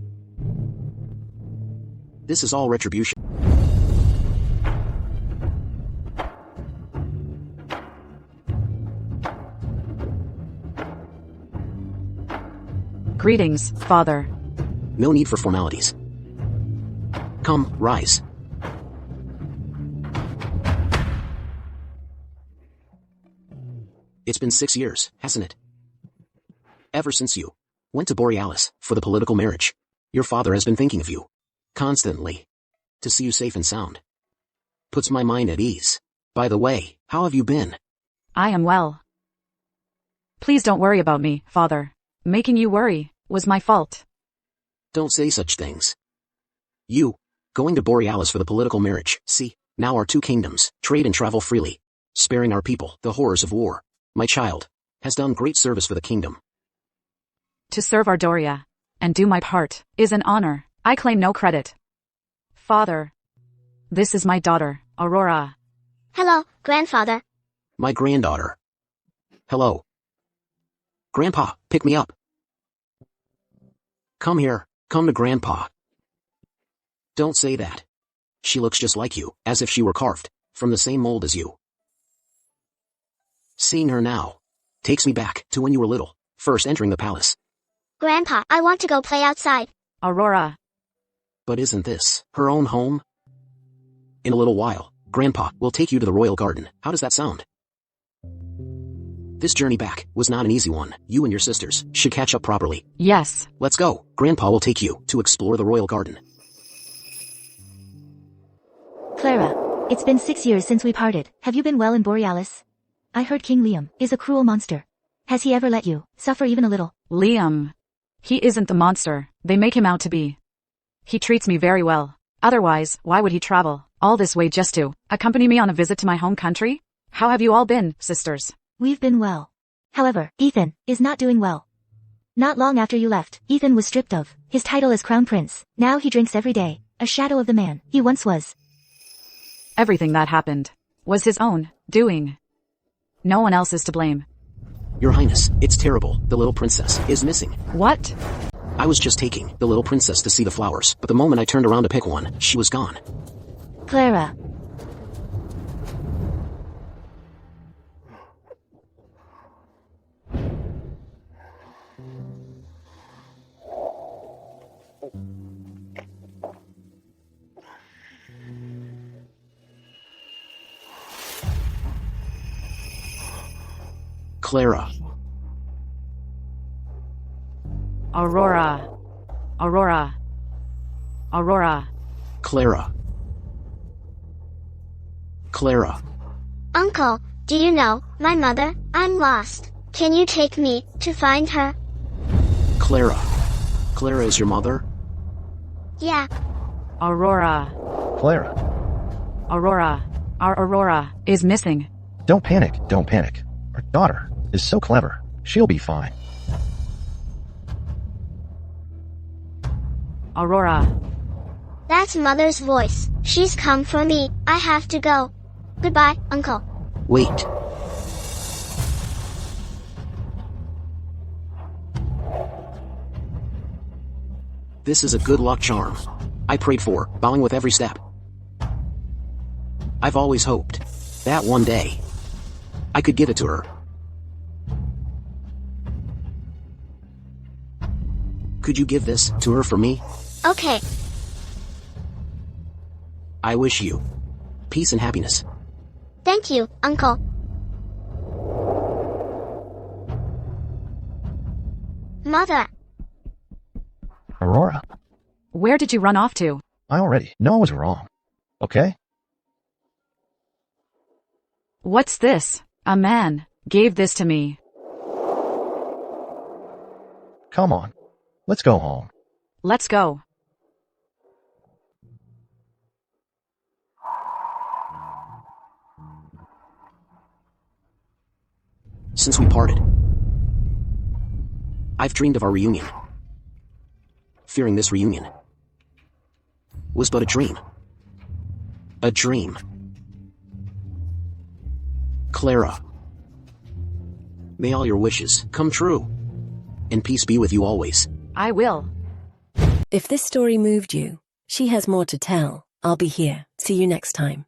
Speaker 4: This is all retribution.
Speaker 3: Greetings, Father.
Speaker 4: No need for formalities. Come, rise. It's been 6 years, hasn't it? Ever since you went to Borealis for the political marriage. Your father has been thinking of you. Constantly. To see you safe and sound puts my mind at ease. By the way, how have you been?
Speaker 3: I am well. Please don't worry about me, Father. Making you worry was my fault.
Speaker 4: Don't say such things. You, going to Borealis for the political marriage. See, now our two kingdoms trade and travel freely, sparing our people the horrors of war. My child has done great service for the kingdom.
Speaker 3: To serve Ardoria and do my part is an honor. I claim no credit. Father, this is my daughter, Aurora.
Speaker 5: Hello, grandfather.
Speaker 4: My granddaughter. Hello. Grandpa, pick me up. Come here, come to Grandpa. Don't say that. She looks just like you, as if she were carved from the same mold as you. Seeing her now takes me back to when you were little, first entering the palace.
Speaker 5: Grandpa, I want to go play outside.
Speaker 3: Aurora.
Speaker 4: But isn't this her own home? In a little while, Grandpa will take you to the royal garden. How does that sound? This journey back was not an easy one. You and your sisters should catch up properly.
Speaker 3: Yes.
Speaker 4: Let's go. Grandpa will take you to explore the royal garden.
Speaker 2: Clara, it's been 6 years since we parted. Have you been well in Borealis? I heard King Liam is a cruel monster. Has he ever let you suffer even a little?
Speaker 3: Liam. He isn't the monster they make him out to be. He treats me very well. Otherwise, why would he travel all this way just to accompany me on a visit to my home country? How have you all been, sisters?
Speaker 2: We've been well. However, Ethan is not doing well. Not long after you left, Ethan was stripped of his title as crown prince. Now he drinks every day, a shadow of the man he once was.
Speaker 3: Everything that happened was his own doing. No one else is to blame.
Speaker 4: Your Highness, it's terrible. The little princess is missing.
Speaker 3: What?
Speaker 4: I was just taking the little princess to see the flowers, but the moment I turned around to pick one, she was gone.
Speaker 2: Clara.
Speaker 4: Clara.
Speaker 3: Aurora. Aurora. Aurora.
Speaker 4: Clara. Clara.
Speaker 5: Uncle, do you know my mother? I'm lost. Can you take me to find her?
Speaker 4: Clara. Clara is your mother?
Speaker 5: Yeah.
Speaker 3: Aurora.
Speaker 6: Clara.
Speaker 3: Aurora. Our Aurora is missing.
Speaker 6: Don't panic, don't panic. Our daughter is so clever. She'll be fine.
Speaker 3: Aurora.
Speaker 5: That's mother's voice. She's come for me. I have to go. Goodbye, Uncle.
Speaker 4: Wait. This is a good luck charm. I prayed for, bowing with every step. I've always hoped that one day I could give it to her. Could you give this to her for me?
Speaker 5: Okay.
Speaker 4: I wish you peace and happiness.
Speaker 5: Thank you, Uncle. Mother.
Speaker 6: Aurora,
Speaker 3: Where did you run off to?
Speaker 6: I already know I was wrong. Okay?
Speaker 3: What's this? A man gave this to me.
Speaker 6: Come on. Let's go home.
Speaker 3: Let's go.
Speaker 4: Since we parted, I've dreamed of our reunion. Fearing this reunion was but a dream. A dream. Clara, may all your wishes come true, and peace be with you always.
Speaker 3: I will.
Speaker 1: If this story moved you, she has more to tell. I'll be here. See you next time.